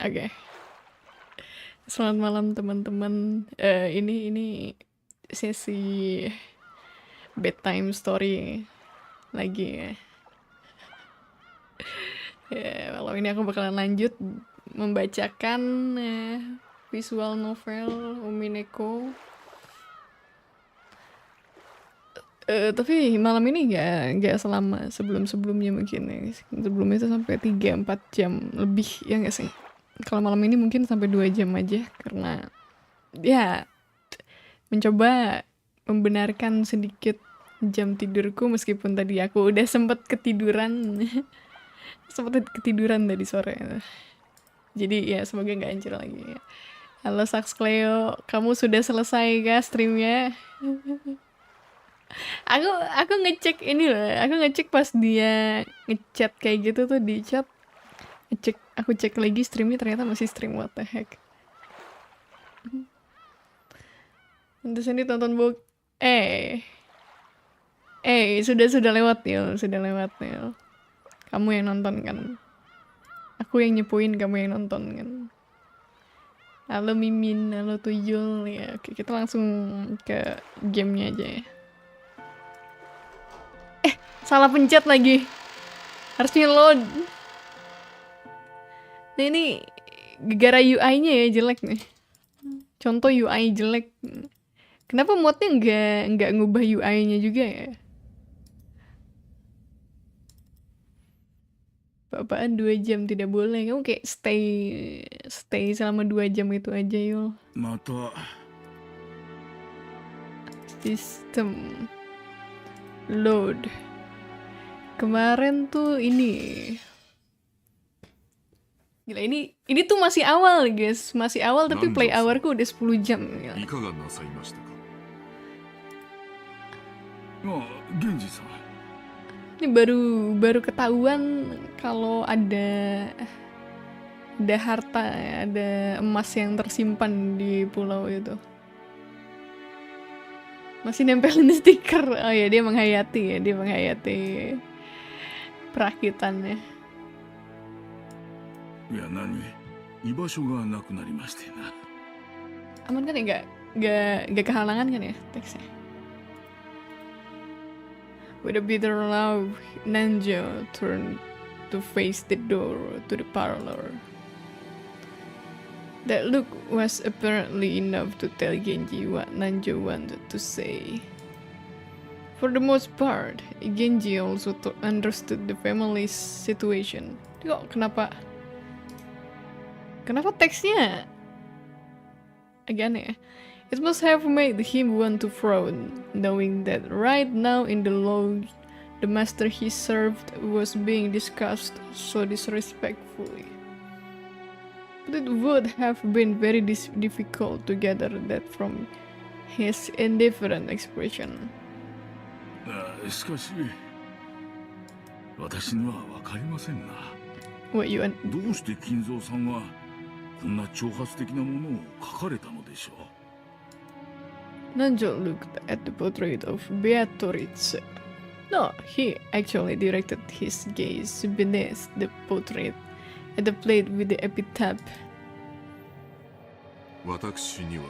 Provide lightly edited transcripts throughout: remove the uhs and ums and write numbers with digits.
Oke. Selamat malam teman-teman. Ini sesi bedtime story lagi ya. Kalau ini aku bakalan lanjut membacakan visual novel Umineko. Tapi malam ini nggak selama sebelumnya mungkin ya. Sebelumnya itu sampai 3-4 jam lebih ya nggak sih? Kalau malam ini mungkin sampai 2 jam aja karena ya mencoba membenarkan sedikit jam tidurku meskipun tadi aku udah sempet ketiduran tadi sore. Jadi ya semoga nggak hancur lagi ya. Halo Sax Cleo, kamu sudah selesai kah streamnya? Aku ngecek ini loh, aku ngecek pas dia ngechat kayak gitu tuh di chat. Aku cek lagi streamnya ternyata masih stream, what the heck. Pantesan ditonton sudah lewat Nil. Kamu yang nonton kan? Aku yang nyepuin, kamu yang nonton kan? Halo Mimin, halo Tuyul ya. Oke, kita langsung ke gamenya aja ya. Salah pencet lagi. Harusnya load. Nah ini gara UI-nya ya jelek nih. Contoh UI jelek. Kenapa modnya nggak ngubah UI-nya juga ya? Apaan 2 jam tidak boleh. Kamu kayak stay selama 2 jam itu aja yul. Mata. Sistem load. Kemarin tuh ini. Gila ini tuh masih awal guys. Masih awal tapi play hour-ku udah 10 jam. Gila. Ini baru ketahuan kalau ada harta ya, ada emas yang tersimpan di pulau itu. Masih nempelin stiker. Oh ya, dia menghayati perakitannya. Ya nani? Ibasho ga nakunarimashite na. Aman kan ya? Nggak kehalangan kan ya teksnya? With a bitter laugh, Nanjo turned to face the door to the parlor. That look was apparently enough to tell Genji what Nanjo wanted to say. For the most part, Genji also understood the family's situation. Kok kenapa teksnya agak aneh? It must have made him want to frown, knowing that right now in the lodge, the master he served was being discussed so disrespectfully. But it would have been very difficult to gather that from his indifferent expression. しかし、私にはわかりませんな。What you want? どうして金蔵さんはこんな挑発的なものを書かれたのでしょう。Nanjo looked at the portrait of Beatrice. No, he actually directed his gaze beneath the portrait at the plate with the epitaph. 私には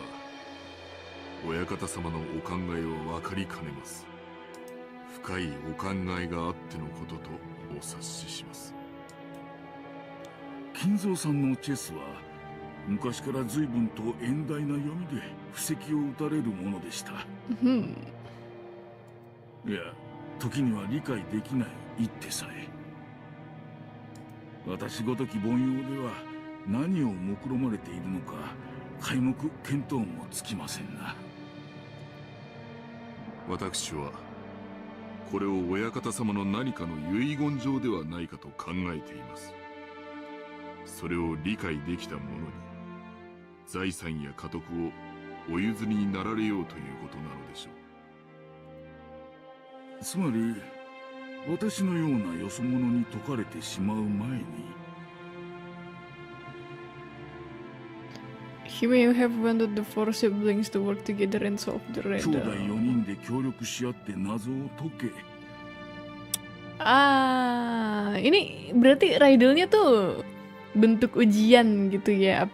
親方様のお考えを分かりかねます。深いお考えがあってのこととお察しします。金蔵さんのチェスは昔から随分と遠大な読みで布石を打たれるものでした。いや、時には理解できない一手さえ。私ごとき凡庸では何を目論まれているのか皆目見当もつきませんな。私はこれを親方様の何かの遺言状ではないかと考えています。それを理解できた者に財産や家督をお譲りになられようということなのでしょう。つまり私のようなよそ者に解かれてしまう前に He may have wanted the 4 siblings to work together and solve the 兄 riddle. 弟4人で協力し合って謎を解け。Ini berarti riddle-nya tuh bentuk ujian gitu ya.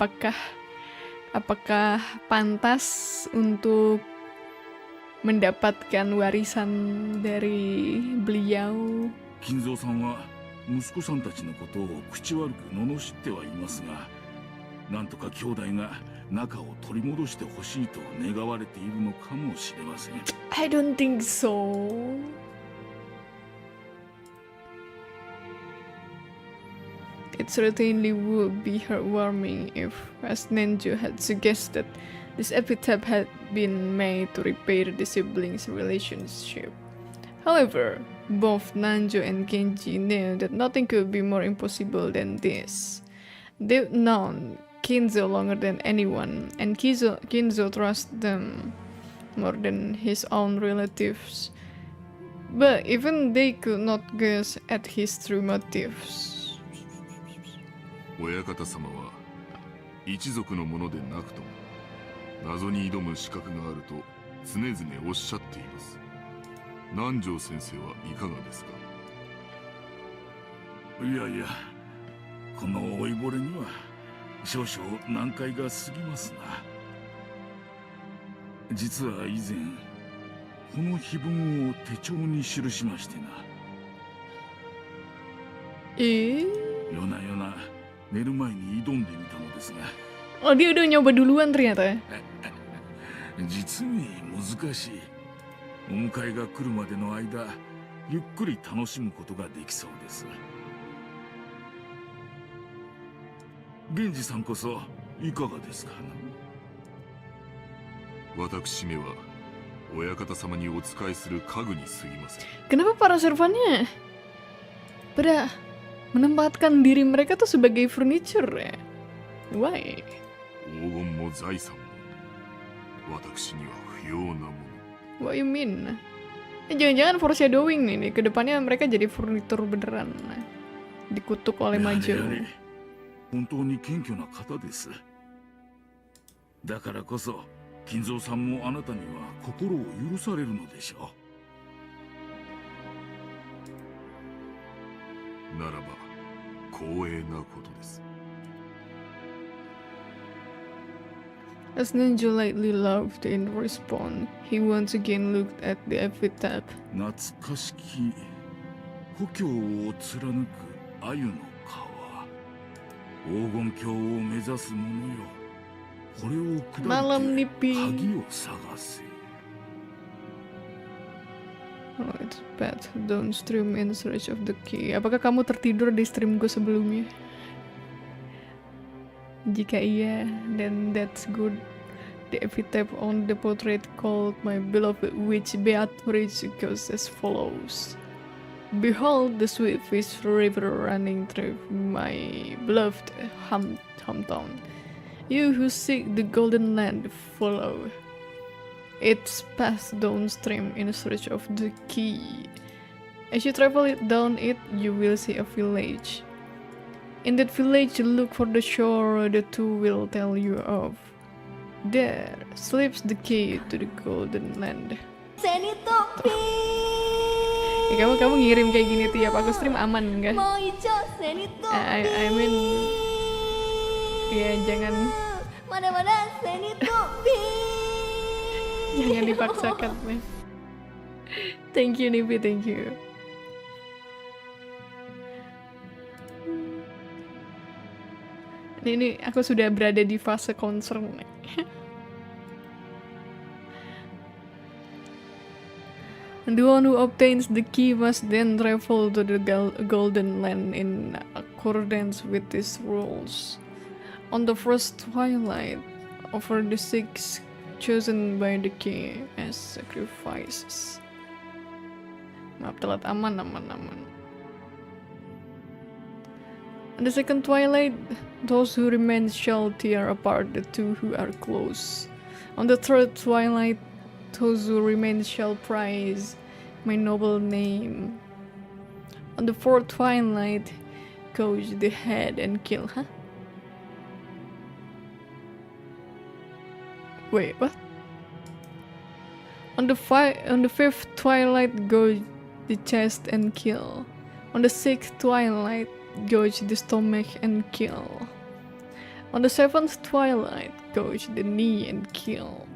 Apakah pantas untuk mendapatkan warisan dari beliau? 金蔵さんは息子さんたちのことを口悪く罵ってはいますが、なんとか兄弟が仲を取り戻してほしいと願われているのかもしれません。 I don't think so. It certainly would be heartwarming if, as Nenjo had suggested, this epitaph had been made to repair the siblings' relationship. However, both Nanjo and Genji knew that nothing could be more impossible than this. They've known Kinzo longer than anyone, and Kinzo trusts them more than his own relatives. But even they could not guess at his true motives. 親方様は一族のものでなくとも謎に挑む資格があると常々おっしゃっています。南條先生はいかがですか？いやいや、この老いぼれには少々難解が過ぎますな。実は以前この碑文を手帳に記しましてな。夜な夜な寝る前に挑んでみたのですが、Oh, dia udah nyoba duluan ternyata. 実に難しい。お迎えが来るまでの間、ゆっくり楽しむことができそうです。源氏さんこそいかがですかな。私めは親方様にお仕えする家具に過ぎません。 Kenapa para servannya pada menempatkan diri mereka tuh sebagai furniture ya? Why? 黄金も財産も私には不要なもの。 What you mean? Jangan-jangan foreshadowing nih, ke depannya mereka jadi furniture beneran, dikutuk oleh やれ Majo. やれ、本当に謙虚な方です。だからこそ金蔵さんもあなたには心を許されるのでしょならば光栄なことです。 As Ninja lightly laughed in response, he once again looked at the epitaph. う。懐かしき故郷を貫く鮎の川、黄金鏡を目指す者よ、これを下 Malam り nyepi. て鍵を探せ。 Oh, it's bad. Don't stream in search of the key. Apakah kamu tertidur di streamku sebelumnya? Jika iya, then that's good. The epitaph on the portrait called my beloved witch Beatrice goes as follows. Behold the sweet fish river running through my beloved hometown. You who seek the golden land, follow its path downstream in search of the key. As you travel down it, you will see a village. In that village, look for the shore the two will tell you of. There sleeps the key to the golden land. Ya, kamu ngirim kayak gini tiap aku stream aman enggak? I mean, ya jangan jangan dipaksakan, man. Thank you Nipi, thank you. Ini aku sudah berada di fase concern. The one who obtains the key must then travel to the golden land in accordance with these rules. On the first twilight, offer the six chosen by the key as sacrifices. Maaf telat, aman. On the second twilight, those who remain shall tear apart the two who are close. On the third twilight, those who remain shall praise my noble name. On the fourth twilight, gouge the head and kill. Huh? Wait, what? On the fifth twilight, gouge the chest and kill. On the sixth twilight, gouge the stomach and kill. On the seventh twilight, gouge the knee and kill.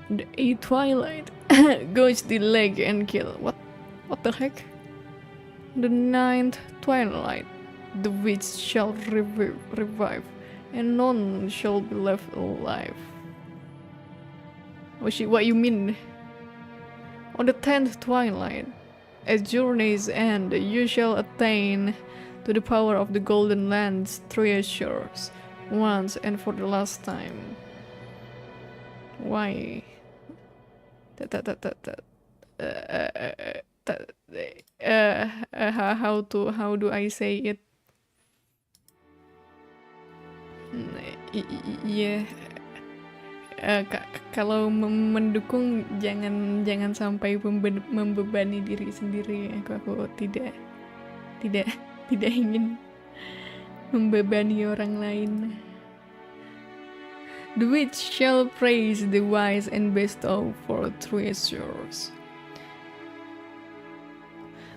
On the eighth twilight, gouge the leg and kill. What the heck? On the ninth twilight, the witch shall revive, and none shall be left alive. What you mean? On the 10th twilight, at journey's end, you shall attain to the power of the golden land's treasures once and for the last time. Why? How do I say it? Yeah. Kalau mendukung jangan sampai membebani diri sendiri. Aku tidak ingin membebani orang lain. The witch shall praise the wise and bestow for treasures.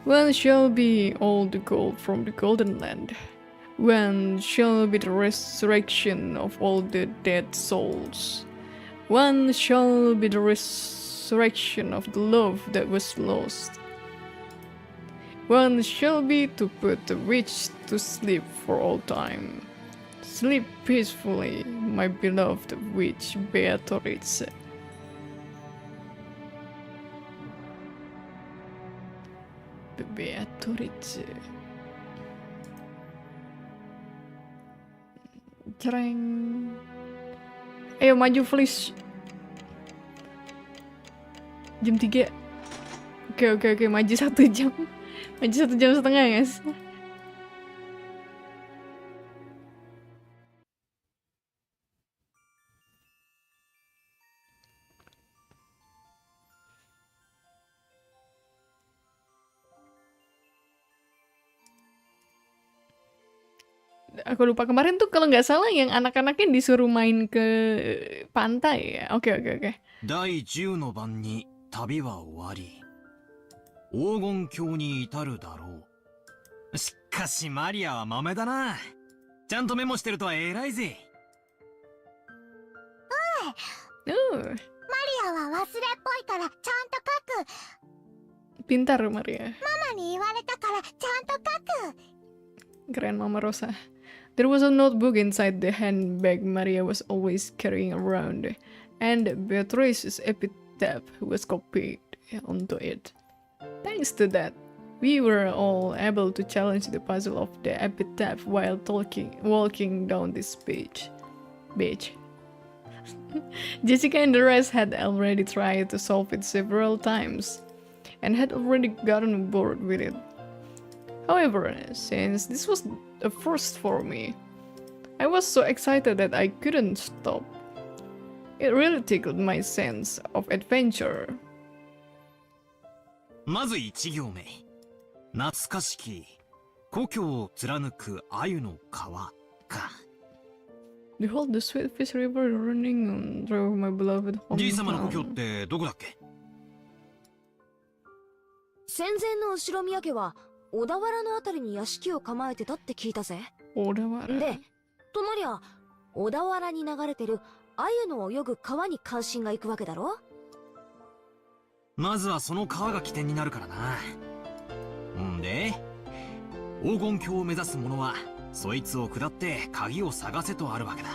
When shall be all the gold from the golden land? When shall be the resurrection of all the dead souls? When shall be the resurrection of the love that was lost? When shall be to put the witch to sleep for all time? Sleep peacefully, my beloved witch Beatrice. Beatrice. Cereng. Ayo maju please. Jam 3. Oke, maju 1 jam. Maju 1 jam setengah guys. Aku lupa kemarin tuh kalau nggak salah yang anak-anaknya disuruh main ke pantai ya. Oke. 第10の晩に旅は終わり黄金鏡に至るだろう。しかしマリアは豆だな。ちゃんとメモしてるとは偉いぜ。マリマリアは忘れっぽいからちゃんと書く。 Pintar Maria. ママに言われたからちゃんと書く。 Keren Mama Rosa. There was a notebook inside the handbag Maria was always carrying around, and Beatrice's epitaph was copied onto it. Thanks to that, we were all able to challenge the puzzle of the epitaph while walking down this beach. Jessica and the rest had already tried to solve it several times, and had already gotten bored with it. However, since this was a first for me, I was so excited that I couldn't stop. It really tickled my sense of adventure. まず1行目。懐かしき故郷を貫く鮎の川か。 Behold the sweet fish river running through my beloved じいさまの故郷っ hometown. てどこだっけ？戦前の後宮家は小田原のあたりに屋敷を構えてたって聞いたぜ。Odawara. で、となりゃ小田原に流れてる鮎の泳ぐ川に関心がいくわけだろ。まずはその川が起点になるからな。んで黄金鏡を目指す者はそいつを下って鍵を探せとあるわけだ。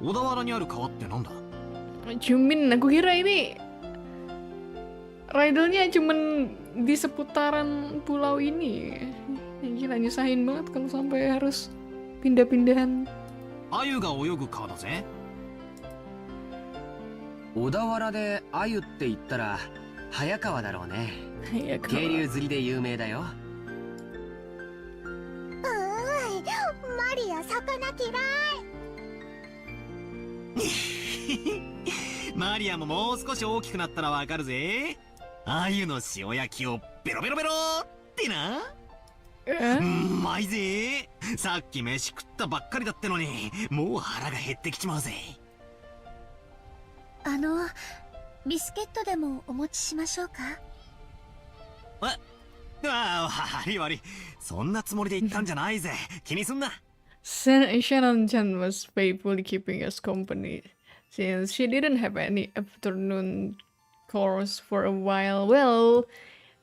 小田原にある川ってなんだ？ Cuman aku kira ini ridelnya cuman di seputaran pulau ini. Gila nyusahin banget kalau sampai harus pindah-pindahan. 鮎が泳ぐ川だぜ。小田原で鮎って言ったら早川だろうね。Ya 渓 kalau 流釣りで有名だよ。マリア魚嫌い。マリアももう少し大きくなったらわかるぜ。鮎の塩焼きをベロベロベロってな。うまいぜ。さっき飯食ったばっかりだってのにもう腹が減ってきちまうぜ。ビスケットでもお持ちしましょうか。悪い悪い。そんなつもりで言ったんじゃないぜ。気にすんな。Shannon-chan was faithfully keeping us company since she didn't have any afternoon course for a while. Well,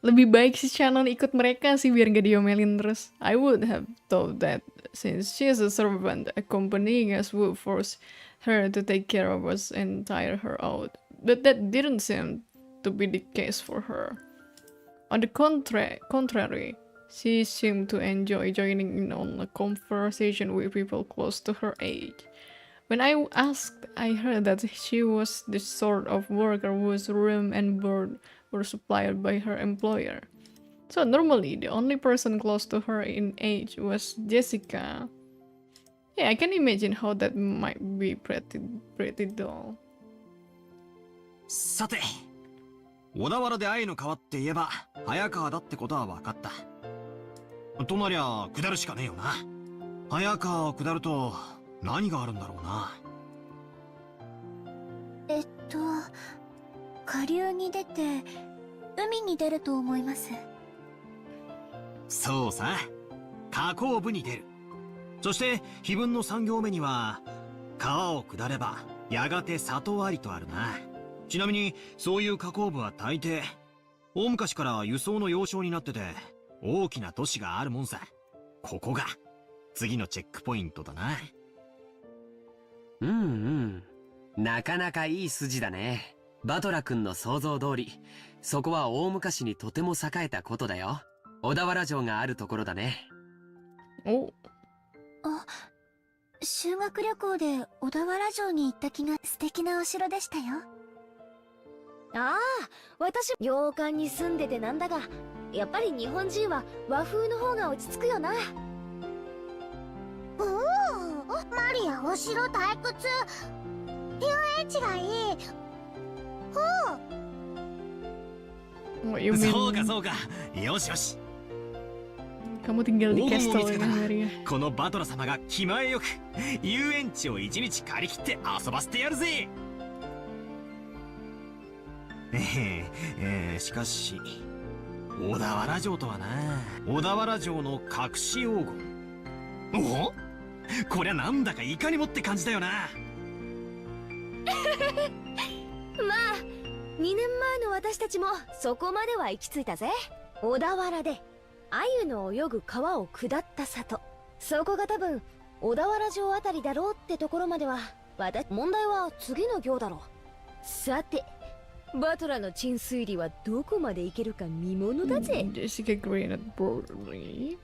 lebih baik si Shannon ikut mereka sih biar gak diomelin terus. I would have thought that since she is a servant, accompanying us would force her to take care of us and tire her out. But that didn't seem to be the case for her. On the contrary, she seemed to enjoy joining in on a conversation with people close to her age. When I asked, I heard that she was the sort of worker whose room and board were supplied by her employer. So normally, the only person close to her in age was Jessica. Yeah, I can imagine how that might be pretty dull. さて、小田原で鮎の川って言えば早川だってことは分かった。となりゃ下るしかねえよな。早川を下ると何があるんだろうな。下流に出て海に出ると思います。そうさ、河口部に出る。そして碑文の3行目には、川を下ればやがて里ありとあるな。ちなみにそういう河口部は大抵大昔から輸送の要衝になってて、大きな都市があるもんさ。ここが次のチェックポイントだな。うんうん。なかなかいい筋だね。バトラ君の想像通り、そこは大昔にとても栄えたことだよ。小田原城があるところだね。お、あ、修学旅行で小田原城に行った気が素敵なお城でしたよ。ああ、私洋館に住んでてなんだが、やっぱり日本人は和風の方が落ち着くよな。おお、マリアお城退屈。遊園地がいい。what you mean? そうかそうか。よしよし。 Kamu tinggal di 黄金を見 castle つけ ini, た。 Maria. このバトラ様が気前よく遊園地を1日借り切って遊ばせてやるぜ。しかし小田原城とはな、小田原城の隠し黄金。お、こりゃなんだかいかにもって感じだよな。まあ、2年前の私たちもそこまでは行き着いたぜ。小田原で鮎の泳ぐ川を下った里、そこが多分小田原城あたりだろうってところまでは。問題は次の行だろう。さて、バトラの鎮推理はどこまでいけるか見ものだぜ。Jessica grined broadly.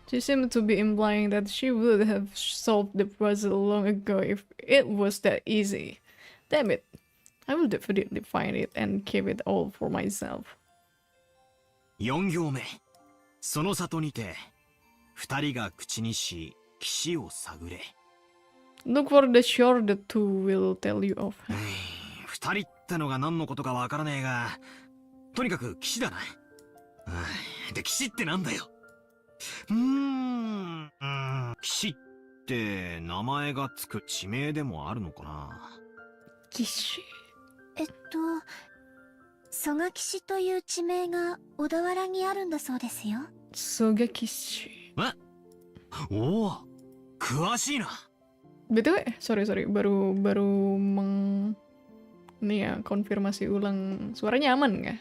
She seemed to be implying that she would have solved the puzzle long ago if it was that easy. Damn it. I will definitely find it and keep it all for myself. 4行目。その里にて2人が口にし岸を探れ。 Look for the shore, the two will tell you of. 2人ってのが何のことかわからねえが、とにかく岸だな。で、岸ってなんだよ。岸って名前がつく地名でもあるのかな。岸。蘇我岸という地名が小田原にあるんだそうですよ。蘇我岸。おお、詳しいな。BTW, sorry, baru ini ya, konfirmasi ulang. Suaranya aman nggak?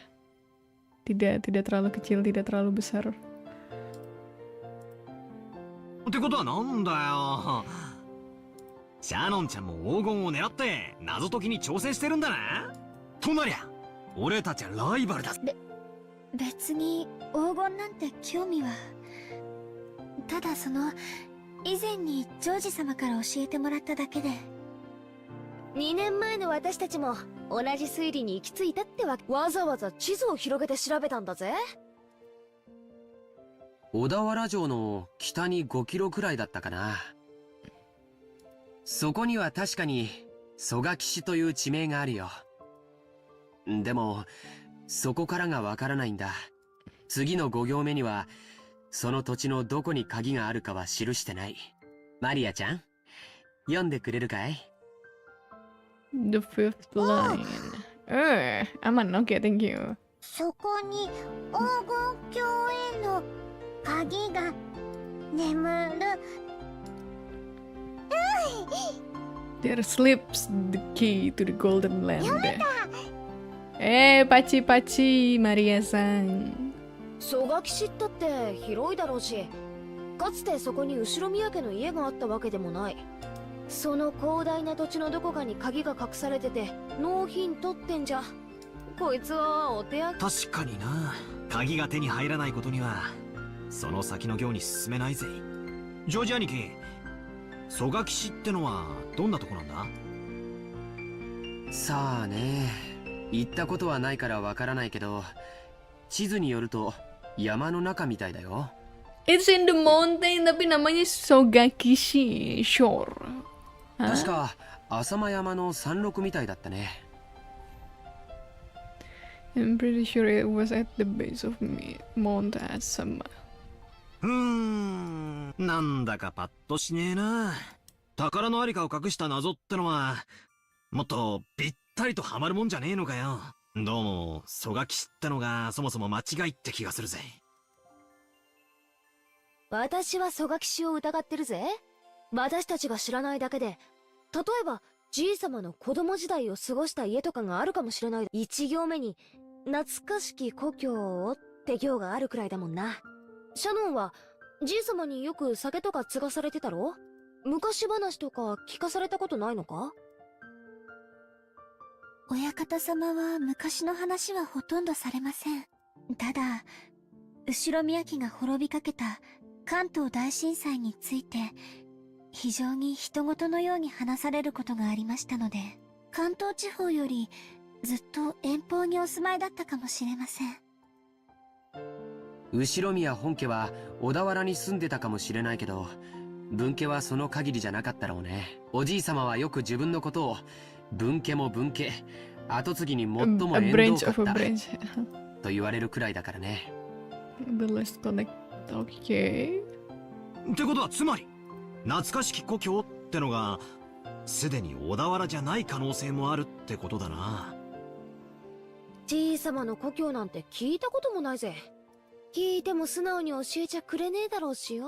Tidak terlalu kecil, tidak terlalu besar. ってことはなんだよ。シャノンちゃんも黄金を狙って謎解きに挑戦してるんだな。となりゃ俺たちはライバルだ。別に黄金なんて興味は。ただ以前にジョージ様から教えてもらっただけで。2年前の私たちも同じ推理に行き着いたってわけ。わざわざ地図を広げて調べたんだぜ。小田原城の北に5キロくらいだったかな。そこには確かに蘇我岸という地名があるよ。でもそこからがわからないんだ。次の5行目にはその土地のどこに鍵があるかは記してない。マリアちゃん、読んでくれるかい？ The fifth line. Aman, oke, thank you. そこに黄金鏡への鍵が眠る。There slips the key to the golden land. Pachi, Maria-san. 蘇我岸ったって広いだろうし、かつてそこに後宮家の家があったわけでもない。その広大な土地のどこかに鍵が隠されててノーヒントってんじゃ。こいつはお手上げ。確かにな。鍵が手に入らないことにはその先の行に進めないぜ。ジョージ兄貴、蘇我岸ってのはどんなとこなんだ？さあね、行ったことはないからわからないけど、地図によると山の中みたいだよ。 It's in the mountain, tapi namanya Sogakishi Shore. 確か浅間山の山麓みたいだったね。I'm pretty sure it was at the base of Mount Asama. なんだかパッとしねえな。宝のありかを隠した謎ってのはもっとぴったりとハマるもんじゃねえのかよ。どうも、蘇我騎士ってのがそもそも間違いって気がするぜ。私は蘇我騎士を疑ってるぜ。私たちが知らないだけで、例えば、じいさまの子供時代を過ごした家とかがあるかもしれない。一行目に、懐かしき故郷をって行があるくらいだもんな。シャノンは、じいさまによく酒とか継がされてたろ？昔話とか聞かされたことないのか？親方様は昔の話はほとんどされません。ただ、後宮家が滅びかけた関東大震災について、非常に人事のように話されることがありましたので、関東地方よりずっと遠方にお住まいだったかもしれません。後宮本家は小田原に住んでたかもしれないけど、分家はその限りじゃなかったろうね。おじい様はよく自分のことを分家も分家、後継ぎに最も A 縁 branch 遠 of か a った branch. と言われるくらいだからね。The last connect. Okay. ってことはつまり、懐かしき故郷ってのが、すでに小田原じゃない可能性もあるってことだな。じいさまの故郷なんて聞いたこともないぜ。聞いても素直に教えちゃくれねえだろうしよ。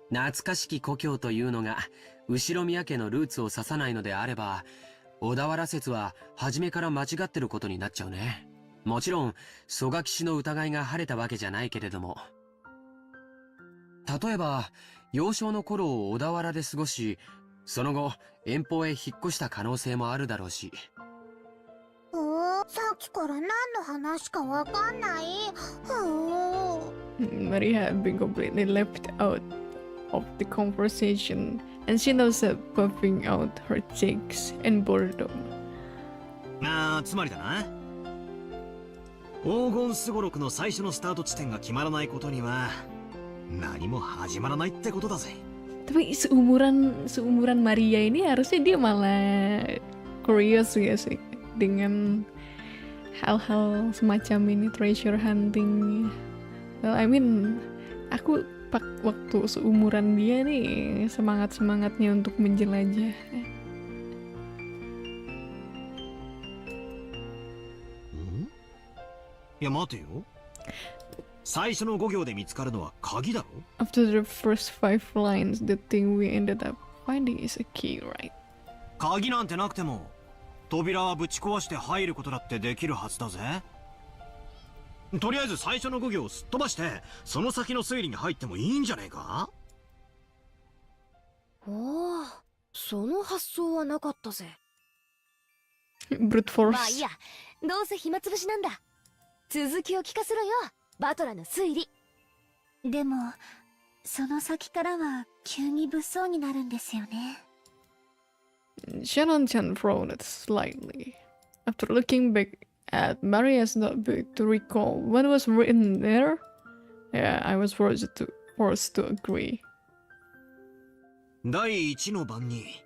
懐かしき故郷というのが後宮家のルーツを指さないのであれば、小田原説は初めから間違ってることになっちゃうね。もちろん蘇我騎士の疑いが晴れたわけじゃないけれども、例えば幼少の頃を小田原で過ごし、その後遠方へ引っ越した可能性もあるだろうし。さっきから何の話かわかんない。Maria had been completely left out of the conversation, and she now sat puffing out her cheeks in boredom. つまりだな。黄金すごろくの最初のスタート地点が決まらないことには、何も始まらないってことだぜ。Tapi seumuran Maria ini harusnya dia malah curious gak sih dengan hal-hal semacam ini, treasure hunting. Well, I mean, aku waktu seumuran dia nih semangat-semangatnya untuk menjelajah. いや待てよ。最初の5行で見つかるのは鍵だろ？ After the first 5 lines, the thing we ended up finding is a key, right? 鍵なんてなくても、扉はぶち壊して入ることだってできるはずだぜ。とりあえず最初の5行をすっ飛ばして、その先の推理に入ってもいいんじゃねえか？おお、その発想はなかったぜ。Brute force. まあいいや、どうせ暇つぶしなんだ。続きを聞かせろよ、バトラの推理。でも、その先からは急に物騒になるんですよね。Shannon-chan frowned slightly. After looking back at Maria's notebook to recall what was written there, yeah, I was forced to agree. 第1の番に、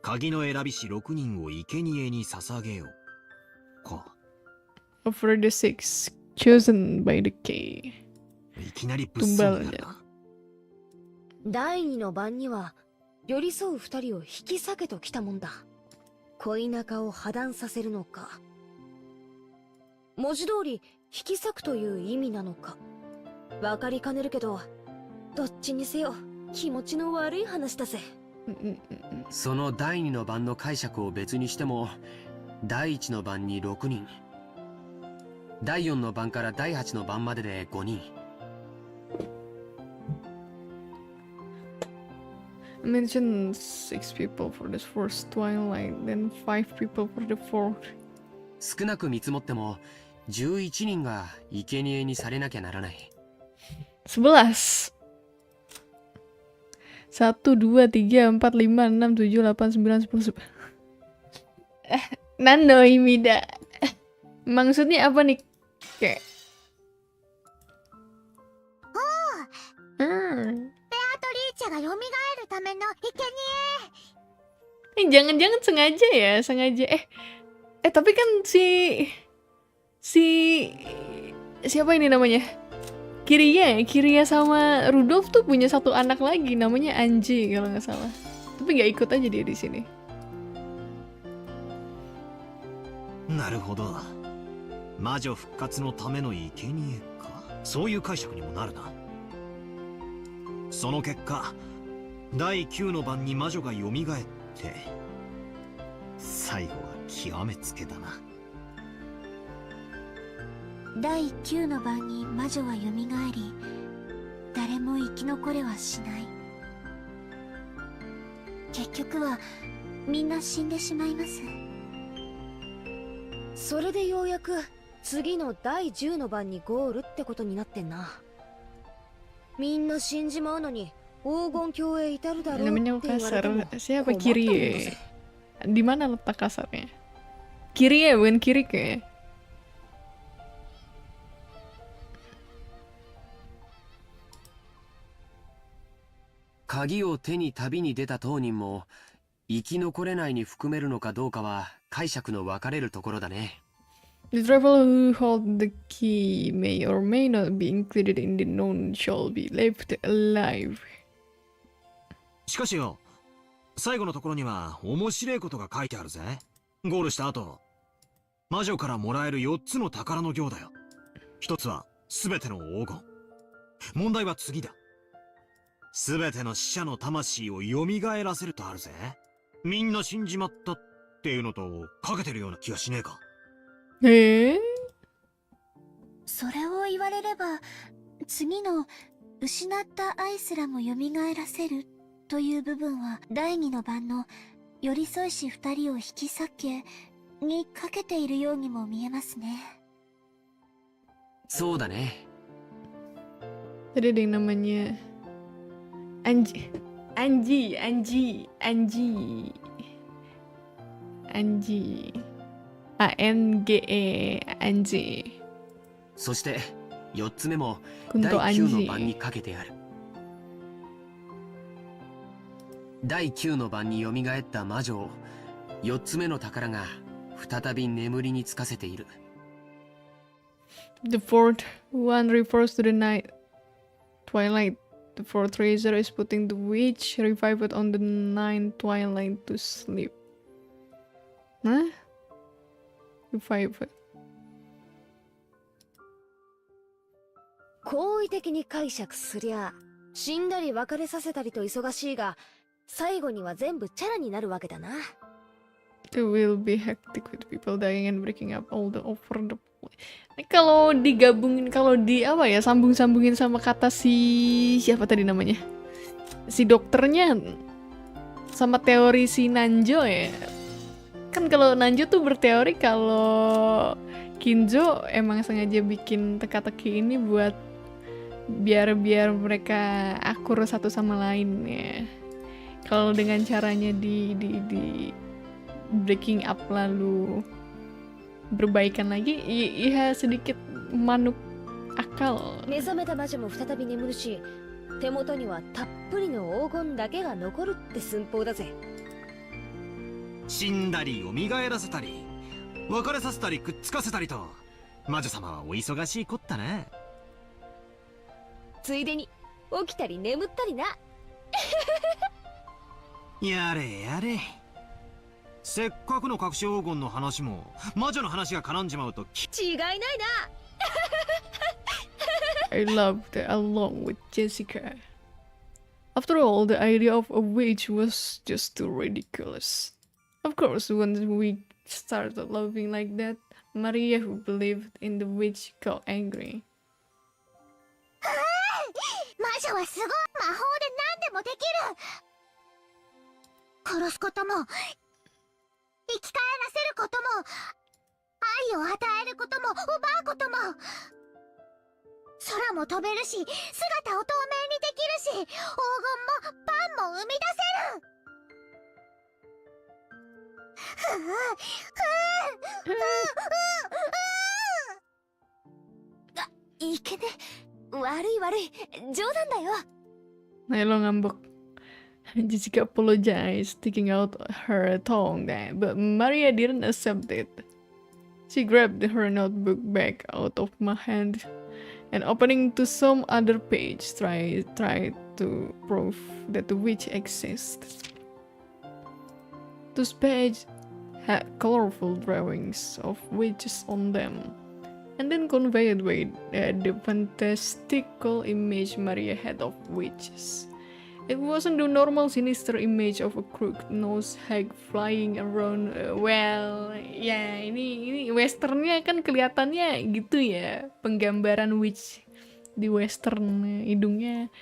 鍵の選び師6人を生贄に捧げよう。か。Of the 6 chosen by the key. いきなり物騒になるな。第2の番には、寄り添う2人を引き裂けときたもんだ。恋仲を破談させるのか、文字通り引き裂くという意味なのか、わかりかねるけど、どっちにせよ気持ちの悪い話だぜ。その第2の番の解釈を別にしても、第1の番に6人、第4の番から第8の番までで5人。Mention 6 people for this first twilight, then 5 people for the fourth. 少なく見積もっても11人が生贄にされなきゃならない。11 1, 2, 3, 4, 5, 6, 7, 8, 9, 10. Nando Himida. Maksudnya apa nih? Kayak jangan-jangan sengaja ya, sengaja. Tapi kan si siapa ini namanya? Kiria sama Rudolf tuh punya satu anak lagi namanya Anji kalau nggak salah. Tapi nggak ikut aja dia di sini. なるほど。魔女復活のための生贄か。そういう解釈にもなるな。その結果、第9の晩に魔女が蘇って、最後は極めつけだな。第9の晩に魔女は蘇り、誰も生き残れはしない。結局はみんな死んでしまいます。それでようやく次の第10の番にゴールってことになってんな。みんな死んじまうのに黄金鏡へ至るだろうって Namanya 言われても kasar. Siapa 困ったもんだ Kirie? ぜ。 Di mana letak kasarnya? Kirie, bukan Kirike. 鍵を手に旅に出た当人も生き残れないに含めるのかどうかは解釈の分かれるところだね。 The traveler who hold the key may or may not be included in the known shall be left alive. しかしよ、最後のところには面白いことが書いてあるぜ。ゴールした後、魔女からもらえる4つの宝の行だよ。一つは全ての黄金。問題は次だ。全ての死者の魂を蘇らせるとあるぜ。みんな死んじまったっていうのとかけてるような気がしねえか。それを言われれば、次の失った愛すらも蘇らせるという部分は第2の晩の寄り添いし2人を引き裂けにかけているようにも見えますね。そうだね。 Tadi ada yang namanya Anji, Anji. ANGE, Anji. そして4つ目も Kunto 第9の Anji. 晩にかけてある。第9の晩に蘇った魔女を4つ目の宝が再び眠りにつかせている。 The fourth one refers to the night twilight. The fourth treasure is putting the witch revived on the ninth twilight to sleep. Huh? Revived. 好意的に解釈すりゃ死んだり別れさせたりと忙しいが、最後には全部チャラになるわけだな。 It will be hectic with people dying and breaking up all the over the place. Ini kalau digabungin, kalau di apa ya, sambung-sambungin sama kata si siapa tadi namanya, si dokternya, sama teori si Nanjo ya. Kan kalau Nanjo tuh berteori kalau Kinjo emang sengaja bikin teka-teki ini buat biar mereka akur satu sama lain ya. Kalau dengan caranya di breaking up lalu berbaikan lagi, ya sedikit manuk akal. 目覚めた魔女も再び眠るし、手元にはたっぷりの黄金だけが残るって寸法だぜ。死んだり蘇らせたり、別れさせたりくっつかせたりと、魔女様はお忙しいこったな。ついでに起きたり眠ったりな。やれやれ。せっかくの隠し黄金の話も魔女の話が絡んじまうと違いないな。I loved it along with Jessica. After all, the idea of a witch was just too ridiculous. Of course, once we started loving like that, Maria, who believed in the witch, got angry. 魔女はすごい魔法で何でもできる。殺すことも生き返らせることも愛を与えることも奪うことも、空も飛べるし姿を透明にできるし、黄金もパンも生み出せる。いけね。悪い悪い。冗談だよ。 Nilo ngambek. Jessica apologized, sticking out her tongue, but Maria didn't accept it. She grabbed her notebook back out of my hand and opening to some other page, tried to prove that the witch exists. Those pages had colorful drawings of witches on them, and then conveyed with the fantastical image Maria had of witches. It wasn't the normal sinister image of a crook-nosed hag flying around. Well, ya ini westernnya kan kelihatannya gitu ya, penggambaran witch di western, hidungnya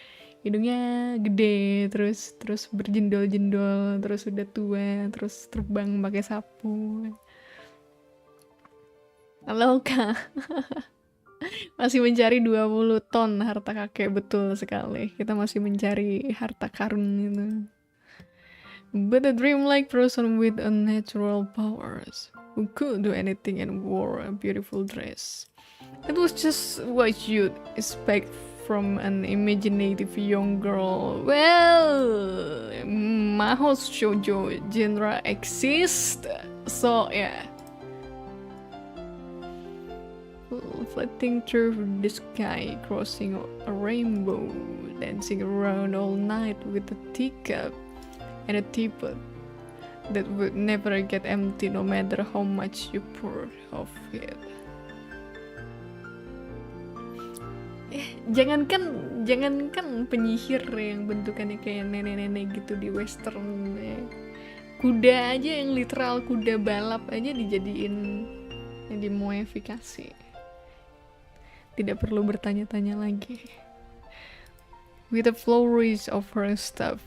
gede, terus berjendol-jendol, terus udah tua, terus terbang pakai sapu. Halo Kak. Masih mencari 20 ton harta kakek, betul sekali. Kita masih mencari harta karun itu. But a dreamlike person with unnatural powers, who could do anything and wore a beautiful dress. It was just what you'd expect from an imaginative young girl. Well, mahou shoujo genre exists, so yeah. Flitting through the sky, crossing a rainbow, dancing around all night with a teacup and a teapot that would never get empty no matter how much you poured of it. Jangankan penyihir yang bentukannya kayak nenek-nenek gitu di western, kuda aja yang literal kuda balap aja dijadiin, dimodifikasi. Tidak perlu bertanya-tanya lagi. With the flourish of her staff,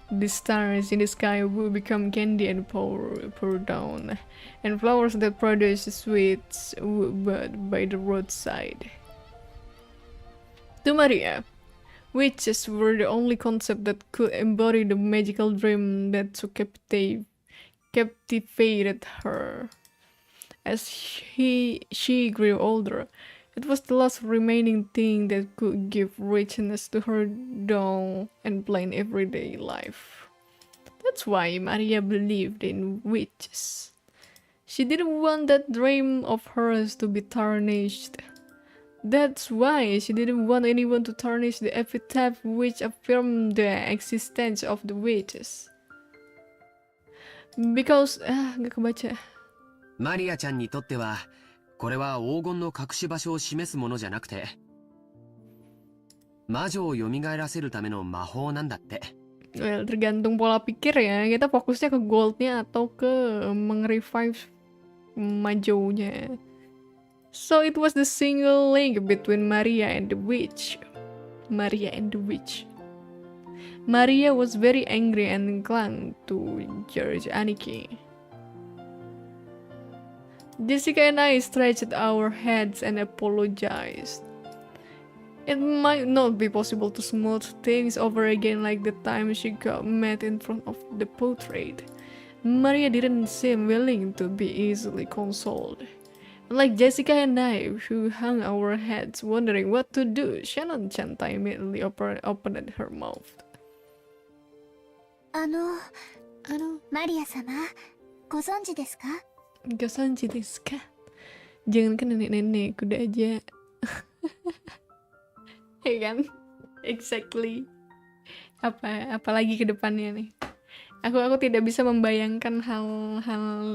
the stars in the sky will become candy and pour down, and flowers that produce sweets will bud by the roadside. To Maria, witches were the only concept that could embody the magical dream that so captivated her. As she grew older, it was the last remaining thing that could give richness to her dull and plain everyday life. That's why Maria believed in witches. She didn't want that dream of hers to be tarnished. That's why she didn't want anyone to tarnish the epitaph which affirmed the existence of the witches. Because, gak kebaca. マリアちゃんにとってはこれは黄金の隠し場所を示すものじゃなくて、魔女を蘇らせるための魔法なんだって。Well, tergantung pola pikir ya. Kita fokusnya ke goldnya atau ke meng-revive majonya. So it was the single link between Maria and the witch. Maria was very angry and clung to George Aniki. Jessica and I stretched our heads and apologized. It might not be possible to smooth things over again like the time she got mad in front of the portrait. Maria didn't seem willing to be easily consoled. Like Jessica and I, who hung our heads wondering what to do, Shannon-chan timidly opened her mouth. マリア様、ご存知ですか? Gosanji desu ka? Jangankan nenek-nenek, kuda aja. Ya kan? Exactly. Apalagi ke depannya nih. Aku tidak bisa membayangkan hal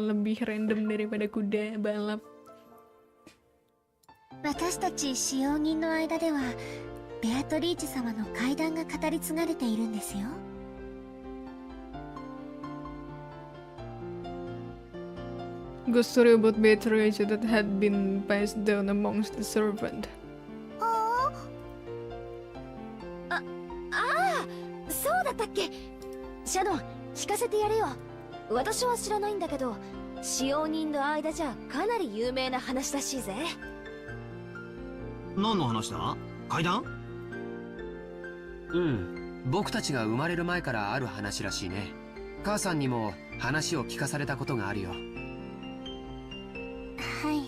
lebih random daripada kuda balap. 私たち使用人の間では、ベアトリーチェ様の怪談が語り継がれているんですよ。Ghost story about Beatrice that had been passed down amongst the servant. そうだったっけ。シャドン、聞かせてやれよ。私は知らないんだけど、使用人の間じゃかなり有名な話らしいぜ。何の話だ？怪談？うん、僕たちが生まれる前からある話らしいね。母さんにも話を聞かされたことがあるよ。はい、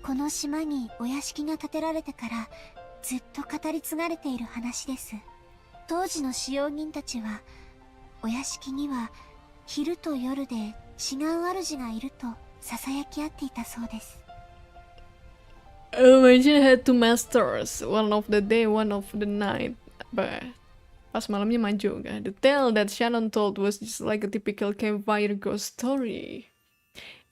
この島にお屋敷が建てられてからずっと語り継がれている話です。当時の使用人たちは、お屋敷には昼と夜で違う主がいると囁き合っていたそうです。Imagine had two masters, one of the day, one of the night. Pas malamnya maju kan. The tale that Shannon told was just like a typical campfire ghost story.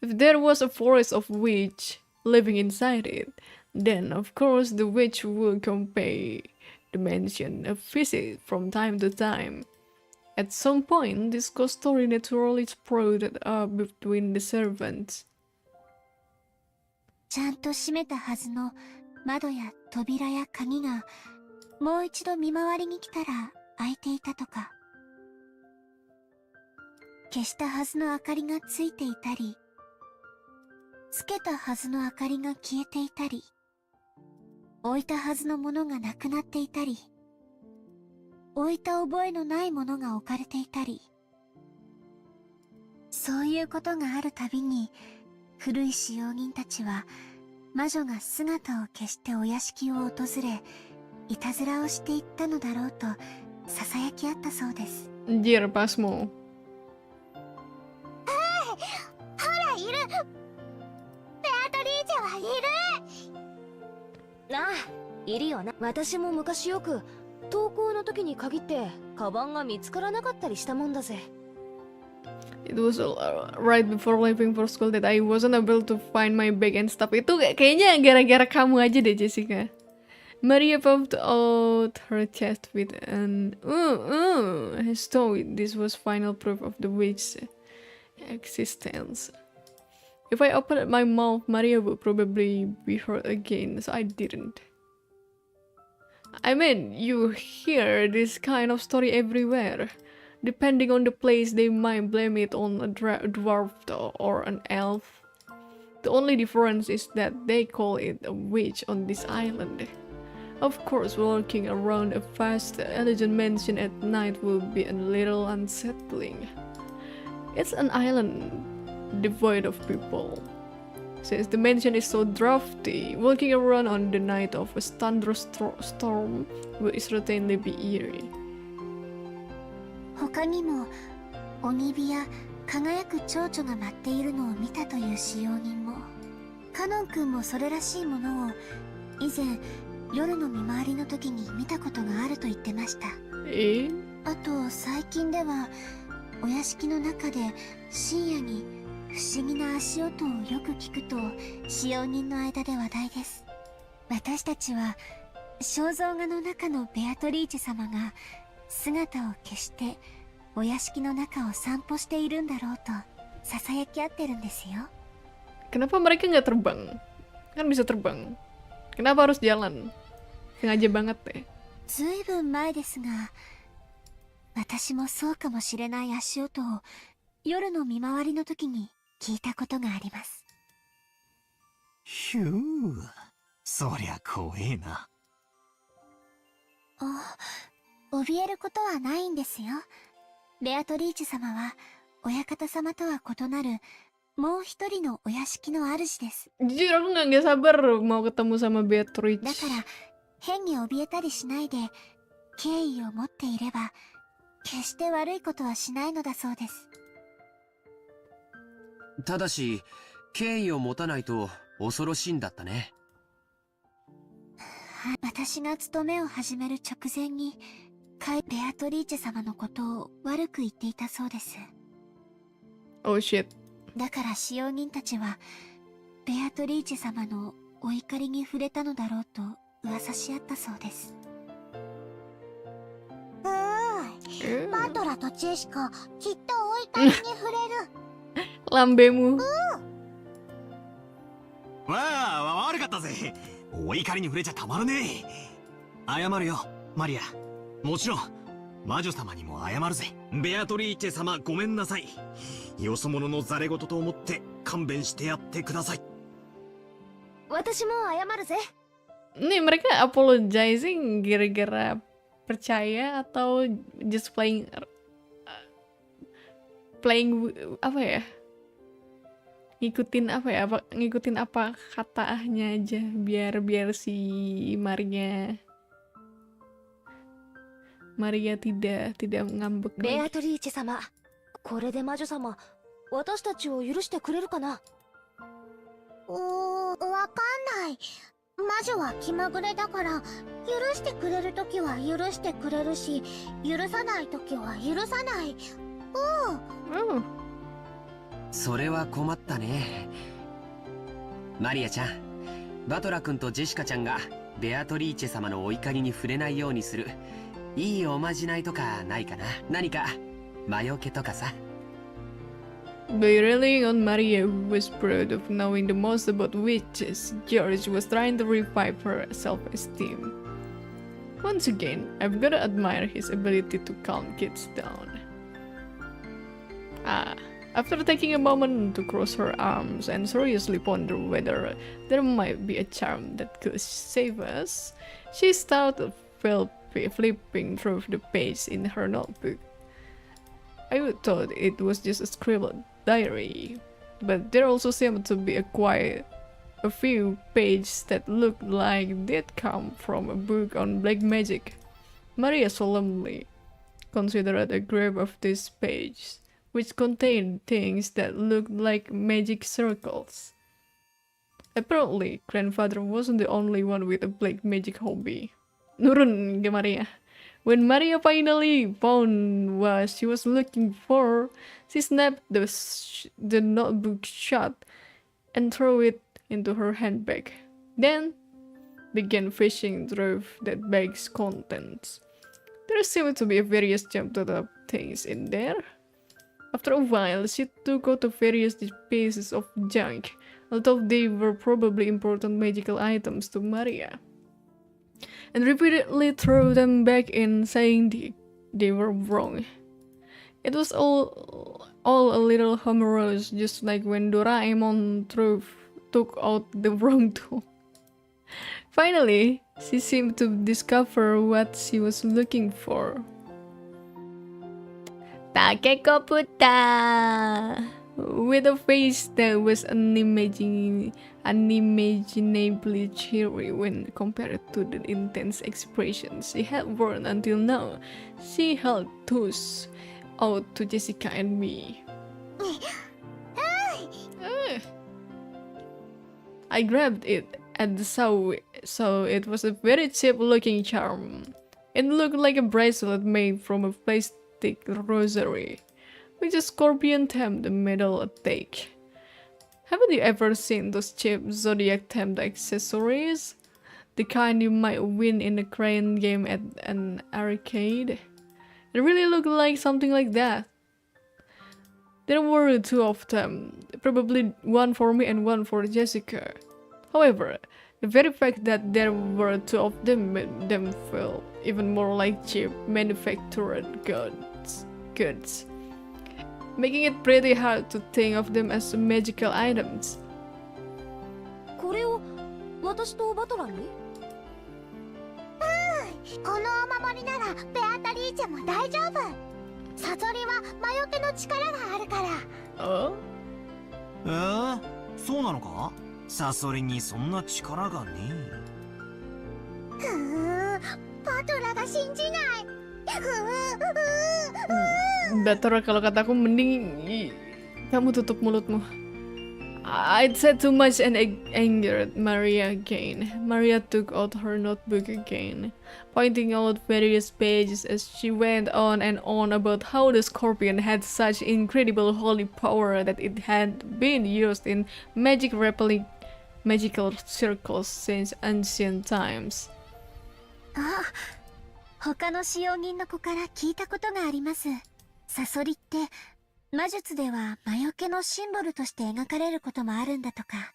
If there was a forest of witch living inside it, then of course the witch would come pay the mansion a visit from time to time. At some point, this ghost story naturally sprouted up between the servants. ちゃんと閉めたはずの窓や扉や鍵がもう一度見回りに来たら開いていたとか、消したはずの明かりがついていたり、つけたはずの明かりが消えていたり、置いたはずのものがなくなっていたり、置いた覚えのないものが置かれていたり、そういうことがあるたびに古い使用人たちは魔女が姿を消してお屋敷を訪れ、いたずらをしていったのだろうとささやき合ったそうです。Anjir, Pasmo. ほらいる、ベアトリーチェはいる。ああ、いるよな。私も昔よく登校の時に限ってカバンが見つからなかったりしたもんだぜ。It was right before leaving for school that I wasn't able to find my bag and stuff. Itu kayaknya gara-gara kamu aja deh, Jessica. Maria puffed out her chest with an as though this was final proof of the witch's existence. If I opened my mouth, Maria would probably be hurt again, so I didn't. I mean, you hear this kind of story everywhere. Depending on the place, they might blame it on a dwarf or an elf. The only difference is that they call it a witch on this island. Of course, walking around a vast, elegant mansion at night will be a little unsettling. It's an island devoid of people. Since the mansion is so drafty, walking around on the night of a thunderous storm will certainly be eerie. 他にも鬼火や輝く蝶々が舞っているのを見たという使用人も、カノン君もそれらしいものを以前夜の見回りの時に見たことがあると言ってました。あと最近ではお屋敷の中で深夜に不思議な足音をよく聞くと使用人の間で話題です。私たちは肖像画の中のベアトリーチェ様が姿を消してお屋敷の中を散歩しているんだろうとささやき合ってるんですよ。Kenapa mereka nggak terbang? Kan bisa terbang. Kenapa harus jalan? Sengaja banget deh. ずいぶん前ですが、私もそうかもしれない足音を夜の見回りの時に聞いたことがあります。ひゅー、そりゃ怖えな。怯えることはないんですよ。ベアトリーチェ様は親方様とは異なるもう一人のお屋敷の主です。 Jujur aku nggak sabar mau ketemu sama Beatrice. だから変に怯えたりしないで敬意を持っていれば決して悪いことはしないのだそうです。ただし敬意を持たないと恐ろしいんだったね。私が勤めを始める直前にベアトリーチェ様のことを悪く言っていたそうです。 Oh shit. だから使用人たちはベアトリーチェ様のお怒りに触れたのだろうと噂し合ったそうです。マトラとチェシカきっとお怒りに触れる。Lambemu. わあ、悪かったぜ。お怒りに触れちゃたまるねえ。謝るよ、マリア。もちろん魔女様にも謝るぜ。ベアトリーチェ様、ごめんなさい。よそ者のザレ言と思って勘弁してやってください。私も謝るぜ。Nih mereka apologizing gara-gara percaya atau just playing apa ya? Ngikutin apa ya? Ngikutin apa katanya aja biar si Maria tidak ngambek. ベアトリーチェ様、これで魔女様、私たちを許してくれるかな？わかんない。魔女は気まぐれだから許してくれるときは許してくれるし、許さないときは許さない。それは困ったね。マリアちゃん、バトラ君とジェシカちゃんがベアトリーチェ様のお怒りに触れないようにするいいおまじないとかないかな。何か魔除けとかさ。By relying on Maria, who was proud of knowing the most about witches, George was trying to revive her self-esteem. Once again, I've gotta admire his ability to calm kids down. After taking a moment to cross her arms and seriously ponder whether there might be a charm that could save us, she started flipping through the page in her notebook. I thought it was just a scribbled diary, but there also seemed to be a few pages that looked like they'd come from a book on black magic. Maria solemnly considered a grab of these pages, which contained things that looked like magic circles. Apparently, grandfather wasn't the only one with a black magic hobby. Nurun ke Maria. When Maria finally found what she was looking for, she snapped the notebook shut and threw it into her handbag. Then began fishing through that bag's contents. There seemed to be various jumped up things in there. After a while, she took out the various pieces of junk, although they were probably important magical items to Maria, and repeatedly threw them back in, saying they were wrong. It was all a little humorous, just like when Doraemon took out the wrong tool. Finally, she seemed to discover what she was looking for. Takekoputa! With a face that was unimaginably cheery when compared to the intense expressions she had worn until now, she held those out to Jessica and me. I grabbed it and saw it was a very cheap-looking charm. It looked like a bracelet made from a plastic rosary, with a scorpion-themed metal attach. Haven't you ever seen those cheap zodiac-themed accessories? The kind you might win in a crane game at an arcade? It really looked like something like that. There were two of them, probably one for me and one for Jessica. However, the very fact that there were two of them made them feel even more like cheap manufactured goods, making it pretty hard to think of them as magical items. これを私とバトラーに？このお守りならベアタリーチェも大丈夫。サソリは魔除けの力があるから。そうなのか？サソリにそんな力がねえ。バトラが信じない。Better kalau kataku mending kamu tutup mulutmu. I'd said too much and angered Maria again. Maria took out her notebook again, pointing out various pages as she went on and on about how the scorpion had such incredible holy power that it had been used in magical circles since ancient times. 他の使用人の子から聞いたことがあります。サソリって魔術では魔除けのシンボルとして描かれることもあるんだとか。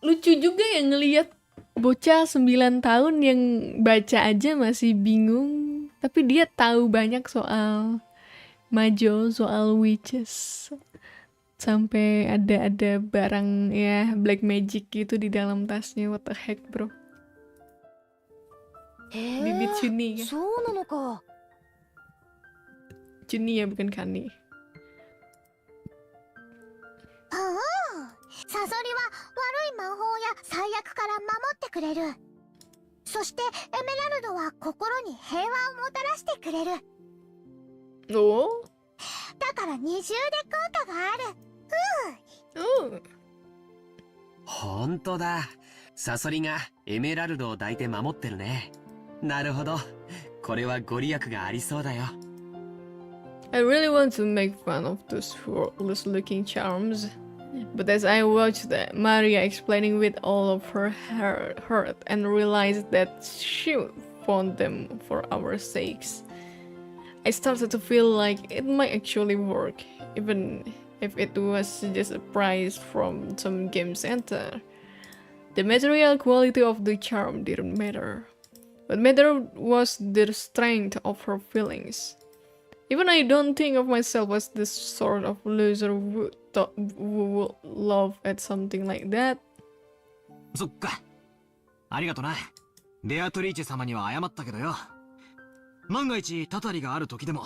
Lucu juga ya ngelihat bocah 9 tahun yang baca aja masih bingung, tapi dia tahu banyak soal majo, soal witches. Sampai ada barang ya black magic gitu di dalam tasnya. What the heck, bro? Bibit Chuni kan? そうなのか。Chuni ya, bukan Kani. サソリは悪い魔法や最悪から守ってくれる。そしてエメラルドは心に平和をもたらしてくれる。お？だから二重で効果がある。ほんとだ。サソリがエメラルドを抱いて守ってるね。なるほど。これはご利益がありそうだよ。I really want to make fun of those flawless looking charms, but as I watched Maria explaining with all of her heart and realized that she found them for our sakes, I started to feel like it might actually work, even if it was just a prize from some game center. The material quality of the charm didn't matter. What mattered was the strength of her feelings. Even I don't think of myself as the sort of loser who would love at something like that. そっか。ありがとな。ベアトリーチェ様には謝ったけどよ。万が一たたりがある時でも、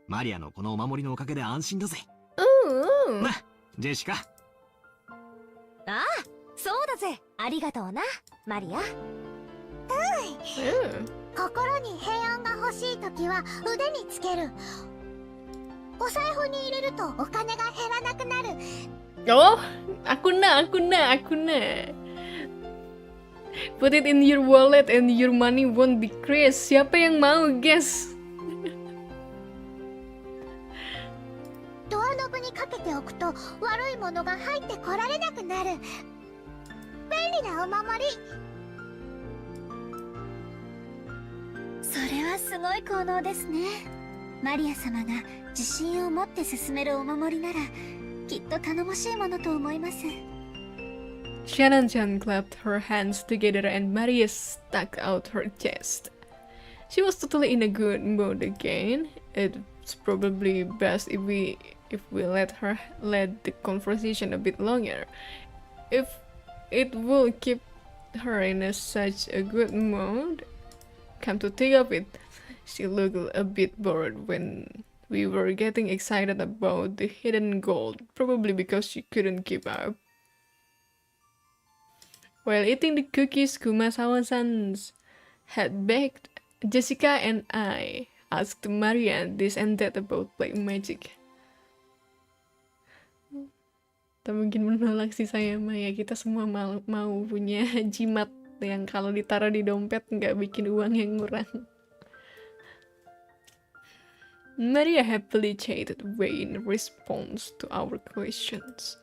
マリアのこのお守りのおかげで安心だぜ。な、ジェシカ。ああ、そうだぜ。ありがとうな、マリア。心に平安が欲しい時は腕につける。お財布に入れるとお金が減らなくなる。Oh, aku na. Put it in your wallet and your money won't decrease. Siapa yang mau, guys? ドアノブにかけておくと悪いものが入ってこられなくなる。便利なお守り。それはすごい効能ですね。マリア様が自信を持って進めるお守りならきっと頼もしいものと思います。Shannon-chan clapped her hands together and Maria stuck out her chest. She was totally in a good mood again. It's probably best if we let her lead the conversation a bit longer. If it will keep her in such a good mood. Come to think of it, she looked a bit bored when we were getting excited about the hidden gold, probably because she couldn't keep up. While eating the cookies Kumasawa-san's had baked, Jessica and I asked Maria this and that about black magic. Tak mungkin menolak sih saya, Maya. Kita semua mau punya jimat yang kalau ditaruh di dompet nggak bikin uang yang ngurang. Maria happily chatted away in response to our questions.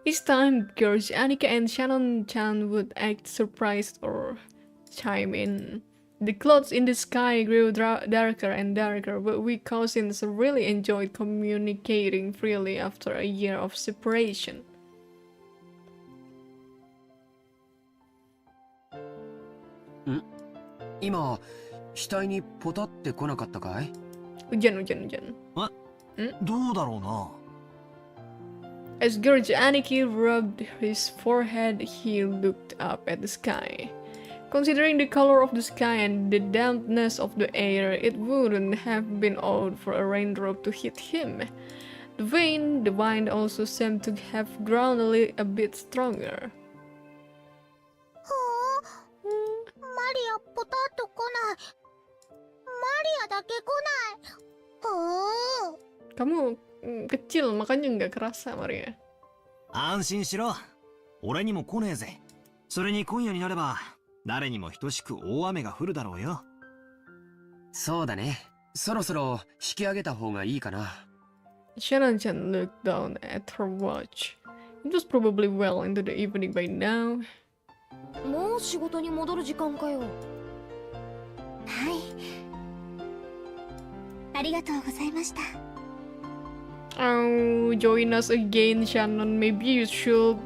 Each time, girls Annika and Shannon-chan would act surprised or chime in. The clouds in the sky grew darker and darker, but we cousins really enjoyed communicating freely after a year of separation. 今、額にポタって来なかったかい？ Hujan. どうだろうな。As George Aniki rubbed his forehead, he looked up at the sky. Considering the color of the sky and the dampness of the air, it wouldn't have been odd for a raindrop to hit him. The wind also seemed to have grown a bit stronger. マリアポタッと来ない。マリアだけ来ない。 Kamu kecil, makanya nggak kerasa, Maria. 安心しろ。俺にも来ねえぜ。それに今夜になれば誰にも等しく大雨が降るだろうよ。そうだね。そろそろ引き上げた方がいいかな。Shannon-chan looked down at her watch. It was probably well into the evening by now. もう仕事に戻る時間かよ。はい。ありがとうございました。Oh, join us again, Shannon. Maybe you should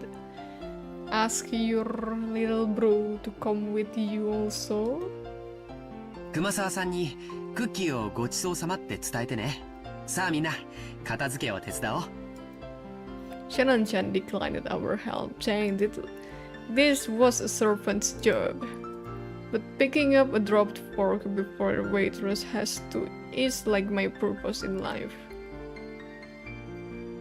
ask your little bro to come with you also. 熊沢さんにクッキーをごちそうさまって伝えてね。さあみんな、片付けを手伝おう。Shannon-chan declined our help, saying that this was a servant's job. But picking up a dropped fork before the waitress has to is like my purpose in life.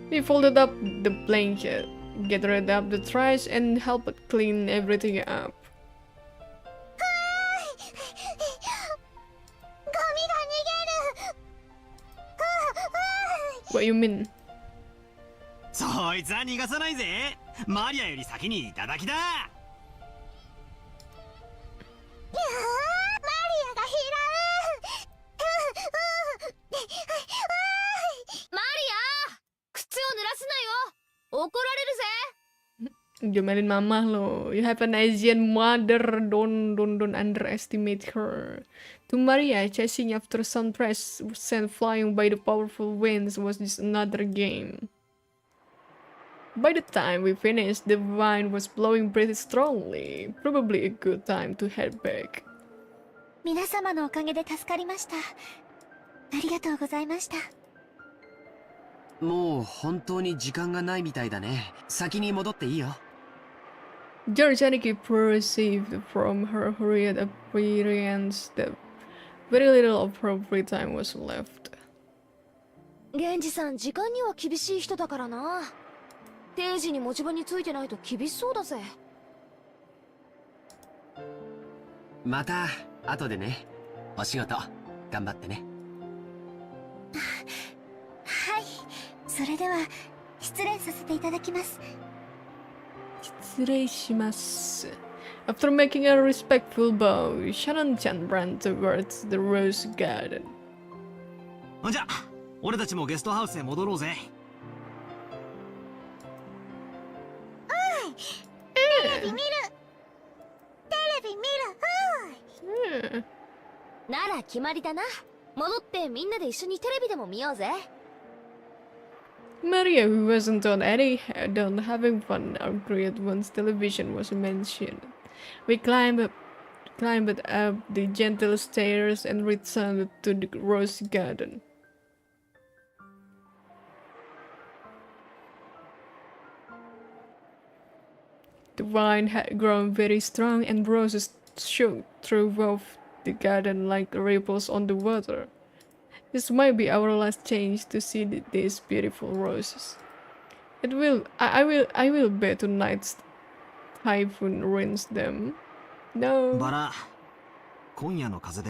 We folded up the blanket, gathered up the trash, and helped clean everything up. What you mean? そいつは逃がさないぜ。マリアより先にいただきだ。マリアが拾う。Jomelin mama lo. You have an Asian mother. Don't underestimate her. To Maria, chasing after sunrise sent flying by the powerful winds was just another game. By the time we finished, the wind was blowing pretty strongly. Probably a good time to head back. 皆様のおかげで助かりました。ありがとうございました。もう本当に時間がないみたいだね。先に戻っていいよ。George Aniki perceived from her hurried appearance that very little of her free time was left. 源氏さん、時間には厳しい人だからな。定時に持ち場についてないと厳しそうだぜ。また後でね。お仕事頑張ってね。はい。それでは失礼させていただきます。失礼します。After making a respectful bow, Shannon-chan ran towards the rose garden. じゃあ、俺たちもゲストハウスへ戻ろうぜ。テレビ見る。なら決まりだな。戻ってみんなで一緒にテレビでも見ようぜ。Maria, who wasn't on any head on having fun, agreed once television was mentioned. We climbed up the gentle stairs and returned to the rose garden. The wine had grown very strong and roses shook through both the garden like ripples on the water. This might be our last chance to see these beautiful roses. I will bet tonight's typhoon ruins them. No. バラ、今夜の風で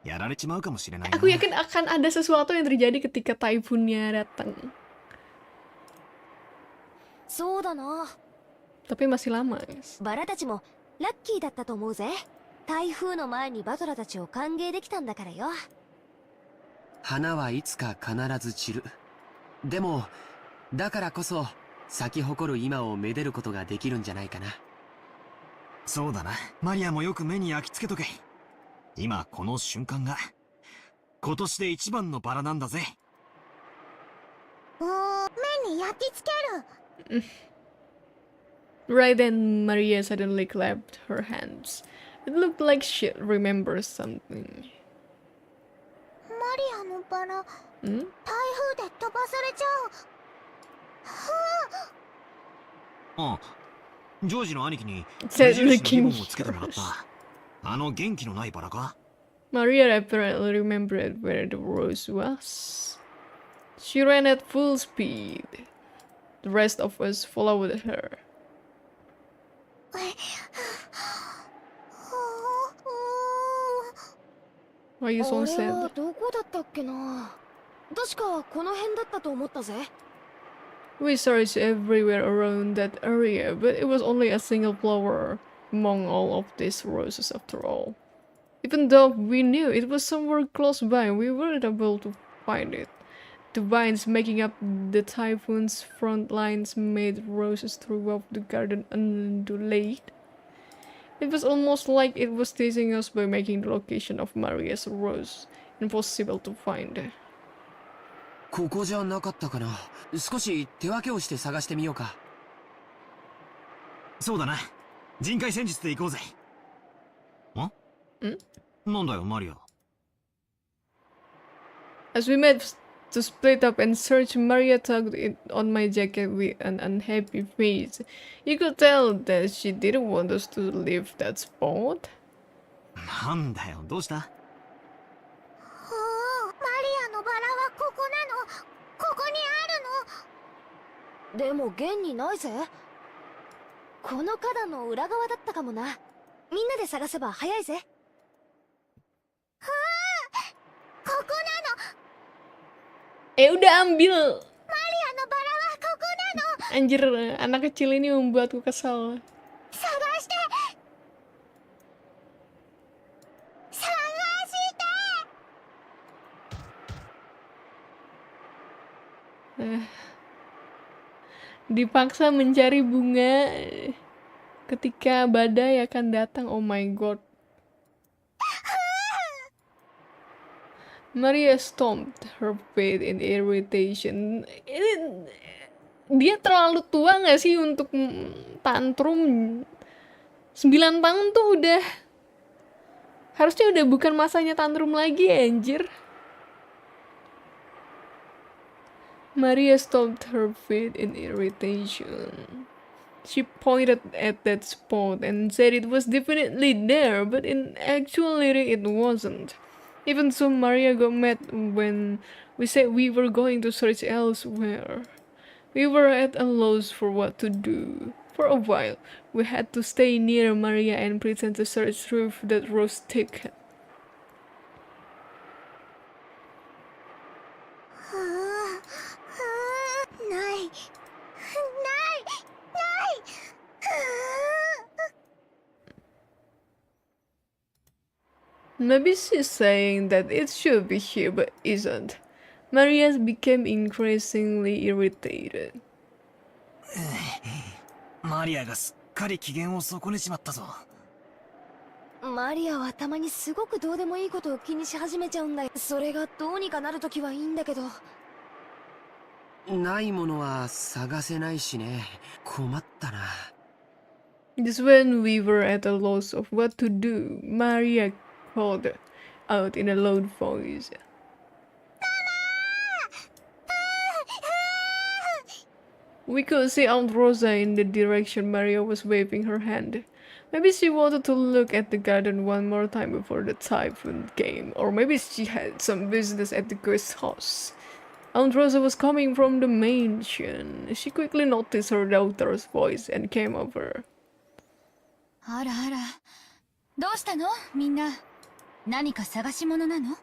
やられちまうかもしれないな。 Aku yakin akan ada sesuatu yang terjadi ketika typhoonnya datang. そうだな。 Tapi masih lama, guys. バラたちもラッキーだったと思うぜ。台風の前にバトラたちを歓迎できたんだからよ。花はいつか必ず散る。でもだからこそ咲き誇る今をめでることができるんじゃないかな。そうだな。マリアもよく目に焼き付けとけ。今この瞬間が今年で一番のバラなんだぜ。目に焼き付ける。Right then, Maria suddenly clapped her hands. It looked like she remembered something. マリアのバラ、台風で飛ばされちゃう。ああ、ジョージの兄貴に Said 目印のリ looking ボンをつけてもらった。あの元気のないバラか。 Maria apparently remembered where the rose was. She ran at full speed. The rest of us followed her. Why are you so あれ sad? はどこだったっけな。確かこの辺だったと思ったぜ。We searched everywhere around that area, but it was only a single flower among all of these roses after all. Even though we knew it was somewhere close by, we weren't able to find it. The vines making up the typhoon's front lines made roses throughout the garden undulate. It was almost like it was teasing us by making the location of Maria's rose impossible to find. ここじゃなかったかな。少し手分けをして探してみようか。そうだな。人海戦術で行こうぜ。なんだよマリア。 As we met to split up and search, Maria tugged it on my jacket with an unhappy face. You could tell that she didn't want us to leave that spot. なんだよ、どうした？マリアのバラはここなの。ここにあるの。でも現にないぜ。この花壇の裏側だったかもな。みんなで探せば早いぜ。ここなの。 Udah ambil. マリアのバラはここなの。 Anjir, anak kecil ini membuatku kesal. 探して。探して。 Dipaksa mencari bunga. Ketika badai akan datang, oh my god. Maria stomped her feet in irritation. Dia terlalu tua gak sih untuk tantrum? 9 tahun tuh harusnya udah bukan masanya tantrum lagi, anjir. Maria stomped her feet in irritation. She pointed at that spot and said it was definitely there, but in actuality it wasn't. Even so, Maria got mad when we said we were going to search elsewhere. We were at a loss for what to do. For a while, we had to stay near Maria and pretend to search through that rose thicket. Maybe she's saying that it should be here but isn't. Maria became increasingly irritated. マリアがすっかり機嫌を損ねちまったぞ。マリアはたまにすごくどうでもいいことを気にし始めちゃうんだよ。それがどうにかなるときはいいんだけど。ないものは探せないしね。困ったな。Just when we were at a loss of what to do, Maria called out in a loud voice. We could see Aunt Rosa in the direction Maria was waving her hand. Maybe she wanted to look at the garden one more time before the typhoon came, or maybe she had some business at the guest house. Aunt Rosa was coming from the mansion. She quickly noticed her daughter's voice and came over. あらあら、どうしたのみんな。何か探し物なの？探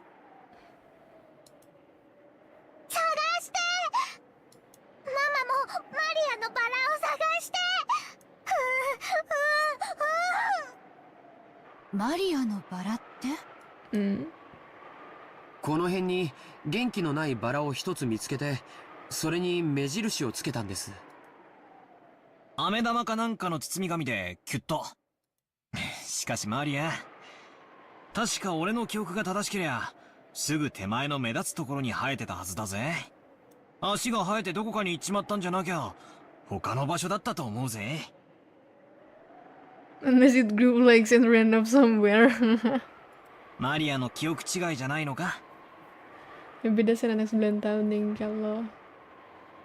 して！ママもマリアのバラを探して！マリアのバラって？この辺に元気のないバラを一つ見つけて、それに目印をつけたんです。飴玉かなんかの包み紙でキュッと。しかしマリア、確か俺の記憶が正しけりゃすぐ手前の目立つところに生えてたはずだぜ。足が生えてどこかに行っちまったんじゃなきゃ他の場所だったと思うぜ。Unless it grew legs and ran off somewhere. マリアの記憶違いじゃないのか？ Beda sih anak 9 tahun yang kalau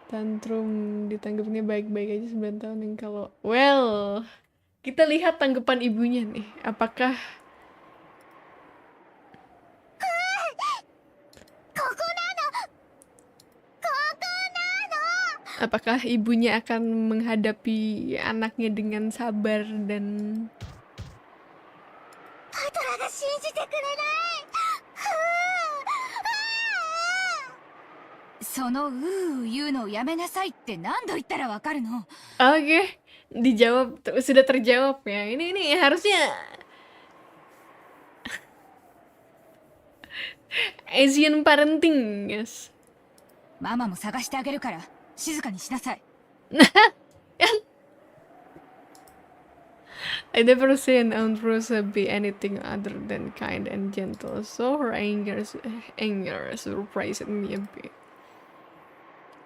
tantrum ditanggapnya baik-baik aja 9 tahun yang kalau well, kita lihat tanggapan ibunya nih. Apakah ibunya akan menghadapi anaknya dengan sabar dan トラが信じてくれない。その言うのをやめなさいって何度言ったらわかるの？ Oke, dijawab, sudah terjawab ya. Ini harusnya Asian parenting, yes. ママも探してあげるから静かにしなさい。I never seen Aunt Rosa be anything other than kind and gentle, so her anger surprised me a bit.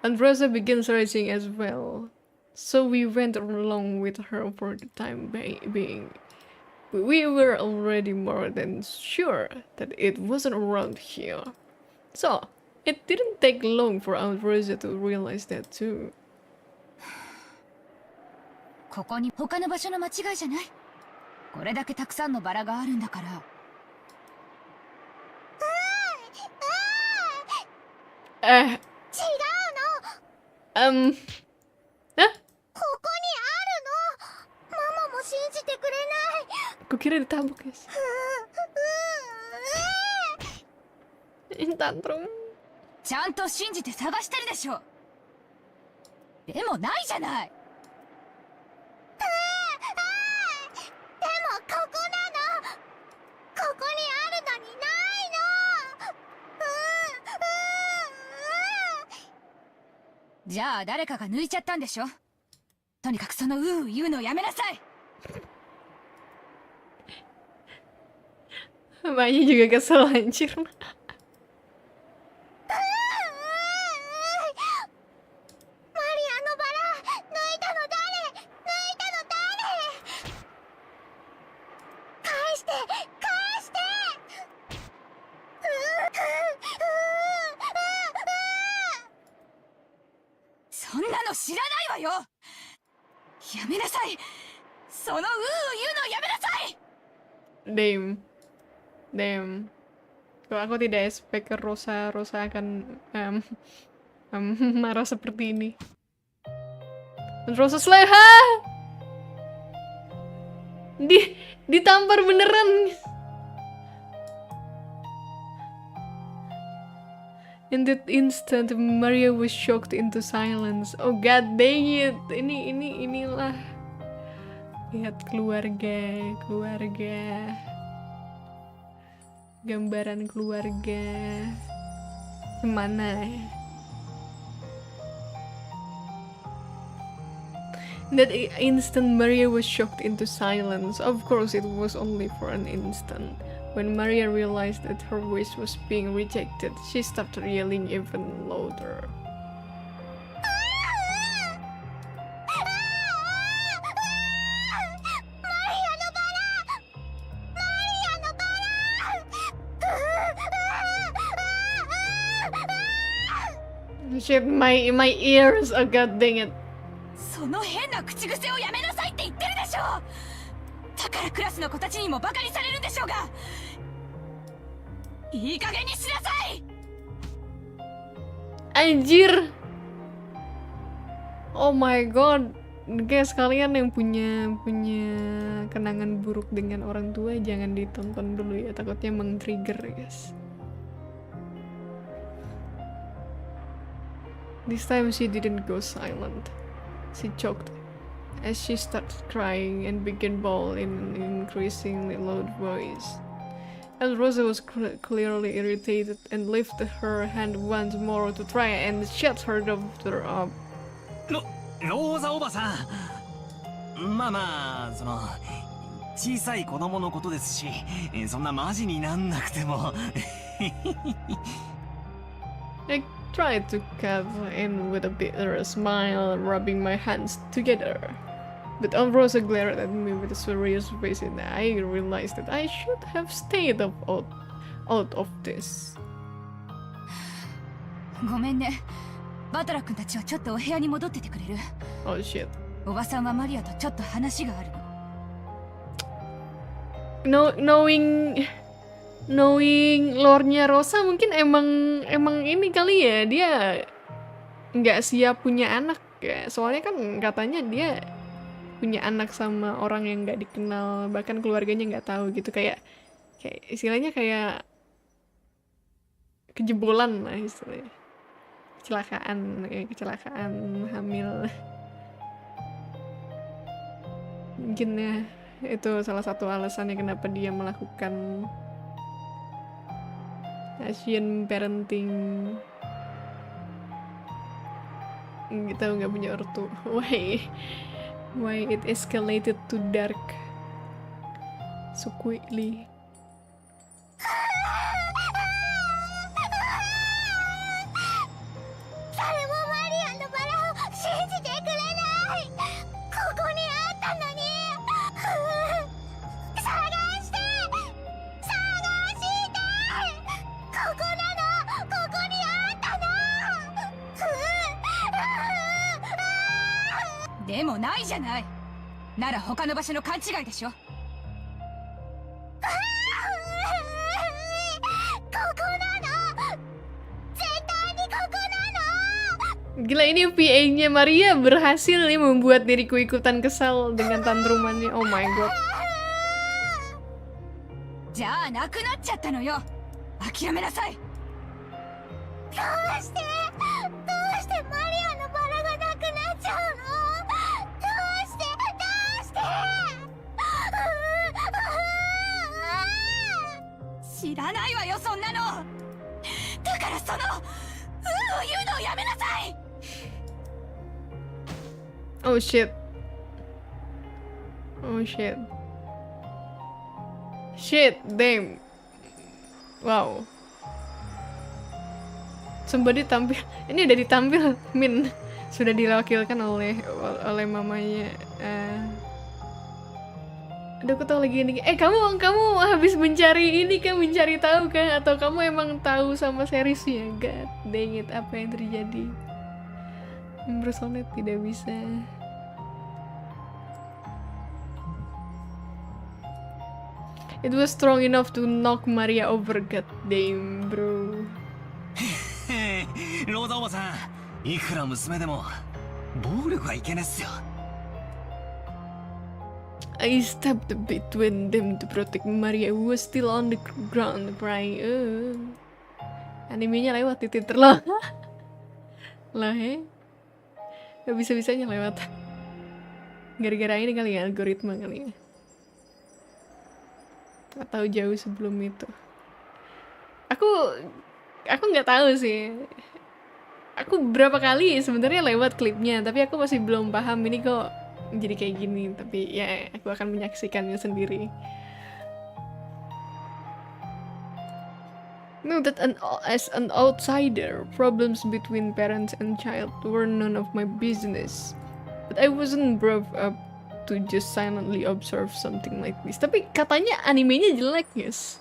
Aunt Rosa began searching as well, so we went along with her for the time being. We were already more than sure that it wasn't around here. So, it didn't take long for Aunt Rosa to realize that too. ここに他の場所の間違いじゃない？これだけたくさんのバラがあるんだから。違うの。ここにあるの。ママも信じてくれない。Aku kira ditabuk, guys. Tantrum. ちゃんと信じて探してるでしょ。でもないじゃない。でもここなの。ここにあるのにないの。じゃあ誰かが抜いちゃったんでしょ。とにかくその言うのやめなさい。Emaknya juga kesel anjir. Damn. Kalau aku tidak expect Rosa akan marah seperti ini. Dan Rosa Sleha ditampar beneran. In that instant, Maria was shocked into silence. Oh god dang it. Inilah. Lihat keluarga. Gambaran keluarga. Kemana ya? In that instant, Maria was shocked into silence. Of course, it was only for an instant. When Maria realized that her wish was being rejected, she started yelling even louder. Shit, my ears, oh god dang it. その変な口癖をやめなさいって言ってるでしょ。だからクラスの子たちにもバカにされるんでしょうが。いい加減にしなさい。 Anjir. Oh my god. Guys, kalian yang punya kenangan buruk dengan orang tua jangan ditonton dulu ya, takutnya meng-trigger guys. This time she didn't go silent. She choked as she started crying and began bawling in an increasingly loud voice. And Rosa was clearly irritated and lifted her hand once more to try and shut her daughter up. ローザおばさん。まあ、小さい子供のことですし、そんなマジになんなくても。I tried to cut in with a bitter smile, rubbing my hands together. But Rosa glared at me with a serious face, and I realized that I should have stayed out of this. ごめんね。バトラ君たちはちょっとお部屋に戻っててくれる？ Oh shit. おばさんはマリアとちょっと話があるNo,の。knowing lore-nya Rosa mungkin emang ini kali ya, dia nggak siap punya anak ya. Soalnya kan katanya dia punya anak sama orang yang nggak dikenal, bahkan keluarganya nggak tahu gitu, kayak istilahnya kayak kejebolan lah istilahnya. Kecelakaan hamil. Mungkin ya itu salah satu alasannya kenapa dia melakukan Asian parenting. Kita nggak punya ortu. Why it escalated to dark so quickly? Maria でもないじゃない。なら他の場所の勘違いでしょ。ここなの。絶対にここなの。 Gila, ini PA-nya Maria berhasil nih membuat diriku ikutan kesal dengan tantrumannya. Oh my god. じゃあなくなっちゃったのよ。諦めなさい。どうしてマリアのバラがなくなっちゃうの？どうして知らないわよ、そんなの。だからその言うのをやめなさい。 Oh shit. Shit, damn. Wow. Somebody tampil. Ini udah ditampil, Min. Sudah diwakilkan oleh mamanya. Aduh, aku tahu lagi ini. Kamu habis mencari ini kan, mencari tahu kan? Atau kamu emang tahu sama seriesnya? God dang it, apa yang terjadi? Impersonate tidak bisa. It was strong enough to knock Maria over. God damn, bro. ローザおばさん、いくら娘でも暴力はいけねっすよ。 I stepped between them to protect Maria who was still on the ground crying. Animenya lewat di Twitter lah. Lah gak bisa-bisanya lewat. Gara-gara ini kali ya, algoritma kali ya. Atau jauh sebelum itu. Aku nggak tahu sih. Aku berapa kali sebenarnya lewat klipnya, tapi aku masih belum paham ini kok jadi kayak gini. Tapi ya aku akan menyaksikannya sendiri. Know that as an outsider, problems between parents and child were none of my business. But I wasn't brought up to just silently observe something like this. Tapi katanya animenya jelek, guys.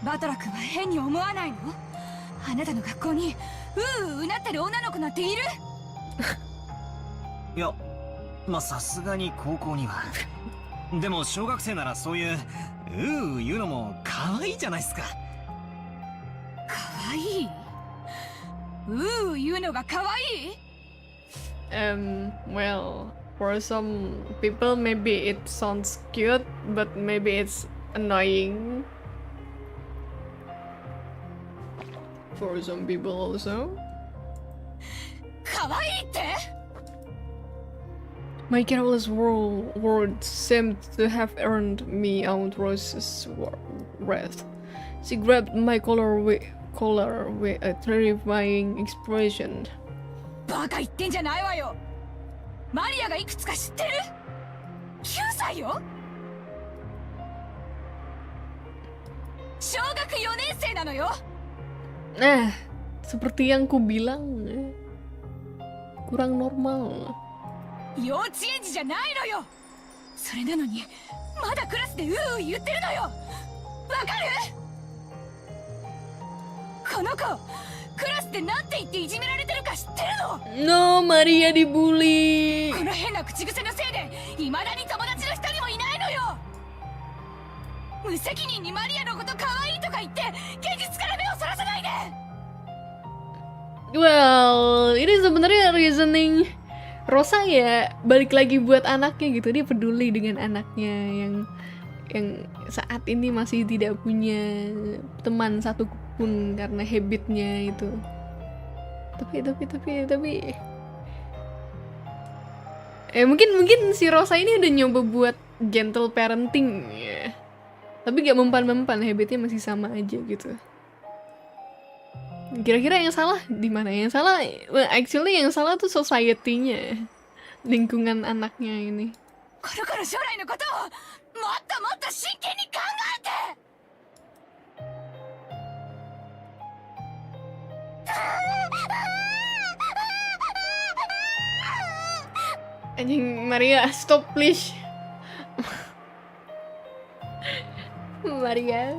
バトラ君は変に思わないの？あなたの学校にうなってる女の子なんている？いや、まあさすがに高校には。でも小学生ならそういう言うのも可愛いじゃないですか。可愛い？言うのが可愛い？ Well, for some people maybe it sounds cute, but maybe it's annoying. For some people also. 可愛いって？ My careless words seemed to have earned me Aunt Rose's wrath. She grabbed my collar with a terrifying expression. バカ言ってんじゃないわよ。マリアがいくつか知ってる？9歳よ。小学4年生なのよ。 Nah, seperti yang ku bilang, kurang normal. 幼稚園児じゃないのよ。それなのにまだクラスで言ってるのよ。わかる？この子クラスでなんて言っていじめられてるか知ってるの？ No, Maria dibully. この変な口癖のせいで未だに友達の一人もいないのよ。無責任にマリアのこと可愛いとか言って現実から目をそらさないで。 Well, ini sebenarnya reasoning Rosa ya, balik lagi buat anaknya gitu. Dia peduli dengan anaknya yang saat ini masih tidak punya teman satu pun karena habitnya itu. Tapi mungkin si Rosa ini udah nyoba buat gentle parenting ya. Tapi gak mempan-mempan, habitnya masih sama aja gitu. Kira-kira yang salah di mana? Yang salah, well, actually yang salah tuh society-nya, lingkungan anaknya ini. この子の将来のことをもっともっと真剣に考えて。 Anjing, Maria, stop please. Maria.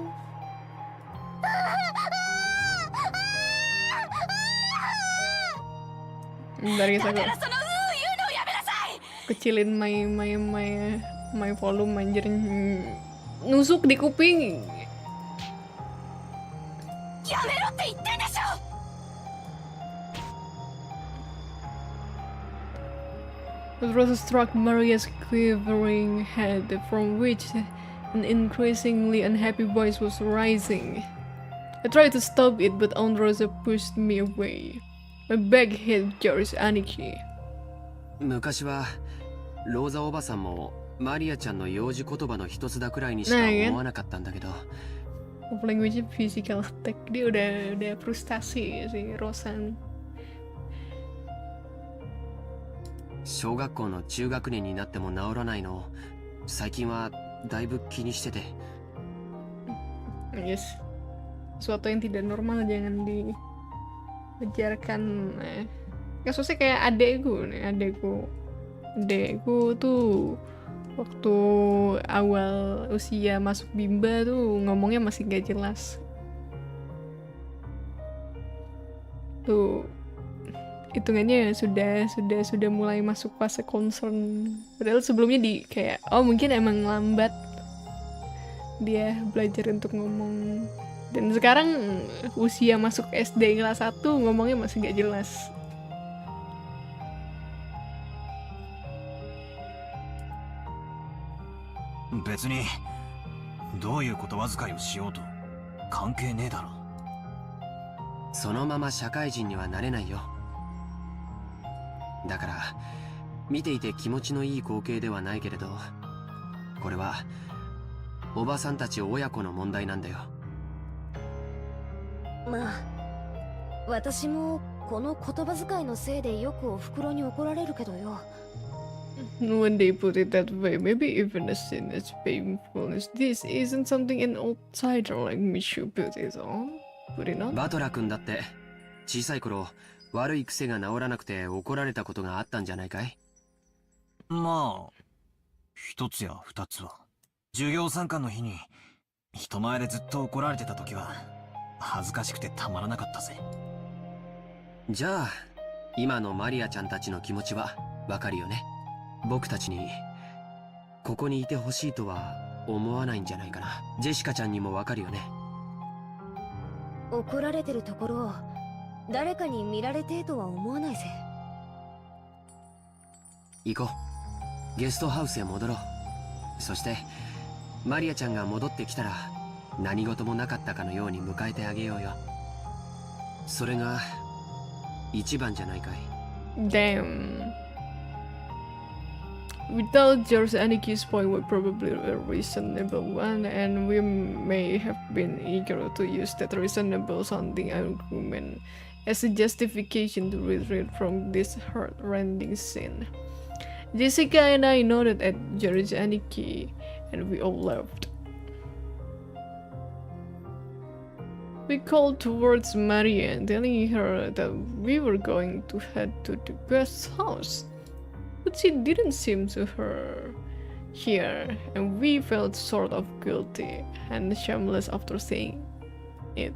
Bentar guys, aku kecilin my volume anjir, nusuk di kuping. The rose struck Maria's quivering head, from which an increasingly unhappy voice was rising. I tried to stop it, but Aunt Rosa pushed me away. My back hit George's anarchy. 昔はローザおばさんもマリアちゃんの幼児言葉の一つだくらいにしか思わなかったんだけど。Language physical attack, dia udah frustasi si Rosan. 小学校の中学年になっても治らないのを最近はだいぶ気にしてて。 Yes. Sesuatu yang tidak normal jangan diajarkan. Kasusnya kayak adekku tuh waktu awal usia masuk bimba tuh ngomongnya masih gak jelas. Tuh hitungannya sudah mulai masuk fase concern. Padahal sebelumnya kayak mungkin emang lambat dia belajar untuk ngomong. Dan sekarang usia masuk SD kelas 1 ngomongnya masih gak jelas. Betsu ni, どういう言葉遣いをしようと関係ねえだろ。そのまま社会人にはなれないよ。だから見ていて気持ちのいい光景ではないけれど、これはおばさんたち親子の問題なんだよ。まあ私もこの言葉遣いのせいでよくお袋に怒られるけどよ。 When they put it that way, maybe even as sin as painful as this isn't something an outsider like me should put it on. バトラ君だって小さい頃悪い癖が治らなくて怒られたことがあったんじゃないかい？まあ一つや二つは。授業参観の日に人前でずっと怒られてた時は恥ずかしくてたまらなかったぜ。じゃあ今のマリアちゃんたちの気持ちはわかるよね。僕たちにここにいてほしいとは思わないんじゃないかな。ジェシカちゃんにもわかるよね。怒られてるところを誰かに見られてとは思わないぜ。行こう。ゲストハウスへ戻ろう。そしてマリアちゃんが戻ってきたら何事もなかったかのように迎えてあげようよ。それが一番じゃないかい。 Damn. We thought George Aniki's point was probably a reasonable one, and we may have been eager to use that reasonable sounding argument as a justification to retreat from this heart-rending scene. Jessica and I nodded at George Aniki, and we all laughed. We called towards Maria, telling her that we were going to head to the guest house. But she didn't seem to hear, and we felt sort of guilty and shameless after saying it.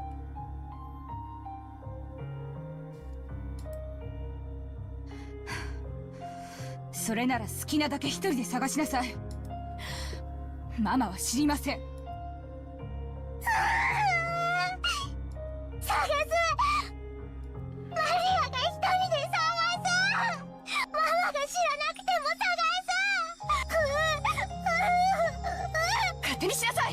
それなら好きなだけ一人で探しなさい。ママは知りません。探す。マリアが一人で探す。ママが知らなくても探す。勝手にしなさい。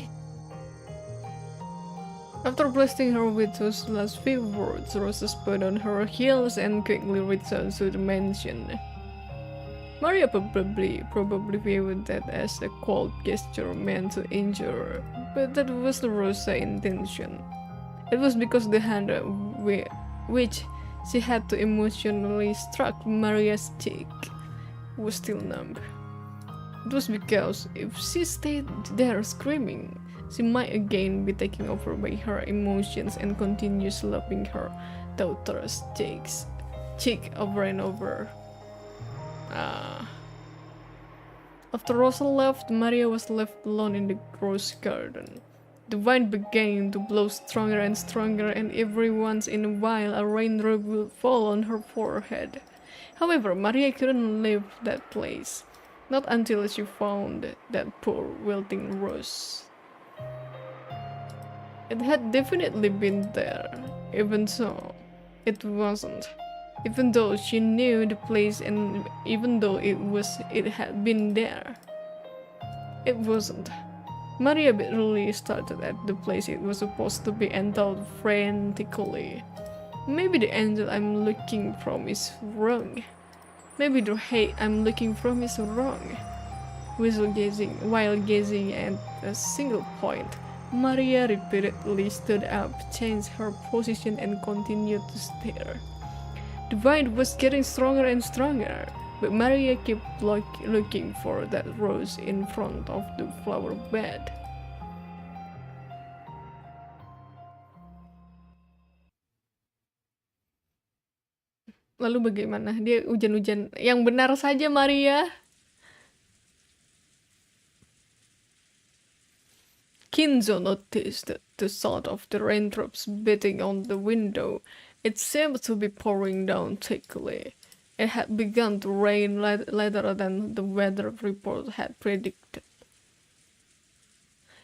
After blasting her with those last few words, Rosa spun on her heels and quickly returned to the mansion. Maria probably viewed that as a cold gesture meant to injure her, but that was Rosa's intention. It was because the hand which she had to emotionally struck Maria's cheek was still numb. It was because if she stayed there screaming, she might again be taken over by her emotions and continue slapping her daughter's cheek over and over. After Rosa left, Maria was left alone in the rose garden. The wind began to blow stronger and stronger, and every once in a while a raindrop would fall on her forehead. However, Maria couldn't leave that place, not until she found that poor wilting rose. It had definitely been there. Even so, it wasn't. Even though she knew the place and even though it had been there, it wasn't. Maria barely started at the place it was supposed to be and thought frantically, maybe the angel I'm looking from is wrong. Maybe the hate I'm looking from is wrong. While gazing at a single point, Maria repeatedly stood up, changed her position and continued to stare. The wind was getting stronger and stronger. But Maria kept looking for that rose in front of the flower bed. Lalu bagaimana? Dia hujan-hujan. Yang benar saja, Maria. Kinzo noticed the sound of the raindrops beating on the window. It seemed to be pouring down thickly. It had begun to rain later than the weather report had predicted.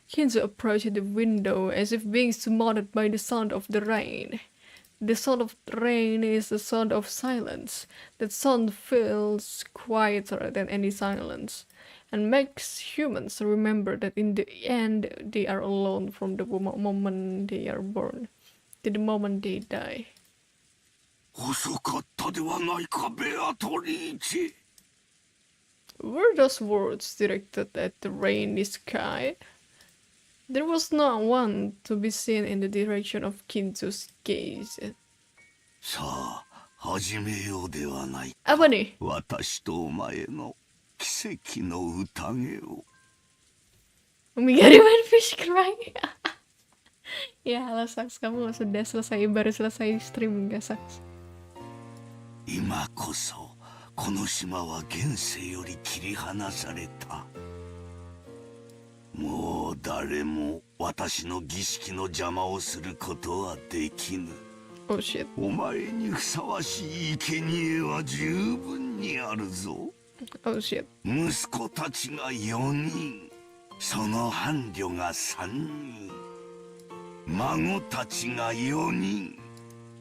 Kinzo approached the window as if being smothered by the sound of the rain. The sound of rain is the sound of silence. That sound feels quieter than any silence, and makes humans remember that in the end they are alone from the moment they are born to the moment they die. 遅かったではないか、ベアトリーチェ。 Were those words directed at the rainy sky? There was not one to be seen in the direction of Kinzo's gaze. さあ、始めようではないか。 Apa nih? 私とお前の奇跡の宴を。 Memigari when fish cry. Ya, halo Saks, kamu baru selesai stream gak Saks? 今こそこの島は現世より切り離された。もう誰も私の儀式の邪魔をすることはできぬ。 Oh shit. お前にふさわしい生贄は十分にあるぞ。 Oh shit. 息子たちが4人、その伴侶が3人、孫たちが4人、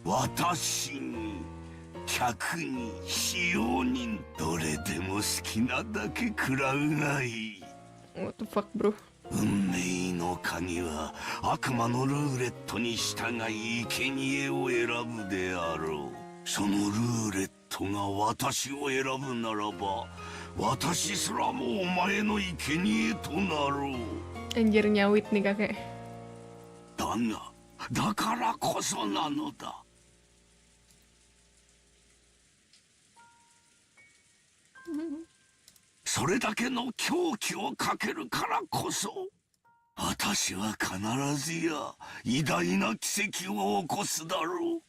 私に100人、使用人、どれでも好きなだけ食らうがいい。 What the fuck, bro? 運命の鍵は悪魔のルーレットに従い生贄を選ぶであろう。そのルーレットが私を選ぶならば、私すらもお前の生贄となろう。 Anjir nyawit nih kakek. だが、だからこそなのだ。それだけの狂気をかけるからこそ、私は必ずや偉大な奇跡を起こすだろう。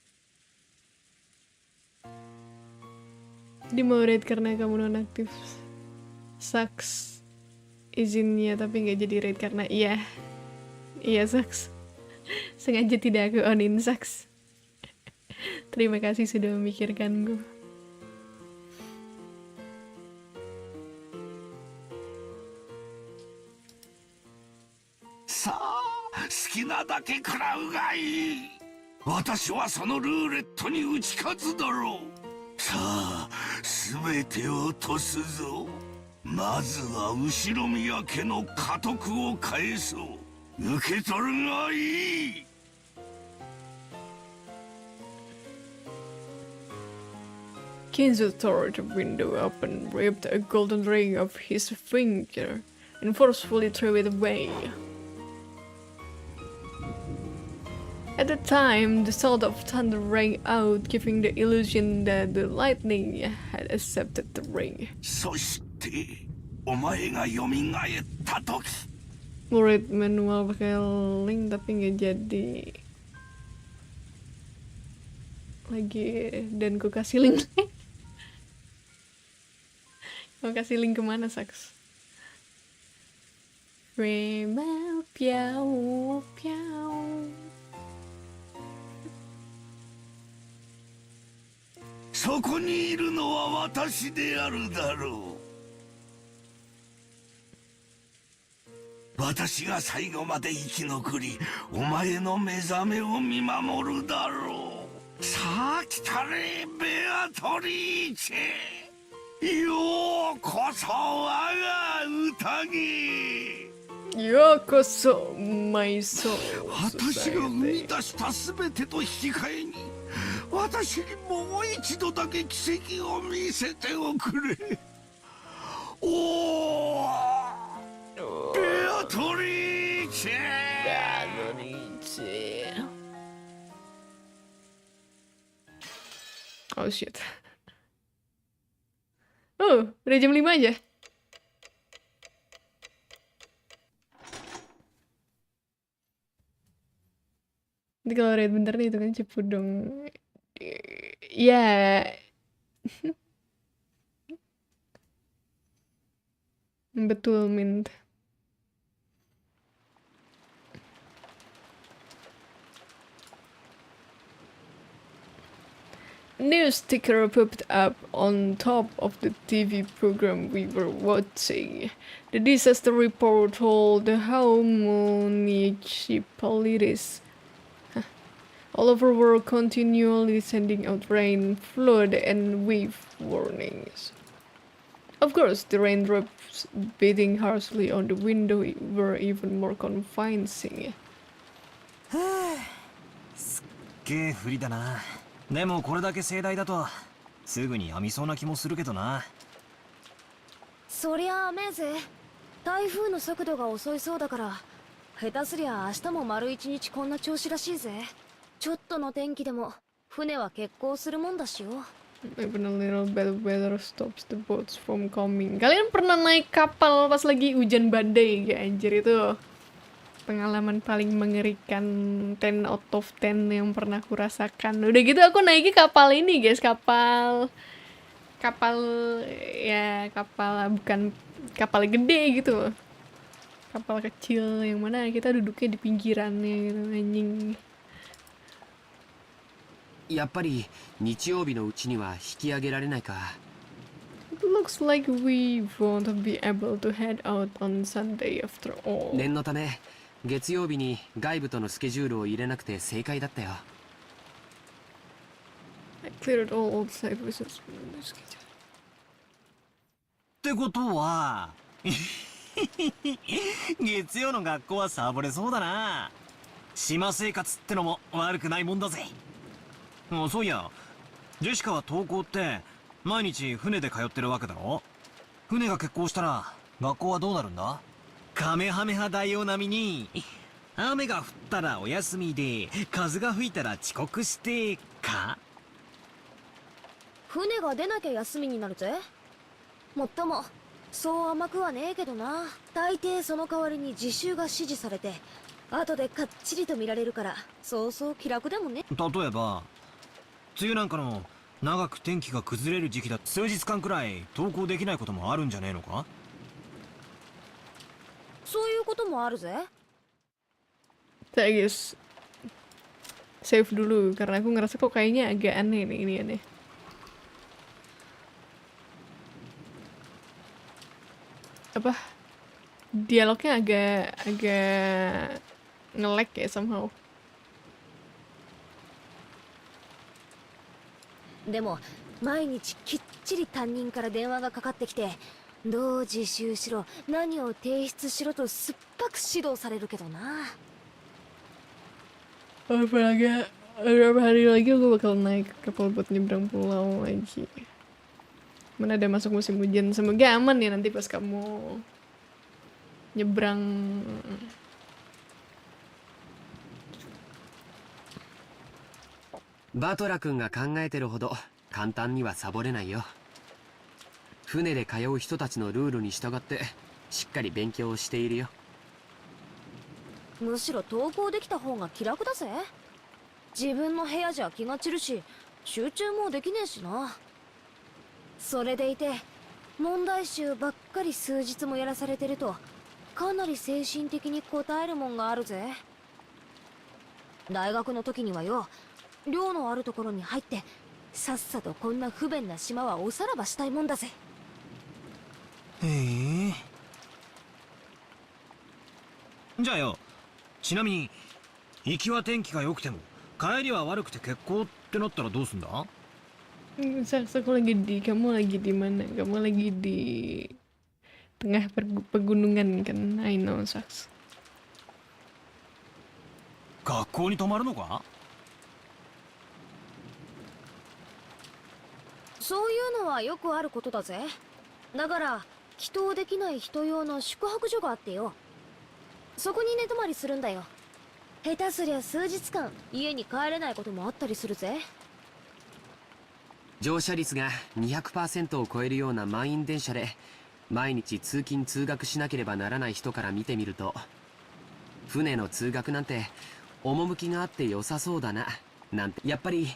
Di mau raid karena kamu nonaktif. Saks izinnya tapi nggak jadi raid karena iya Saks. Sengaja tidak aku onin Saks. Terima kasih sudah memikirkanku. Sa, 好きなだけ食らうがいい。私はそのルーレットに打ち勝つだろう。さあ、すべてを落とすぞ。まずは後ろ宮家の家督を返そう。受け取るがいい。 Kinzo tore the window open, ripped a golden ring off his finger, and forcefully threw it away. At the time, the sound of thunder rang out, giving the illusion that the lightning had accepted the ring. そして、お前が蘇った時。 Murid manual pakai link tapi nggak jadi. Lagi dan ku kasih link. Mau kasih link kemana, Saks? Remau piau piau. So こにいるのは私であるだろう。私が最後まで生き残り、お前の目覚めを見守るだろう。さあ来たれ、ベアトリーチェ。ようこそ我が宴。ようこそ、my soul。私が生み出したすべてと引き換えに、私にもう一度だけ奇跡を見せておくれ。おお、ベアトリーチェ。Oh shit. Oh, udah jam 5 aja. Nanti kalau read bentar nih itu kan cepet dong. Ya. Betul, Mint. New sticker popped up on top of the TV program we were watching. The disaster report told how municipalities all over the world continually sending out rain, flood, and wave warnings. Of course, the raindrops beating harshly on the window were even more convincing. すっげえ降りだな。でもこれだけ盛大だとすぐにやみそうな気もするけどな。そりゃ雨ぜ。台風の速度が遅いそうだから、下手すりゃ明日も丸一日こんな調子らしいぜ。ちょっとの天気でも船は欠航するもんだしよ。Even a little bit of weather stops the boats from coming. Kalian pernah naik kapal pas lagi hujan badai gak anjir? Itu pengalaman paling mengerikan 10 out of 10 yang pernah aku rasakan. Udah gitu aku naiknya kapal ini guys, kapal ya bukan kapal gede gitu, kapal kecil yang mana kita duduknya di pinggirannya gitu anjing. やっぱり日曜日のうちには引き上げられないか。 It looks like we won't be able to head out on Sunday after all. 念のため月曜日に外部とのスケジュールを入れなくて正解だったよ。 I cleared all old services from the schedule. ってことは月曜の学校はサボれそうだな。島生活ってのも悪くないもんだぜ。そういや、ジェシカは登校って毎日船で通ってるわけだろ。船が欠航したら学校はどうなるんだ？カメハメハ大王並みに雨が降ったらお休みで風が吹いたら遅刻してか？船が出なきゃ休みになるぜ。もっともそう甘くはねえけどな。大抵その代わりに自習が指示されて後でかっちりと見られるからそうそう気楽でもね。例えば梅雨なんかの長く天気が崩れる時期だ、数日間くらい登校できないこともあるんじゃねえのか？そういうこともあるぜ。 Saya guys save dulu karena aku ngerasa kok kayaknya agak aneh nih ini aneh. Apa dialognya agak nge-lag ya somehow. でも毎日きっちり担任から電話がかかってきて、どう自習しろ、何を提出しろと酸っぱく指導されるけどな。Beberapa hari lagi aku bakal naik kapal buat nyebrang pulau lagi. Mana ada masuk musim hujan, semoga aman ya nanti pas kamu nyebrang. バトラ君が考えてるほど簡単にはサボれないよ。船で通う人たちのルールに従ってしっかり勉強をしているよ。むしろ登校できた方が気楽だぜ。自分の部屋じゃ気が散るし集中もできねえしな。それでいて問題集ばっかり数日もやらされてるとかなり精神的に応えるもんがあるぜ。大学の時にはよ、寮のあるところに入ってさっさとこんな不便な島はおさらばしたいもんだぜ。へえ。じゃあよ、ちなみに行きは天気が良くても帰りは悪くて欠航ってなったらどうすんだ？ Saks, kamu lagi di mana? Kamu lagi di tengah pegunungan kan? I know, Saks. 学校に泊まるのか？そういうのはよくあることだぜ。だから帰島できない人用の宿泊所があってよ、そこに寝泊まりするんだよ。下手すりゃ数日間家に帰れないこともあったりするぜ。乗車率が200% を超えるような満員電車で毎日通勤通学しなければならない人から見てみると、船の通学なんて趣があって良さそうだななんて、やっぱり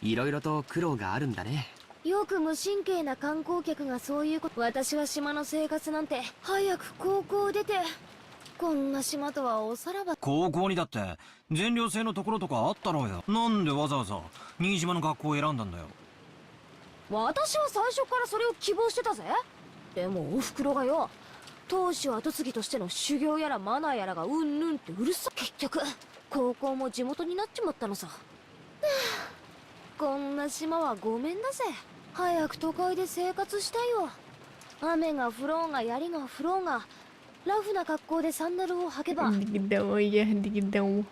いろいろと苦労があるんだね。よく無神経な観光客がそういうこと。私は島の生活なんて早く高校出て、こんな島とはおさらば。高校にだって全寮制のところとかあったろうよ。なんでわざわざ新島の学校を選んだんだよ。私は最初からそれを希望してたぜ。でもおふくろがよ、当主後継ぎとしての修行やらマナーやらがうんぬんってうるさ。結局高校も地元になっちまったのさ。こんな島はごめんだぜ。早く都会で生活したいよ。雨が降ろうが槍が降ろうが、ラフな格好でサンダルを履けば。 Dikit daw, ya, dikit daw.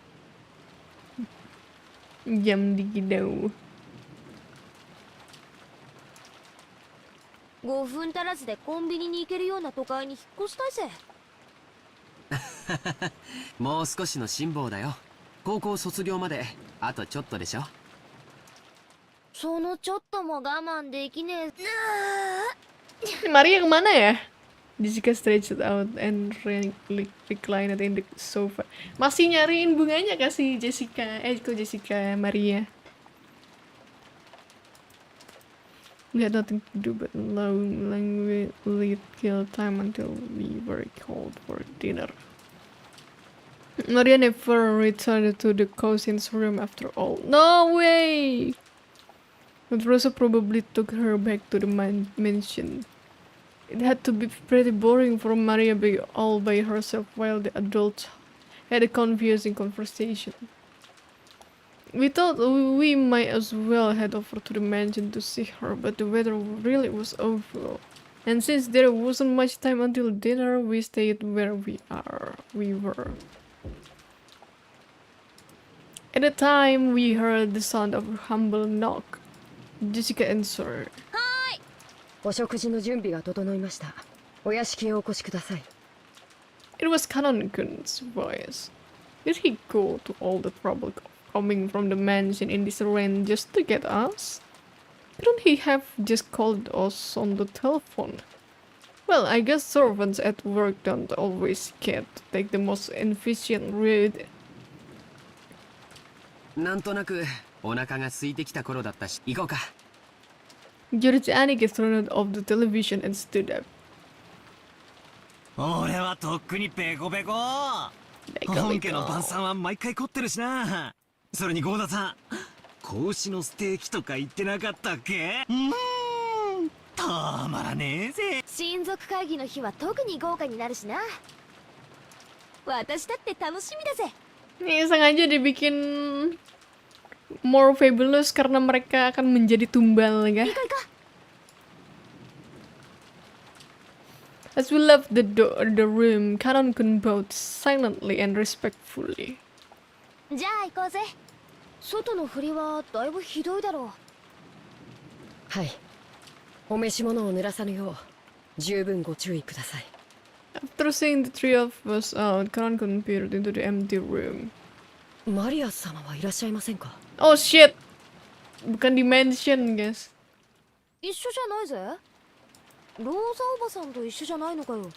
Jam dikit daw. 5分足らずでコンビニに行けるような都会に引っ越したいぜ。もう少しの辛抱だよ。高校卒業まであとちょっとでしょ。そのちょっとも我慢できねえ。Maria kemana ya? Jika stretched out and reclined in the sofa. Masih nyariin bunganya kah si Jessica? Kok Jessica Maria? We had nothing to do but languidly kill time until we were called for dinner. Maria never returned to the cousin's room after all. No way! But Rosa probably took her back to the mansion. It had to be pretty boring for Maria being all by herself while the adults had a confusing conversation. We thought we might as well head over to the mansion to see her, but the weather really was awful. And since there wasn't much time until dinner, we stayed where we were. At the time, we heard the sound of a humble knock. Jessica answered. お食事の準備が整いました。お屋敷へお越しください。It was Kanonkun's voice. Did he go to all the trouble coming from the mansion in this rain just to get us? Couldn't he have just called us on the telephone? Well, I guess servants at work don't always get to take the most efficient route. なんとなくお腹が空いてきた頃だったし、行こうか。George Anike turned off the television and stood up. 俺はとっくにペコペコ。本家の晩餐は毎回凝ってるしな。それに郷田さん、子牛のステーキとか言ってなかったっけ？たまらねえぜ。親族会議の日は特に豪華になるしな。私だって楽しみだぜ。Ini sengaja dibikin more fabulous karena mereka akan menjadi tumbal, kan? As we left the room, Kanon-kun bowed silently and respectfully. じゃあ行こうぜ。外の振りはだいぶひどいだろう。はい。お召し物を濡らさぬよう十分ご注意ください。After seeing the three of us out, Kanon-kun peered into the empty room. マリア様はいらっしゃいませんか？ Oh shit! Bukan dimension, guys. 一緒じゃないぜ。ローザおばさんと一緒じゃないのかよ。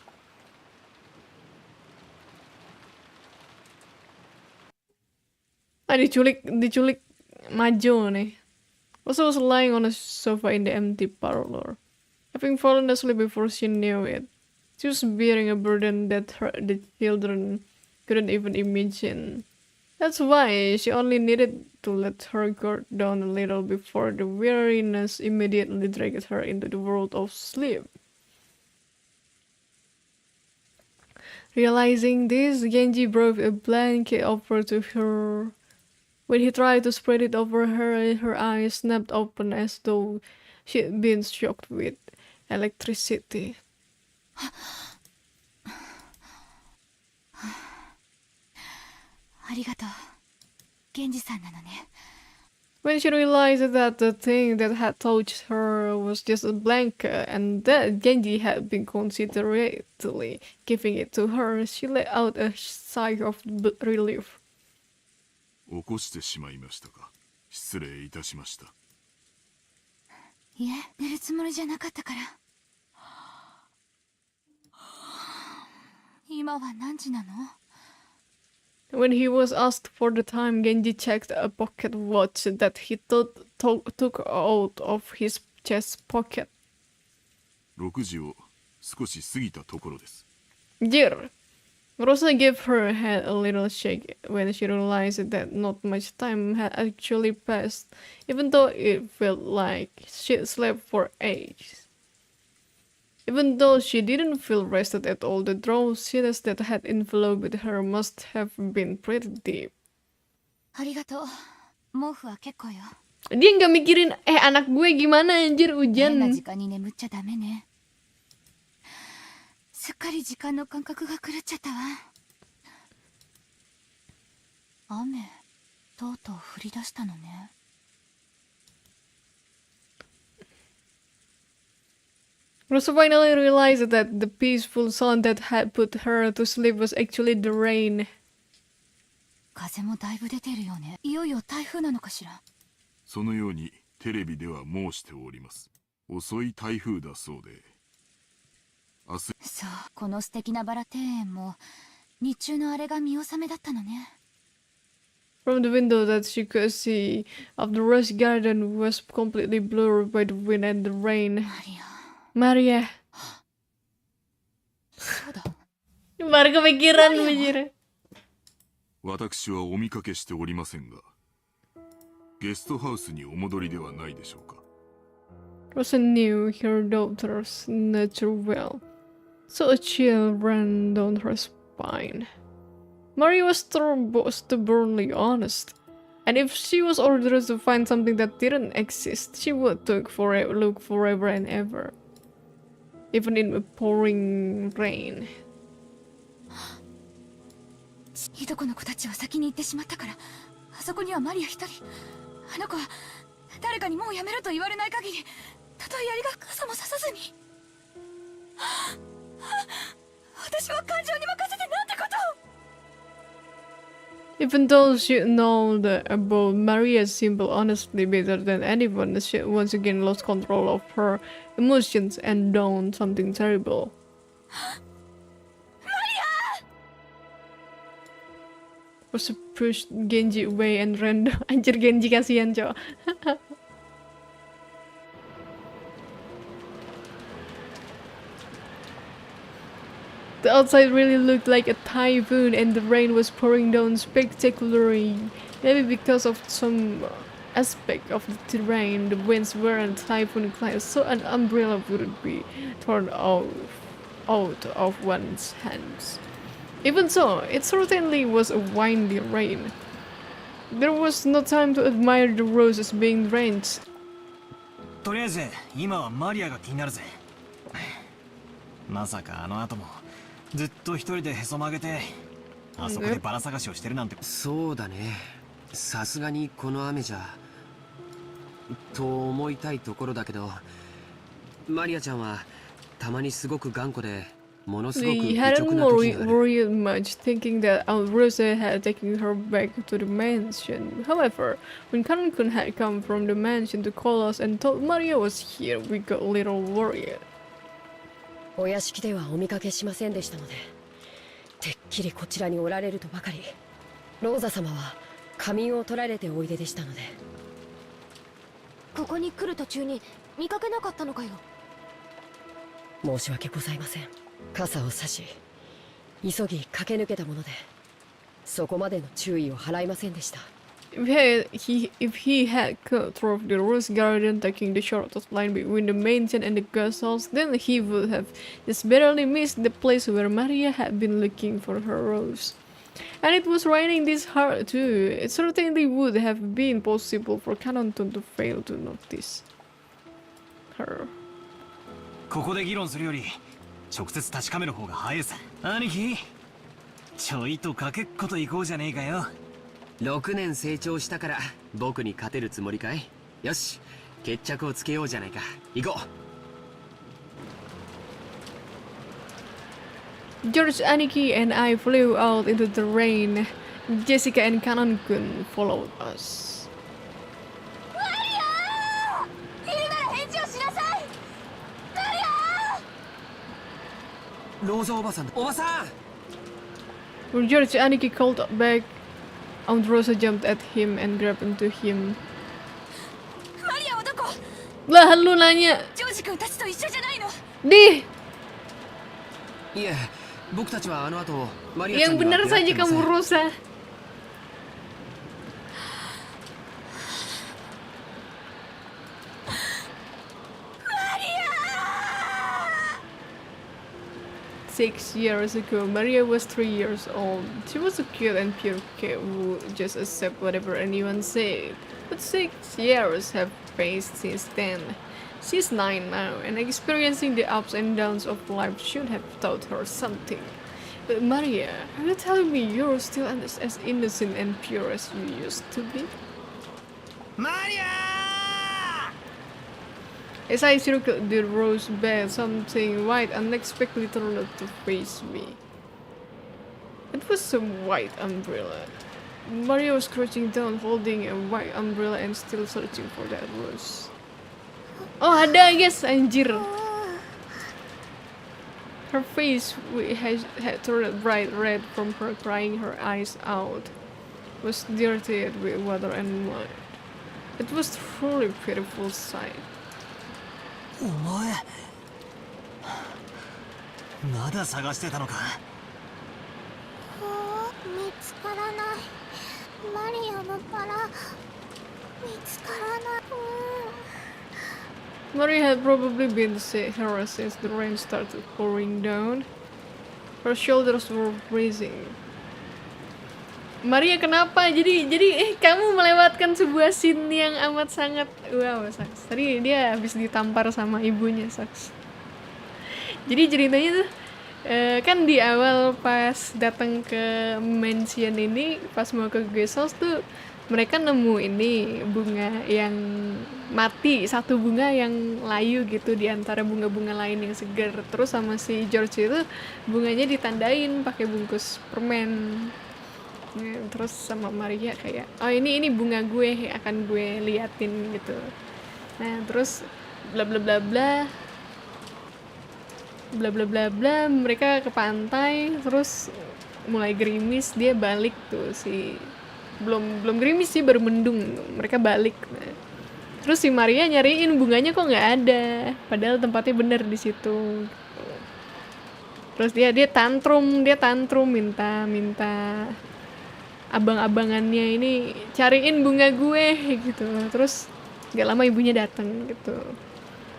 Diculik Majo nih. Rosa was lying on a sofa in the empty parlor, having fallen asleep before she knew it. She was bearing a burden that the children couldn't even imagine. That's why she only needed to let her guard down a little before the weariness immediately dragged her into the world of sleep. Realizing this, Genji brought a blanket over to her. When he tried to spread it over her eyes snapped open as though she'd been shocked with electricity. ありがとう。源氏さんなのね。When she realized that the thing that had touched her was just a blanket and that Genji had been considerately giving it to her, she let out a sigh of relief. 起こしてしまいましたか。失礼いたしました。いえ、寝るつもりじゃなかったから。今は何時なの？ When he was asked for the time, Genji checked a pocket watch that he took out of his chest pocket. 6時を少し過ぎたところです。Dear. Rosa gave her head a little shake when she realized that not much time had actually passed, even though it felt like she'd slept for ages. Even though she didn't feel rested at all, the drowsiness that had enveloped her must have been pretty deep. ありがとう。毛布は結構よ。Dia nggak mikirin, anak gue gimana anjir 変な hujan. 時間に眠っちゃダメね。すっかり時間の感覚が狂っちゃったわ。雨、とうとう降り出したのね。Rosa finally realized that the peaceful sun that had put her to sleep was actually the rain. 風もだいぶ出てるよね。いよいよ台風なのかしら。そのようにテレビでは申しております。遅い台風だそうで。明日。そう、この素敵なバラ庭園も日中のあれが見納めだったのね。From the window that she could see of the rose garden was completely blurred by the wind and the rain. Maria. そうだ。Baru kepikiran anjir. 私はお見かけしておりませんが、ゲストハウスにお戻りではないでしょうか。Rosa knew her daughter's nature well, so a chill ran down her spine. Maria was stubbornly honest, and if she was ordered to find something that didn't exist, she would look forever and ever, even in a pouring rain. いとこの子たちは先に行ってしまったから、あそこにはマリア一人。あの子は誰かにもうやめろと言われない限り、たとえ槍が傘もささずに。私は感情に任せてなんてことを。Even though she knew about Maria's simple honesty better than anyone, she once again lost control of her emotions and done something terrible. Rosa pushed Genji away and ran down. Anjir Genji kasihan cowok. The outside really looked like a typhoon and the rain was pouring down spectacularly. Maybe because of some aspect of the terrain, the winds weren't typhoon class, so an umbrella wouldn't be torn out of one's hands. Even so, it certainly was a windy rain. There was no time to admire the roses being drenched. とりあえず今はマリアが気になるぜ。まさかあの後もずっと一人でへそ曲げてあそこでバラ探しをしてるなんて。そうだね。さすがにこの雨じゃと思いたいところだけど、マリアちゃんはたまにすごく頑固でものすごく愚 They 直 hadn't な時がある。 worried much, thinking that Aunt Rosa had taken her back to the mansion. However, when Karan-kun had come from the mansion to call us and told Maria was here, we got a little worried. お屋敷ではお見かけしませんでしたので、てっきりこちらにおられるとばかり。ローザ様は仮眠を取られておいででしたので。ここに来る途中に見かけなかったのかよ。申し訳ございません。傘を差し急ぎ駆け抜けたもので、そこまでの注意を払いませんでした。If he had cut through the rose garden, taking the shortest line between the mansion and the guest house, then he would have just barely missed the place where Maria had been looking for her rose. And it was raining this hard too. It certainly would have been possible for Karan-kun to fail to notice her. ここで議論するより直接確かめる方が早いさ。兄貴、ちょいとかけっこと行こうじゃねえかよ。6年成長したから僕に勝てるつもりかい？よし、決着をつけようじゃないか。行こう。George, Aniki, and I flew out into the rain. Jessica and Karan-kun followed us. マリアー！いるなら返事をし老女おばさん、おばさん。 When George Aniki called back, Aunt Rosa jumped at him and grabbed into him. マリアはどこ？ Lah, lu nanya. ジョージ君たちと一緒じゃないの？ Di, いえ、僕たちはあの後マリアちゃ yang んには benar 出会っ saja てません。 kamu Rosa. Six years ago, Maria was 3 years old. She was a cute and pure kid who just accept whatever anyone said. But 6 years have passed since then. She's 9 now, and experiencing the ups and downs of life should have taught her something. But Maria, are you telling me you're still as innocent and pure as you used to be? マリア As I circled the rose bed, something white unexpectedly turned up to face me. It was a white umbrella. Maria was crouching down, holding a white umbrella and still searching for that rose. Oh, ada guys, anjir. Her face had turned bright red from her crying her eyes out. Was dirty with water and mud. It was truly a beautiful sight. お前まだ探してたのか。見つからない。マリアのバラ見つからない。Maria had probably been harassed since the rain started pouring down. Her shoulders were freezing. Maria, kenapa? Jadi kamu melewatkan sebuah scene yang amat sangat wow, Saks. Tadi dia habis ditampar sama ibunya, Saks. Jadi ceritanya tuh kan di awal pas datang ke mansion ini, pas mau ke guest house tuh mereka nemu ini bunga yang mati, satu bunga yang layu gitu di antara bunga-bunga lain yang segar. Terus sama si George itu bunganya ditandain pakai bungkus permen. Terus sama Maria kayak, oh ini bunga gue, akan gue liatin gitu. Nah terus bla bla bla bla bla bla bla bla, mereka ke pantai, terus mulai gerimis, dia balik tuh si belum gerimis sih, baru mendung, mereka balik. Nah, terus si Maria nyariin bunganya kok nggak ada, padahal tempatnya bener di situ. Terus dia tantrum minta abang-abangannya ini cariin bunga gue gitu. Terus gak lama ibunya datang gitu,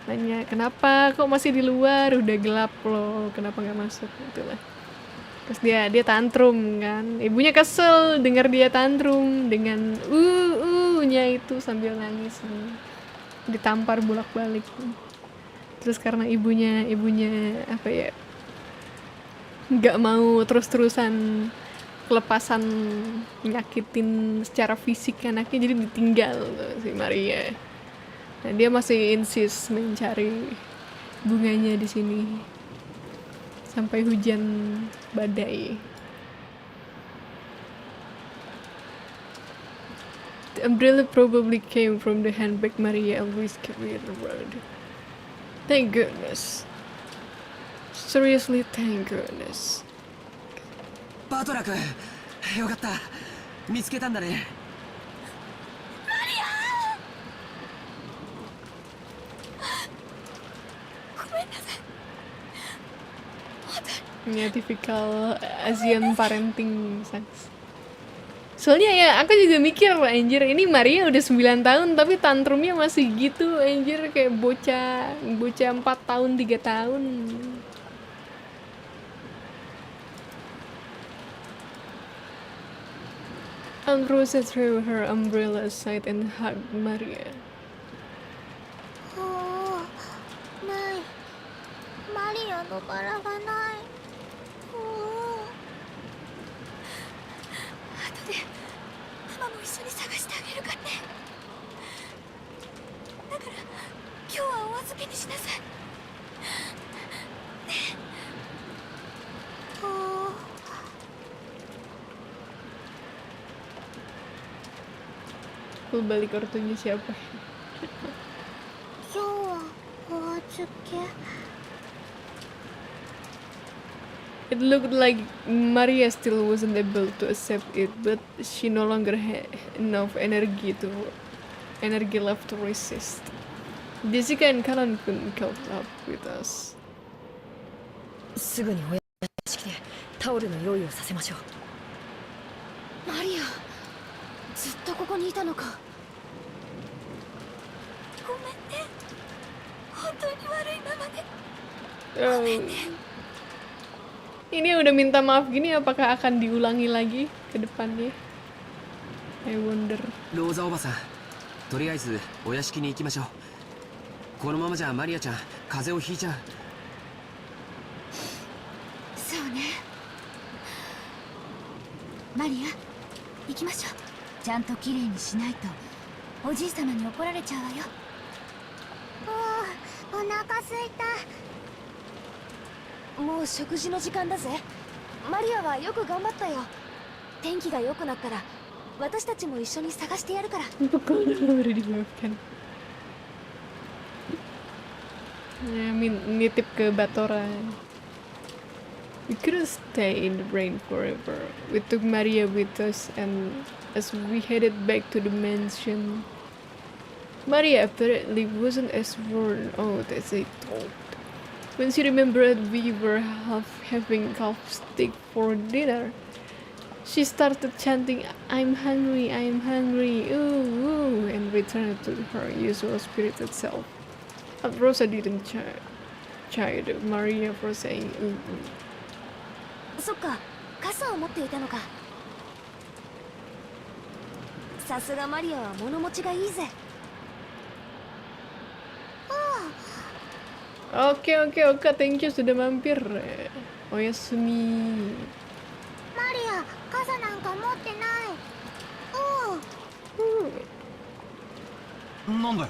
nanya kenapa kok masih di luar, udah gelap loh, kenapa nggak masuk gitu lah. Terus dia tantrum kan, ibunya kesel dengar dia tantrum dengan nya itu sambil nangis, ditampar bolak-balik. Terus karena ibunya apa ya, nggak mau terus-terusan kelepasan nyakitin secara fisik anaknya, jadi ditinggal si Maria. Nah, dia masih insist mencari bunganya di sini sampai hujan badai. The umbrella probably came from the handbag Maria always carried around. Thank goodness. Seriously, thank goodness. バトラ君、よかった、見つけたんだね。マリア、ごめんなさい。本当に Ya tipikal Asian parenting, Saks. Soalnya ya aku juga mikir, anjir ini Maria udah 9 tahun tapi tantrumnya masih gitu, anjir kayak bocah 4 tahun 3 tahun. Aunt Rosa threw her umbrella aside and hugged Maria. ない。マリアのバラがない。後でママも一緒に探してあげるからね。だから今日はお預けにしなさい。 Full balik ortunya siapa? 今日はお預け。It looked like Maria still wasn't able to accept it, but she no longer had enough energy left to resist. Jessica and Callan couldn't cope up with us. すぐにお屋敷でタオルの用意をさせましょう。マリア、ずっとここにいたのか。ごめんね。本当に悪いままで。 Ini udah minta maaf gini, apakah akan diulangi lagi ke depannya? I wonder. ローザおばさん、とりあえずお屋敷に行きましょう。このままじゃマリアちゃん風邪をひいちゃう。そうね。マリア、行きましょう。ちゃんときれいにしないとおじい様に怒られちゃうわよ。お腹すいた。もう食事の時間だぜ。マリアはよく頑張ったよ。天気が良くなったら私たちも一緒に探してやるから。Udah dimaafkan. Ya, nitip ke Batoran. We couldn't stay in the rain forever. We took Maria with us, and as we headed back to the mansion, Maria apparently wasn't as worn out as I thought. When she remembered we were having calf steak for dinner, she started chanting, I'm hungry, ooh, and returned to her usual spirited self. But Rosa didn't chide Maria for saying ooh. そっか、傘を持っていたのか。さすがマリアは物持ちがいいぜ。Oke, thank you sudah mampir. Oyasumi. マリア、傘なんか持ってない。なんだよ。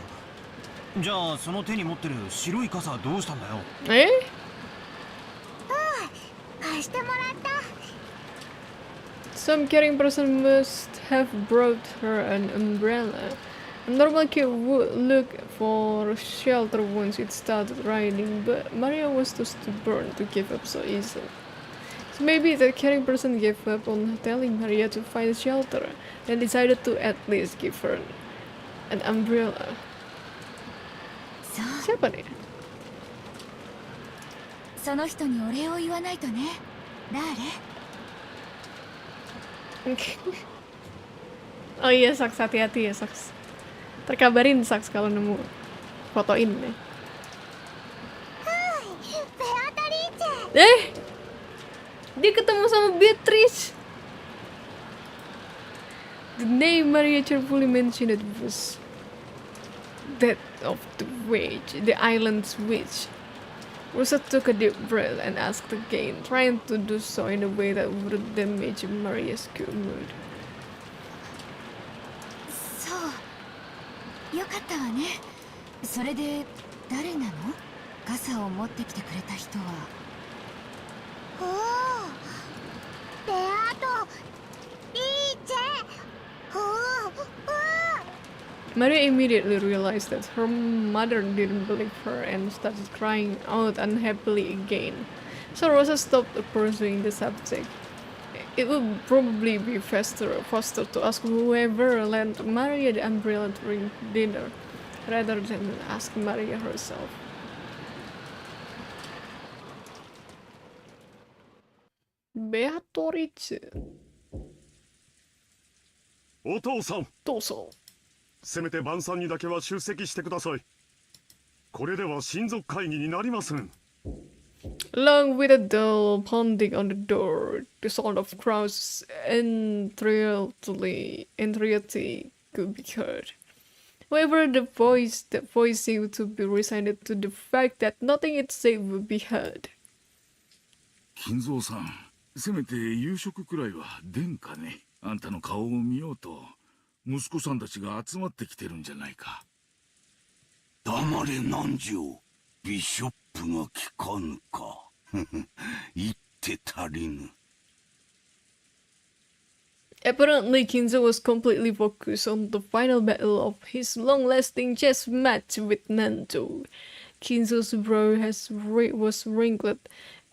じゃあその手に持ってる白い傘はどうしたんだよ。貸してもらった。Some caring person must have brought her an umbrella. A normal kid would look for shelter once it started raining, but Maria was too stubborn to give up so easily. So maybe the caring person gave up on telling Maria to find shelter and decided to at least give her an umbrella. そう。 Siapa nih? その人にお礼を言わないとね。誰？ Oh iya, Saks, hati-hati ya, Saks. Terkabarin, Saks, kalau nemu. Fotoin ya. Dia ketemu sama Beatrice. The name Maria cheerfully mentioned was that of the witch, the island's witch. Rosa took a deep breath and asked again, trying to do so in a way that wouldn't damage Maria's good mood. そう。よかったわね。それで誰なの？傘を持ってきてくれた人は。おお、ベアといいチェ。Maria immediately realized that her mother didn't believe her and started crying out unhappily again. So Rosa stopped pursuing the subject. It would probably be faster to ask whoever lent Maria the umbrella during dinner, rather than ask Maria herself. Beatrice. お父さん、どうぞ。せめて晩餐にだけは出席してください。これでは親族会議になりません。Along with a dull pounding on the door, the sound of crowds entreaty could be heard. However, that voice seemed to be resigned to the fact that nothing it said would be heard. 金蔵さん、せめて夕食くらいは出んかね。あんたの顔を見ようと息子さんたちが集まってきてるんじゃないか。黙れ南條、ビショップが聞かぬか。言って足りぬ。Apparently, Kinzo was completely focused on the final battle of his long-lasting chess match with Nanto. Kinzo's brow was wrinkled,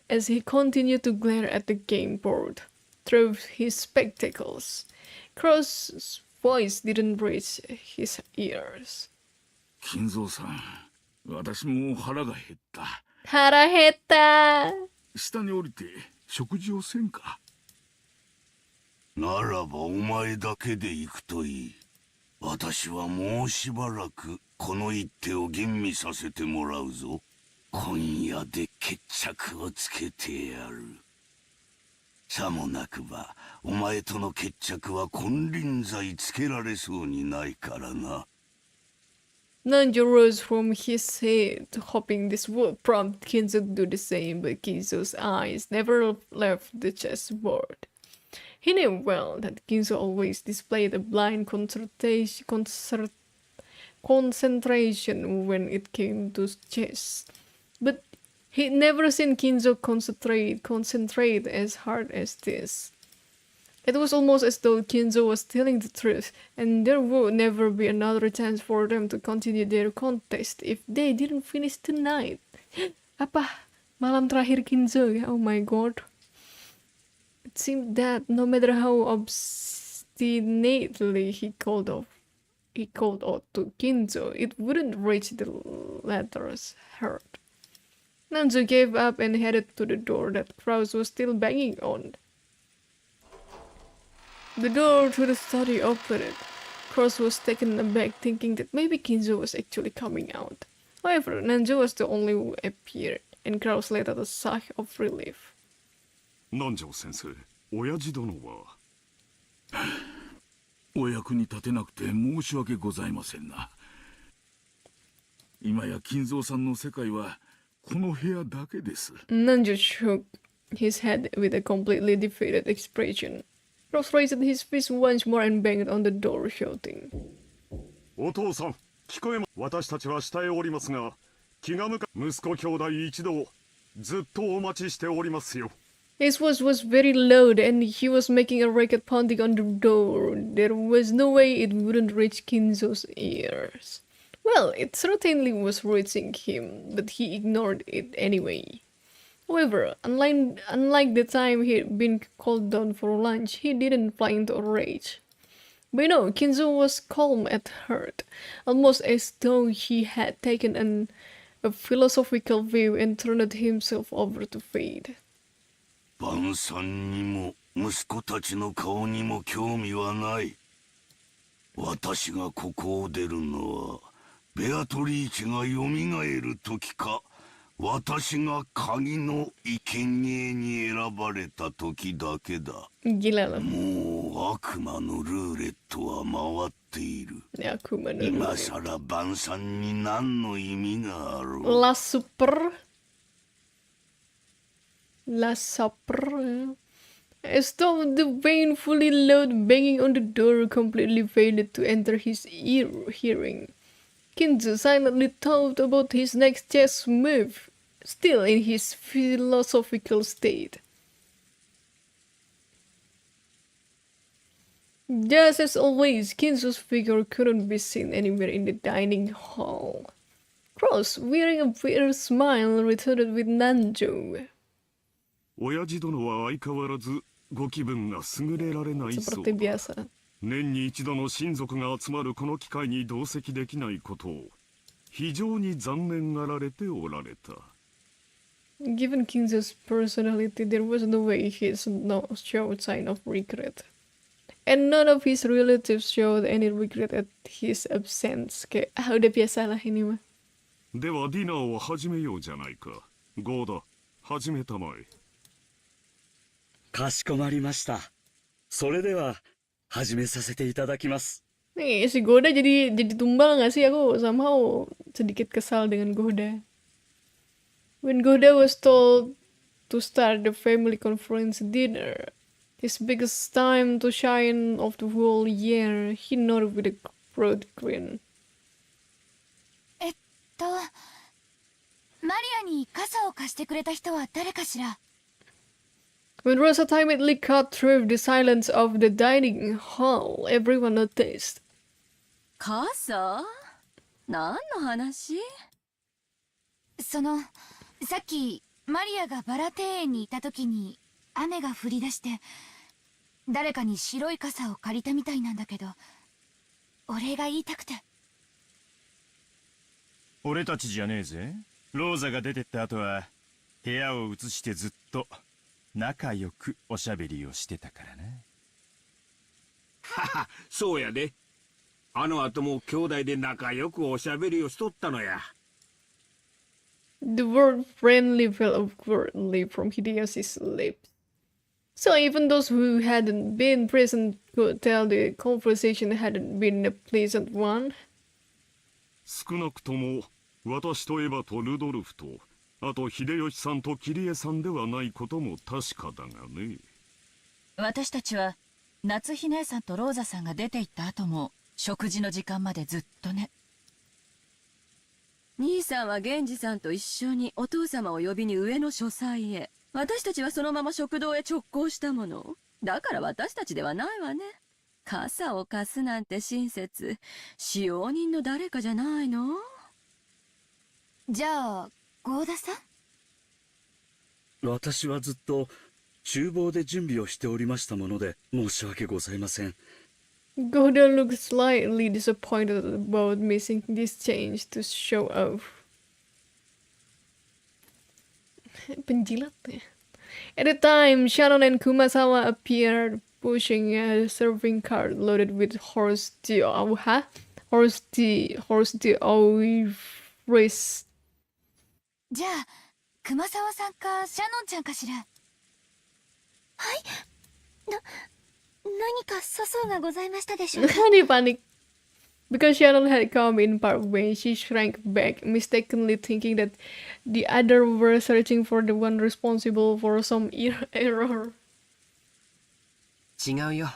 as he continued to glare at the game board through his spectacles. Cross's voice didn't reach his ears. 金蔵さん、私も腹が減った。腹減った。下に降りて食事をせんか。ならばお前だけで行くといい。私はもうしばらくこの一手を吟味させてもらうぞ。今夜で決着をつけてやる。さもなくばお前との決着は金輪際つけられそうにないからな。Nanjo rose from his seat, hoping this would prompt Kinzo to do the same, but Kinzo's eyes never left the chessboard. He knew well that Kinzo always displayed a blind concentration when it came to chess, but he'd never seen Kinzo concentrate as hard as this. It was almost as though Kinzo was telling the truth, and there would never be another chance for them to continue their contest if they didn't finish tonight. Apa? Malam terakhir Kinzo ya? Oh my god. It seemed that no matter how obstinately he called out to Kinzo, it wouldn't reach the latter's heart. Nanzo gave up and headed to the door that Kraus was still banging on. The door to the study opened. Kraus was taken aback, thinking that maybe Kinzo was actually coming out. However, Nanzo was the only one who appeared, and Kraus let out a sigh of relief. 南條先生、親父殿は。お役に立てなくて申し訳ございませんな。今や金蔵さんの世界はこの部屋だけです。Nanjo shook his head with a completely defeated expression. Kraus raised his fist once more and banged on the door, shouting. お父さん、聞こえま。私たちは下へおりますが、気が向か息子兄弟一同、ずっとお待ちしておりますよ。His voice was very loud and he was making a racket pounding on the door. There was no way it wouldn't reach Kinzo's ears. Well, it certainly was reaching him, but he ignored it anyway. However, unlike the time he'd been called down for lunch, he didn't fly into a rage. But no, Kinzo was calm at heart, almost as though he had taken a philosophical view and turned himself over to fate. 晩餐にも息子たちの顔にも興味はない。私がここを出るのはベアトリーチがよみがえる時か、私が鍵の生贄に選ばれた時だけだ。もう悪魔のルーレットは回っている。今さら晩餐に何の意味があろう。La Supper. As though the painfully loud banging on the door completely failed to enter his hearing, Kinzo silently thought about his next chess move, still in his philosophical state. Just as always, Kinzo's figure couldn't be seen anywhere in the dining hall. Kraus, wearing a bitter smile, returned with Nanjo. 親父殿は相変わらずご気分が優れられないそうだ。年に一度の親族が集まるこの機会に同席できないことを非常に残念がられておられた。Given Kinzo's personality, there was no way he showed sign of regret. And none of his relatives showed any regret at his absence. Kayak, udah biasa lah ini mah. ではディナーを始めようじゃないか。ゴーダ、始めたまえ。かしこまりました。それでは始めさせていただきます。Nih, si Goda jadi tumbal nggak sih? Aku somehow sedikit kesal dengan Goda. When Goda was told to start the family conference dinner, his biggest time to shine of the whole year, he nodded with a broad grin. マリアに傘を貸してくれた人は誰かしら? When Rosa timidly cut through the silence of the dining hall, everyone noticed. 傘? 何の話? さっきマリアがバラ庭園にいた時に雨が降り出して、誰かに白い傘を借りたみたいなんだけど、お礼が言いたくて。俺たちじゃねえぜ。ローザが出てった後は部屋を移してずっと仲良くおしゃべりをしてたからな。はは、そうやで。あの後も兄弟で仲良くおしゃべりをしとったのや。The word friendly fell awkwardly from Hideyoshi's lips. So even those who hadn't been present could tell the conversation hadn't been a pleasant one. 少なくとも私とエヴァとルドルフと、あと秀吉さんとキリエさんではないことも確かだがね。私たちは夏日姉さんとローザさんが出て行った後も食事の時間までずっとね。兄さんは源氏さんと一緒にお父様を呼びに上の書斎へ。私たちはそのまま食堂へ直行したもの。だから私たちではないわね。傘を貸すなんて親切、使用人の誰かじゃないの？じゃあ、ゴーダさん？私はずっと厨房で準備をしておりましたもので申し訳ございません。Goda looked slightly disappointed about missing this change to show off. Penjilat ya. At the time, Shannon and Kumasawa appeared, pushing a serving cart loaded with horse oils. じゃあ、熊沢さんかシャノンちゃんかしら。はい。何か粗相がございましたでしょうか？ Honey panicked. Because Shannon had come in partway, she shrank back, mistakenly thinking that the other were searching for the one responsible for some error. 違うよ。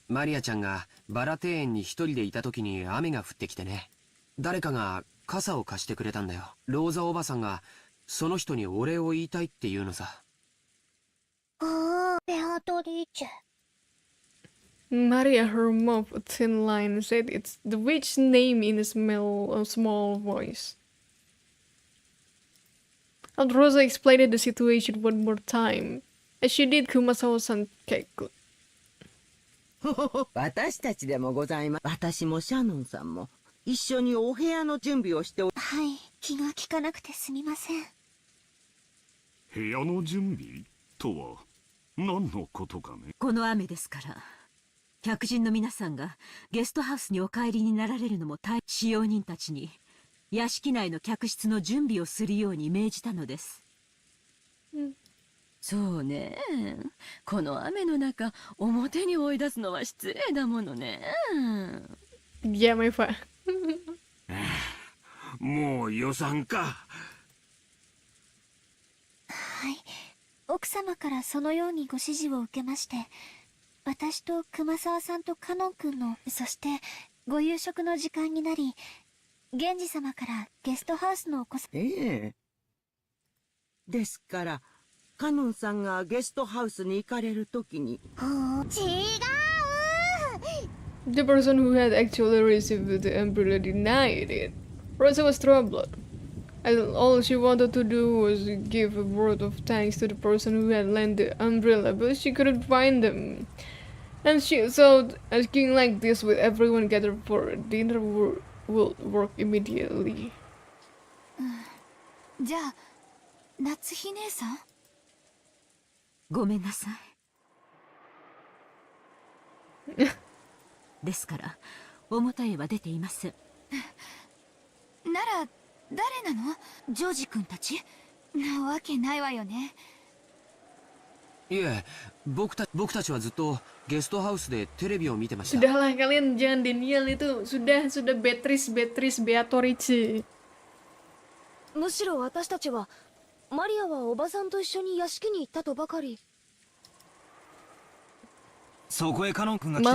マリアちゃんがバラ庭園に一人でいた時に雨が降ってきてね。誰かが傘を貸してくれたんだよ。ローザおばさんがその人にお礼を言いたいって言うのさ。ベアトリーチェ。Maria, her mouth a thin line, said it's the witch's name in a small voice. And Rosa explained the situation one more time, as she did Kumasawa-san cackled. 私たちでもございます。私もシャノンさんも一緒にお部屋の準備をしてはい、気が利かなくてすみません。部屋の準備とは何のことかね。この雨ですから。客人の皆さんがゲストハウスにお帰りになられるのも使用人たちに屋敷内の客室の準備をするように命じたのです。そうね。この雨の中、表に追い出すのは失礼だものね。Yeah, my friend. もう予算か。はい。奥様からそのようにご指示を受けまして、私と熊沢さんとカノン君の、そしてご夕食の時間になり、源氏様からゲストハウスのお子さん。ですから、カノンさんがゲストハウスに行かれるときに。違う。 The person who had actually received the umbrella denied it. Rosa was troubled. And all she wanted to do was give a word of thanks to the person who had lent the umbrella, but she couldn't find them. And she thought asking like this with everyone gathered for dinner would work immediately. じゃあ、夏日姉さん？ごめんなさい。ですから、表へは出ていません。なら、誰なの？ジョージ君たち？なわけないわよね。いえ、僕たちはずっとゲストハウスでテレビを見てました。Sudahlah kalian jangan denial itu. Sudah Beatrice Beatorice. むしろ私たちは、マリアはおばさんと一緒に屋敷に行ったとばかり。そこへカノン君が来て、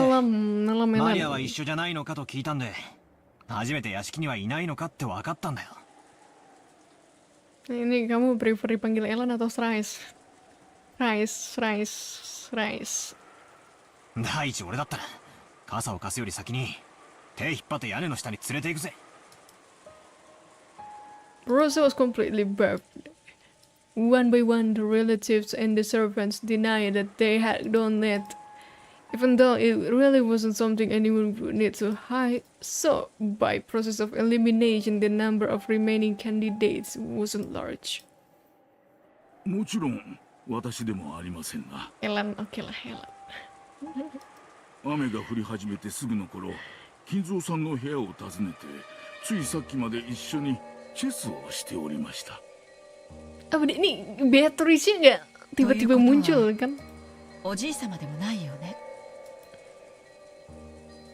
マリアは一緒じゃないのかと聞いたんで、初めて屋敷にはいないのかって分かったんだよ。Ini kamu prefer dipanggil Ellen atau Rice? Rice. 第一俺だったら傘を貸すより先に手引っ張って屋根の下に連れて行くぜ。 Rosa was completely baffled. One by one, the relatives and the servants denied that they had done it, even though it really wasn't something anyone would need to hide. So, by process of elimination, the number of remaining candidates wasn't large. もちろん私でもありませんが。Elan, oke lah, Elan. 雨が降り始めてすぐの頃、金蔵さんの部屋を訪ねて、ついさっきまで一緒にチェスをしておりました。Apa ini Beatrice nggak tiba-tiba muncul kan? おじいさまでもないよね。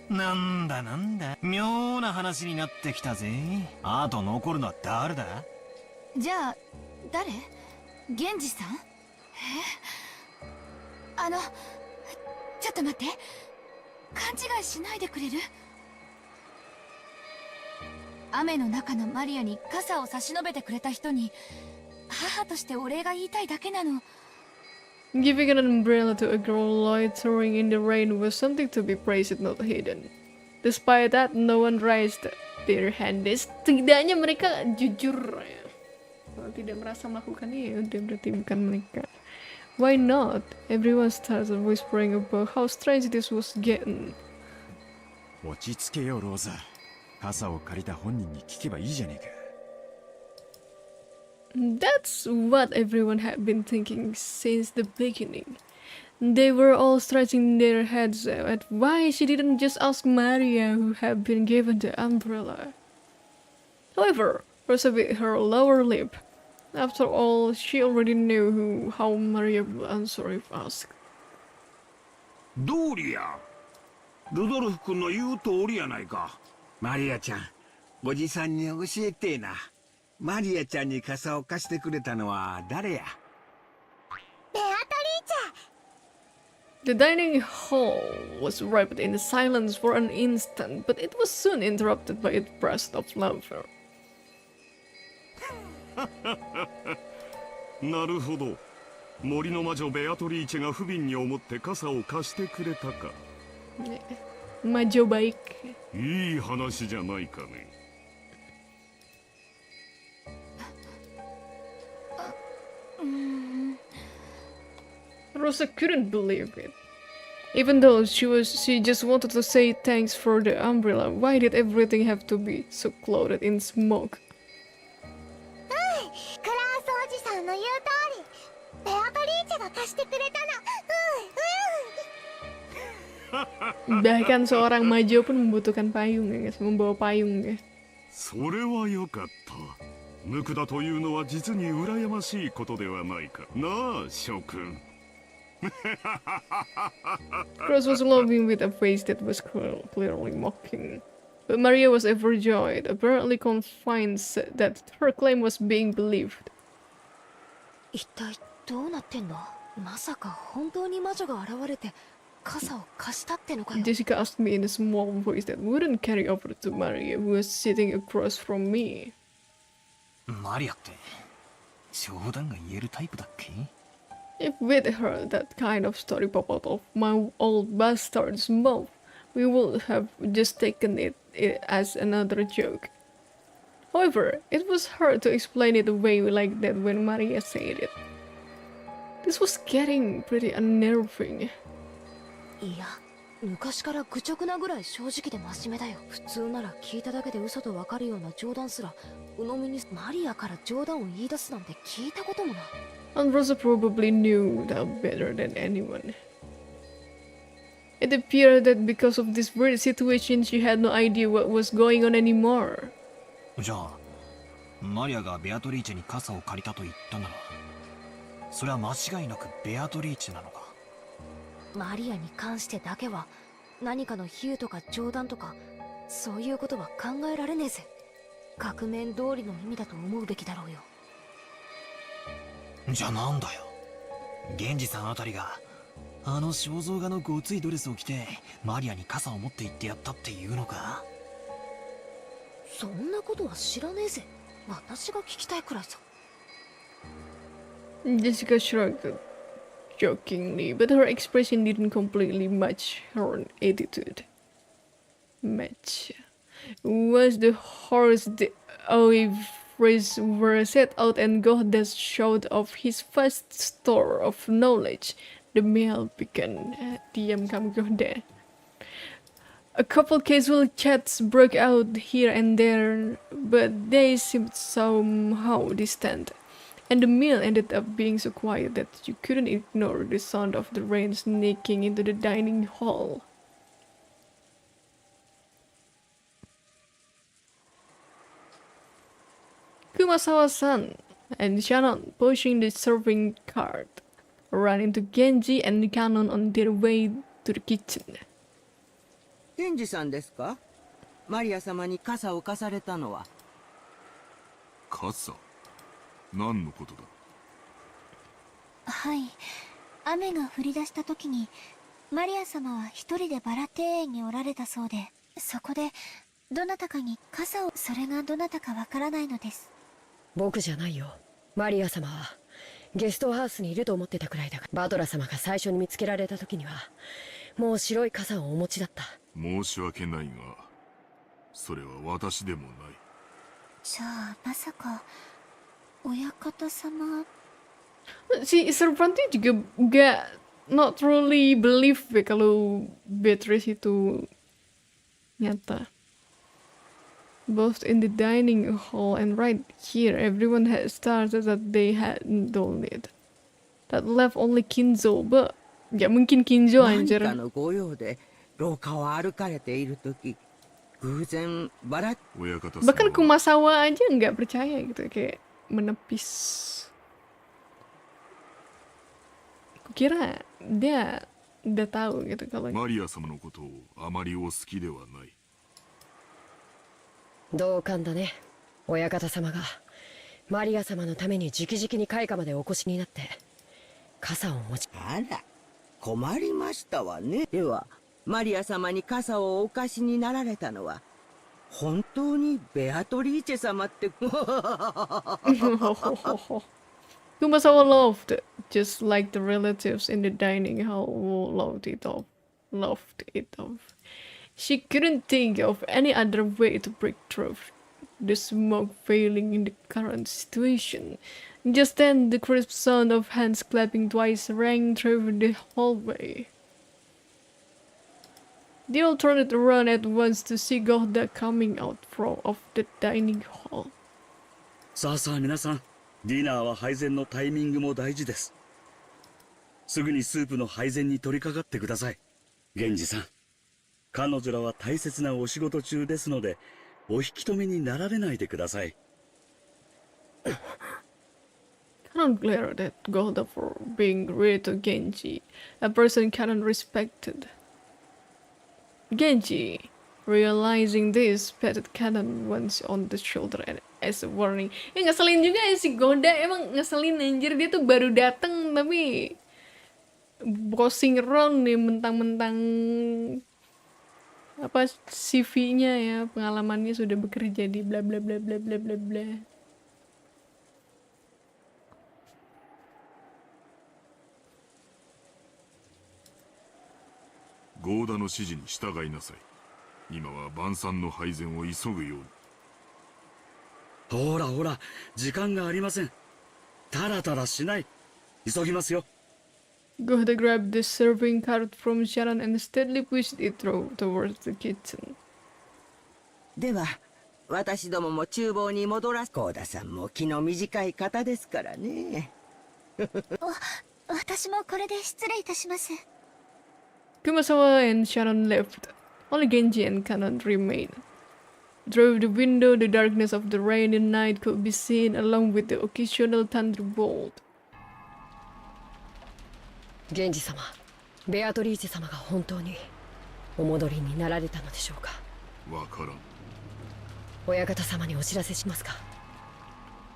なんだなんだ、妙な話になってきたぜ。あと残るのは誰だ？じゃあ誰？源氏さん？ちょっと待って、勘違いしないでくれる？雨の中のマリアに傘を差し伸べてくれた人に母としてお礼が言いたいだけなの。Giving an umbrella to a girl loitering in the rain was something to be praised, not hidden. Despite that, no one raised their hand. Setidaknya mereka jujur ya. Kalau tidak merasa melakukannya ya udah berarti bukan mereka. Why not? Everyone started whispering about how strange this was getting. 落ち着けよローザ。傘を借りた本人に聞けばいいじゃねえか。That's what everyone had been thinking since the beginning. They were all scratching their heads at why she didn't just ask Maria, who had been given the umbrella. However, Rosa bit her lower lip. After all, she already knew how Maria would answer if asked. どうりや。ルドルフ君の言う通りやないか。マリアちゃん、おじさんに教えてえな。マリアちゃんに傘を貸してくれたのは誰や？ベアトリーチェ。 The dining hall was wrapped in silence for an instant, but it was soon interrupted by a burst of laughter. なるほど。森の魔女ベアトリーチェが不憫に思って傘を貸してくれたか。Majo baik. いい話じゃないかね。Rosa couldn't believe it. Even though she just wanted to say thanks for the umbrella, why did everything have to be so clouded in smoke? クラウスおじさんの言う通り、ベアトリーチェが貸してくれたの。Bahkan seorang majo pun membutuhkan payung ya guys, membawa payung ya. それはよかった。無垢だというのは実に羨ましいことではないか。なあ、諸君。Cross was laughing with a face that was clearly mocking. But Maria was overjoyed, apparently convinced that her claim was being believed. 一体どうなってんの？まさか本当に魔女が現れて傘を貸したってのかよ。 Jessica asked me in a small voice that wouldn't carry over to Maria, who was sitting across from me. マリアって冗談が言えるタイプだっけ？ If we'd heard that kind of story pop out of my old bastard's mouth, we would have just taken it as another joke. However, it was hard to explain it away like that when Maria said it. This was getting pretty unnerving. いや、昔から愚直なぐらい正直で真面目だよ。普通なら聞いただけで嘘とわかるような冗談すら鵜呑みに。マリアから冗談を言い出すなんて聞いたこともない。And Rosa probably knew that better than anyone. It appeared that because of this weird situation, she had no idea what was going on anymore. じゃあ、マリアがベアトリーチェに傘を借りたと言ったなら、それは間違いなくベアトリーチェなのか。マリアに関してだけは何かの比喩とか冗談とかそういうことは考えられねえぜ。額面通りの意味だと思うべきだろうよ。じゃあなんだよ、源氏さんあたりがあの肖像画のごついドレスを着てマリアに傘を持って行ってやったっていうのか？そんなことは知らねえぜ。私が聞きたいくらいさ。 Jessica shrugged jokingly, but her expression didn't completely match her attitude. Was the horse the phrase were set out and Gohda showed off his vast store of knowledge, the male began. Diam kamu Gohda. A couple casual chats broke out here and there, but they seemed somehow distant, and the meal ended up being so quiet that you couldn't ignore the sound of the rain sneaking into the dining hall. Kumasawa-san and Shannon, pushing the serving cart, ran into Genji and Canon on their way to the kitchen. ケンジさんですか？マリア様に傘を貸されたのは。傘？何のことだ？はい。雨が降り出した時に、マリア様は一人でバラ庭園におられたそうで、そこでどなたかに傘を、それがどなたかわからないのです。僕じゃないよ。マリア様はゲストハウスにいると思ってたくらいだが、バトラ様が最初に見つけられた時にはもう白い傘をお持ちだった。申し訳ないが、それは私でもない。じゃあまさか親方様。Si Servanti juga gak not really believe kalau Beatrice itu nyata. Both in the dining hall and right here, everyone had started that they hadn't done it. That left only Kinzo, but gak mungkin Kinzo anjir. 何かのご用で廊下を歩かれている時、偶然バラ。 Bahkan Kumasawa aja nggak percaya gitu, kayak menepis. Kukira dia udah tahu gitu kalau. マリア様のことをあまりお好きではない。同感だね。親方様がマリア様のために直々に開花までお越しになって傘を持ち。あら、困りましたわね。ではマリア様に傘をお貸しになられたのは本当にベアトリーチェ様って。Kumasawa laughed, just like the relatives in the dining hall laughed it off. She couldn't think of any other way to break through the smoke veiling in the current situation. Just then, the crisp sound of hands clapping twice rang through the hallway. They all turned around at once to see Gohda coming out of the dining hall. さあさあ皆さん、ディナーは配膳のタイミングも大事です。すぐにスープの配膳に取り掛かってください。源氏さん、彼女らは大切なお仕事中ですので、お引き止めになられないでください。Canon glared at Gohda for being rude to Genji, a person Canon respected. Genji, realizing this, patted Canon once on the shoulder as a warning. Ya ngeselin juga ya si Gohda, emang ngeselin anjir, dia tuh baru dateng tapi bossing around nih, mentang-mentang apa CV-nya ya, pengalamannya sudah bekerja di bla bla bla bla bla bla bla. Gohdaの指示に従いなさい。今は晩餐の配膳を急ぐように。ほらほら、時間がありません。タラタラしない。急ぎますよ。Gohda grabbed the serving cart from Sharon and steadily pushed it towards the kitchen. では私どもも厨房に戻らす。ゴーダさんも気の短い方ですからね。私もこれで失礼いたします。Kumasawa and Sharon left. Only Genji and Canon remained. Through the window, the darkness of the rainy night could be seen, along with the occasional thunderbolt. 源氏様、ベアトリーチェ様が本当にお戻りになられたのでしょうか。わからん。親方様にお知らせしますか。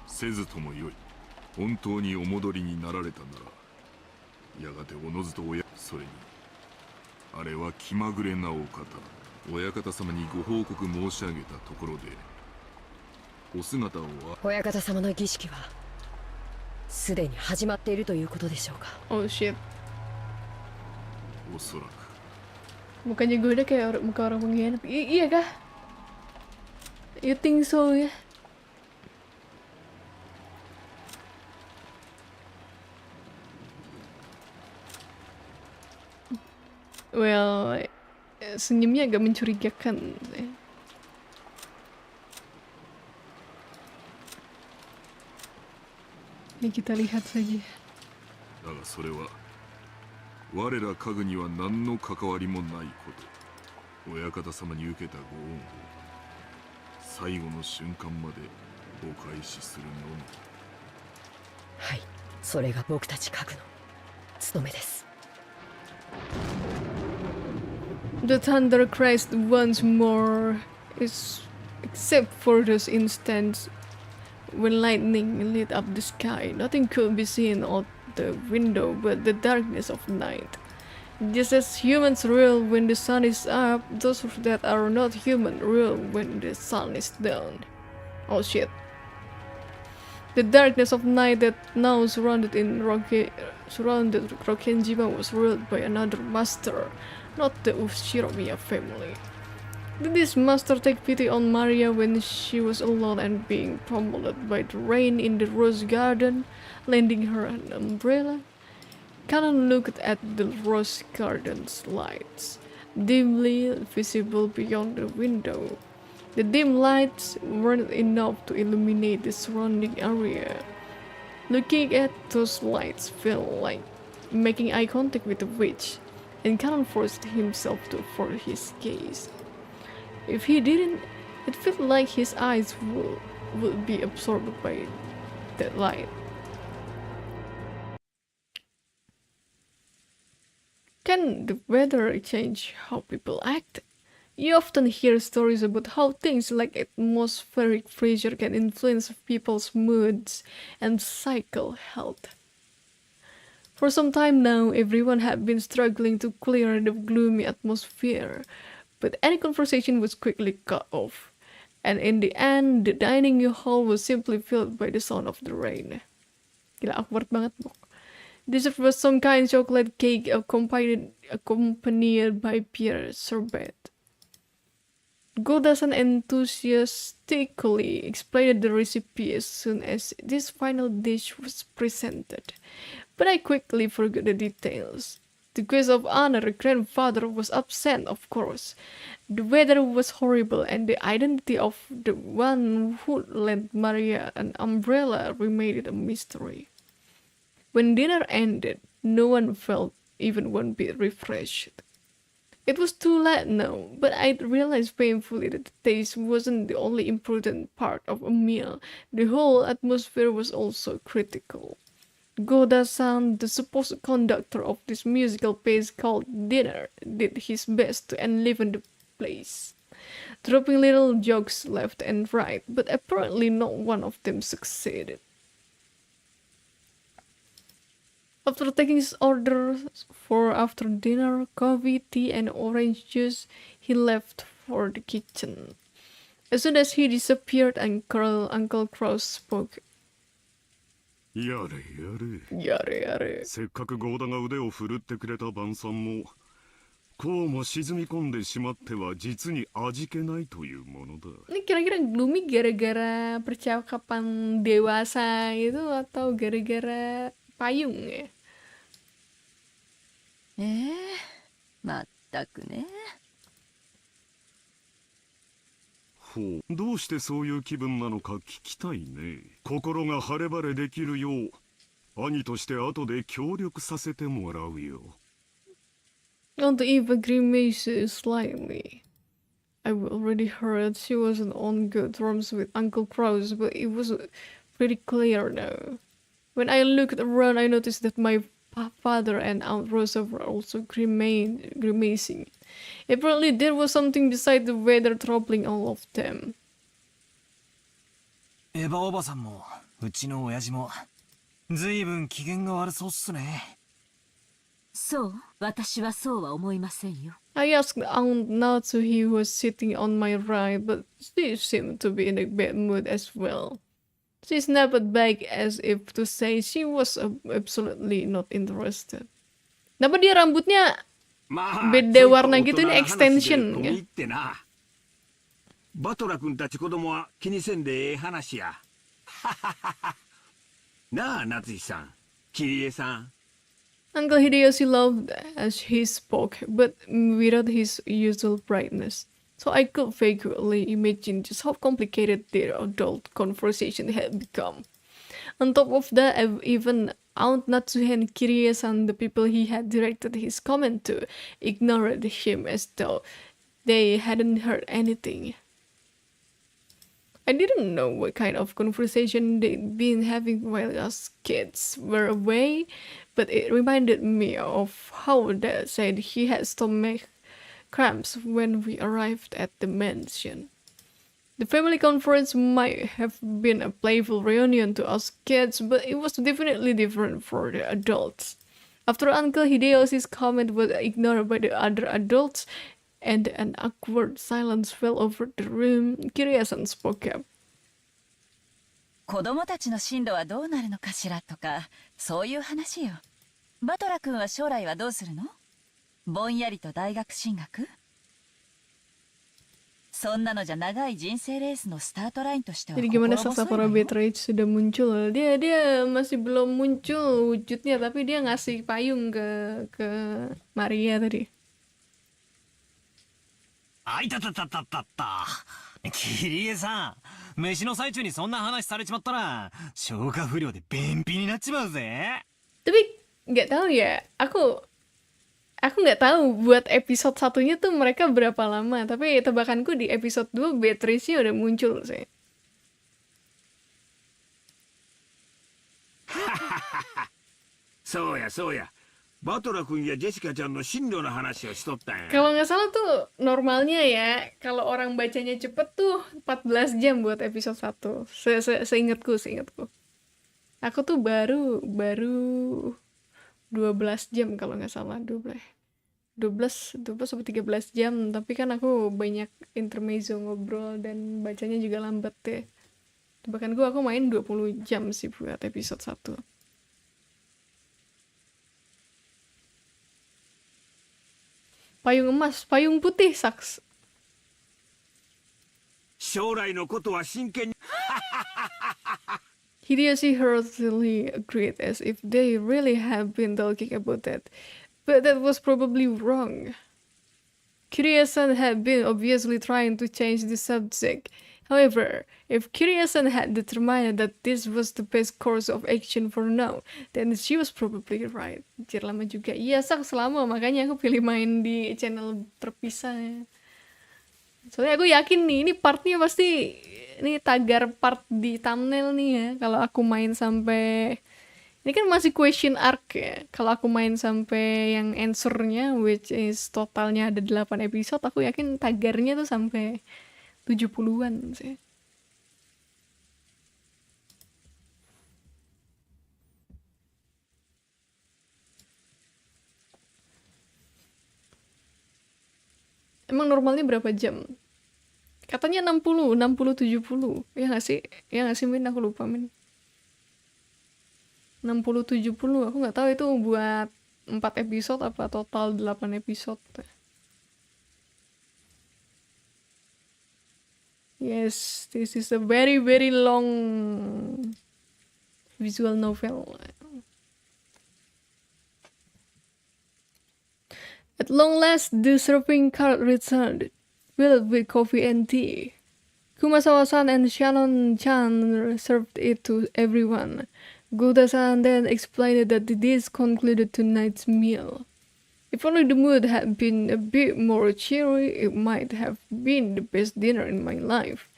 せずともよい。本当にお戻りになられたなら、やがておのずとそれにあれは気まぐれなお方。親方様にご報告申し上げたところで、お姿を。親方様の儀式はすでに始まっているということでしょうか。Oh shit. おそらく。 Mukanya Gohda kayak muka orang pengkhianat. Iya kah? You think so ya? Well, senyumnya agak mencurigakan. Ini kita lihat saja. だがそれは我ら家具には何の関わりもないこと。親方様に受けたご恩を最後の瞬間までお返しするのみ。はい、それが僕たち家具の務めです。The thunder crashed once more, except for those instants when lightning lit up the sky. Nothing could be seen out the window but the darkness of night. Just as humans rule when the sun is up, those that are not human rule when the sun is down. Oh shit. The darkness of night that now surrounded Rokenjima was ruled by another master, not the Ushiromiya family. Did this master take pity on Maria when she was alone and being pummeled by the rain in the rose garden, lending her an umbrella? Kanan looked at the rose garden's lights, dimly visible beyond the window. The dim lights weren't enough to illuminate the surrounding area. Looking at those lights felt like making eye contact with the witch, and Kanan forced himself to avoid his gaze. If he didn't, it felt like his eyes would be absorbed by that light. Can the weather change how people act? You often hear stories about how things like atmospheric pressure can influence people's moods and psychical health. For some time now, everyone had been struggling to clear the gloomy atmosphere, but any conversation was quickly cut off, and in the end, the dining hall was simply filled by the sound of the rain. Gila, awkward banget, Bok. Dessert was some kind of chocolate cake accompanied by pear sorbet. Godasan enthusiastically explained the recipe as soon as this final dish was presented, but I quickly forgot the details. The guest of honor grandfather was absent, of course. The weather was horrible, and the identity of the one who lent Maria an umbrella remained a mystery. When dinner ended, no one felt even one bit refreshed. It was too late now, but I realized painfully that the taste wasn't the only important part of a meal. The whole atmosphere was also critical. Goda-san, the supposed conductor of this musical piece called Dinner, did his best to enliven the place, dropping little jokes left and right, but apparently not one of them succeeded. After taking his orders for after dinner coffee, tea, and orange juice, he left for the kitchen. As soon as he disappeared, Uncle Cross spoke. やれやれやれ。せっかくゴーダが腕を振るってくれた晩餐もこうも沈み込んでしまっては実に味気ないというものだ。 Ini kira-kira gloomy gara-gara percakapan dewasa itu atau gara-gara payung ya? まったくね。ほう、どうしてそういう気分なのか聞きたいね。心が晴れ晴れできるよう兄として後で協力させてもらうよ。 Aunt Eva grimaced slightly. I already heard she wasn't on good terms with Uncle Kraus, but it was pretty clear now. When I looked around, I noticed that my father and Aunt Rosa were also grimacing. Apparently, there was something beside the weather troubling all of them. エヴァおばさんもうちの親父もずいぶん機嫌が悪そうっすね。そう、私はそうは思いませんよ。I asked Aunt Natsu, who was sitting on my right, but she seemed to be in a bad mood as well. She snapped back as if to say she was absolutely not interested. Kenapa dia rambutnya beda warna gitu, ini extension ya? バトラ君たち子供は気にせんでええ話や。なあ夏日さん、キリエさん、Uncle Hideyoshi laughed as he spoke, but without his usual brightness. So I could vaguely imagine just how complicated their adult conversation had become. On top of that, even Aunt Natsuhe and Kirie-san, the people he had directed his comment to, ignored him as though they hadn't heard anything. I didn't know what kind of conversation they'd been having while us kids were away, but it reminded me of how Dad said he had stomach cramps when we arrived at the mansion. The family conference might have been a playful reunion to us kids, but it was definitely different for the adults. After Uncle Hideyoshi's comment was ignored by the other adults, and an awkward silence fell over the room, Kirie-san spoke up. 子供たちの進路はどうなるのかしらとか、そういう話よ。バトラ君は将来はどうするの？ぼんやりと大学進学？そんなのじゃ長い人生レースのスタートラインとしては Jadi gimana Saksapora Betrayed sudah muncul? Dia masih belum muncul wujudnya, tapi dia ngasih payung ke Maria tadi. あいたたたたたた。キリエさん、飯の最中にそんな話されちまったら消化不良で便秘になっちまうぜ。 Tapi nggak tahu ya, aku nggak tahu buat episode satunya tuh mereka berapa lama, tapi tebakanku di episode 2 Beatrice-nya udah muncul sih. So ya. バトラ君やジェシカちゃんの進路の話をしとったんや。 Kalau nggak salah tuh normalnya ya, kalau orang bacanya cepet tuh 14 jam buat episode 1. Seingatku. Aku tuh baru 12 jam kalau nggak salah, 12 atau 13 jam, tapi kan aku banyak intermezzo ngobrol dan bacanya juga lambat deh. Bahkan aku main 20 jam sih buat episode 1. Payung emas, payung putih, Saks. 将来のことは真剣に Hideyoshi heartily agreed as if they really had been talking about that. But that was probably wrong. Kirie-san had been obviously trying to change the subject. However, if Kirie-san had determined that this was the best course of action for now, then she was probably right. Anjir, lama juga. Iya, Saks, selama. Makanya aku pilih main di channel terpisah. Soalnya aku yakin nih, ini partnya pasti, ini tagar part di thumbnail nih ya. Kalau aku main sampai, ini kan masih question arc ya. Kalau aku main sampai yang answernya, which is totalnya ada 8 episode, aku yakin tagarnya tuh sampai 70-an sih. Emang normalnya berapa jam? Katanya 60, 70. Ya nggak sih? Ya nggak sih, Min? Aku lupa, Min. 60, 70. Aku nggak tahu itu buat 4 episode apa total 8 episode. Yes, this is a very, very long visual novel. At long last, the serving cart returned, filled with coffee and tea. Kumasawa-san and Shannon-chan served it to everyone. Goda-san then explained that this concluded tonight's meal. If only the mood had been a bit more cheery, it might have been the best dinner in my life.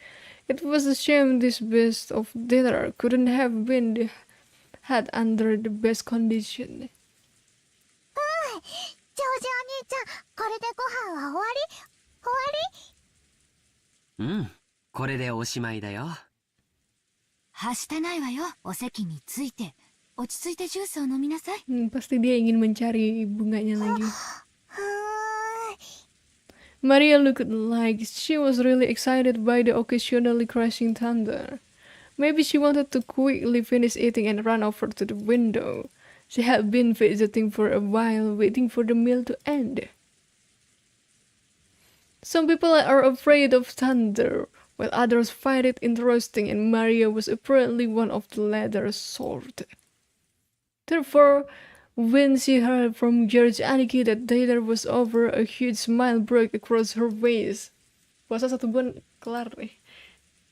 It was a shame this best of dinner couldn't have been had under the best condition. ジョージお兄ちゃん、これでご飯は終わり？うん、これでおしまいだよ。はしてないわよ。お席について落ち着いてジュースを飲みなさい。Pasti dia ingin mencari bunganya lagi. Maria looked like she was really excited by the occasionally crashing thunder. Maybe she wanted to quickly finish eating and run over to the window. She had been fidgeting for a while, waiting for the meal to end. Some people are afraid of thunder, while others find it interesting, and Maria was apparently one of the latter sort. Therefore, When she heard from George Aniki that dinner was over, a huge smile broke across her face. Puasa 1 bulan kelar nih.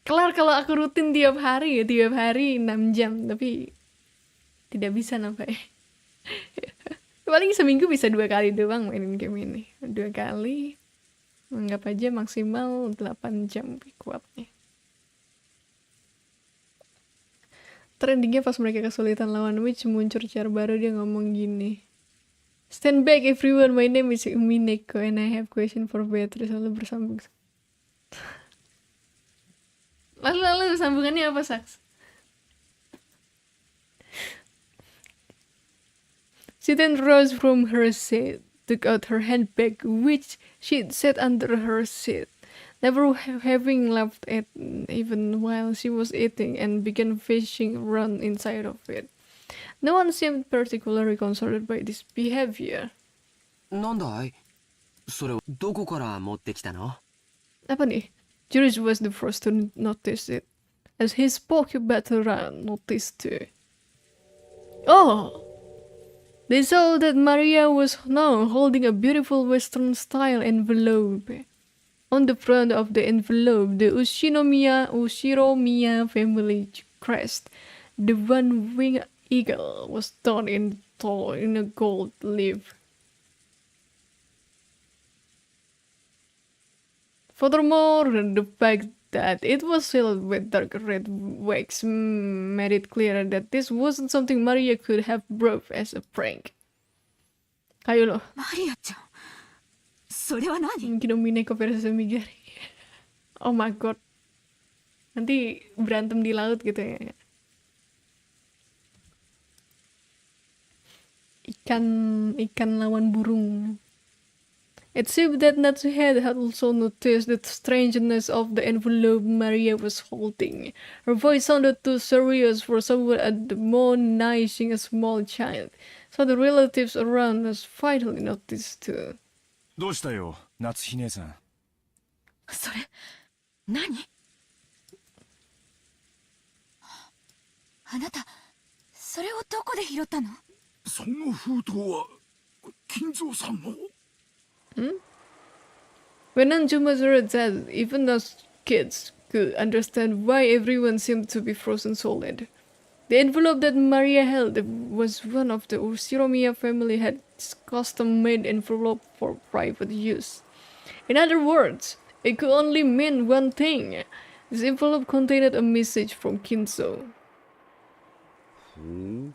Kelar kalau aku rutin tiap hari 6 jam, tapi tidak bisa nampak. Paling seminggu bisa 2 kali doang mainin game ini. 2 kali. Anggap aja maksimal 8 jam kuatnya. Trendingnya pas mereka kesulitan lawan Witch, muncul cara baru, dia ngomong gini. Stand back everyone, my name is Umineko and I have question for Beatrice. Lalu bersambung. Lalu sambungannya apa, Saks? She then rose from her seat, took out her handbag, which she'd set under her seat, never having left it even while she was eating, and began fishing around inside of it. No one seemed particularly concerned by this behavior. なんだい？それどこから持ってきたの？ Apa nih? George was the first to notice it. As he spoke, Aturan noticed too. Oh! They saw that Maria was now holding a beautiful Western-style envelope. On the front of the envelope, the Ushinomiya family crest, the one-winged eagle, was done in a gold leaf. Furthermore, the fact that it was sealed with dark red wax made it clear that this wasn't something Maria could have brought as a prank. Kayo lo. Maria-chan, それは何? Mungkin Umineko versi Migari. Oh my god. Nanti berantem di laut gitu ya. Ikan lawan burung. It seemed that Natsuhide had also noticed the strangeness of the envelope Maria was holding. Her voice sounded too serious for someone admonishing a small child, so the relatives around us finally noticed too. どうしたよ、夏日姉さん。それ、何？あなた、それをどこで拾ったの？その封筒は金蔵さんの。When Anjuma heard that, even us kids could understand why everyone seemed to be frozen solid. The envelope that Maria held was one of the Ushinomiya family had custom-made envelope for private use. In other words, it could only mean one thing. This envelope contained a message from Kinzo. ど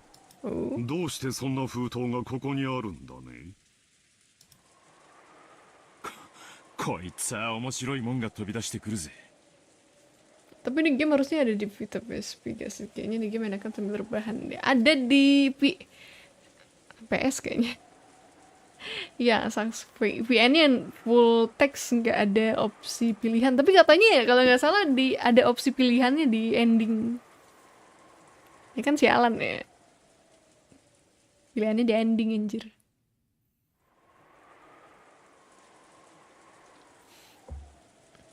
うしてそんな封筒がここにあるんだね。こいつは面白いもんが飛び出してくるぜ。 Tapi ini game harusnya ada di Vita PSP guys. Kayaknya di game enakan sambil rebahan deh. Ada di PS kayaknya. Ya, Sans VN-nya full text, nggak ada opsi pilihan. Tapi katanya ya kalau nggak salah ada opsi pilihannya di ending. Ya kan sialan ya. Pilihannya di ending anjir.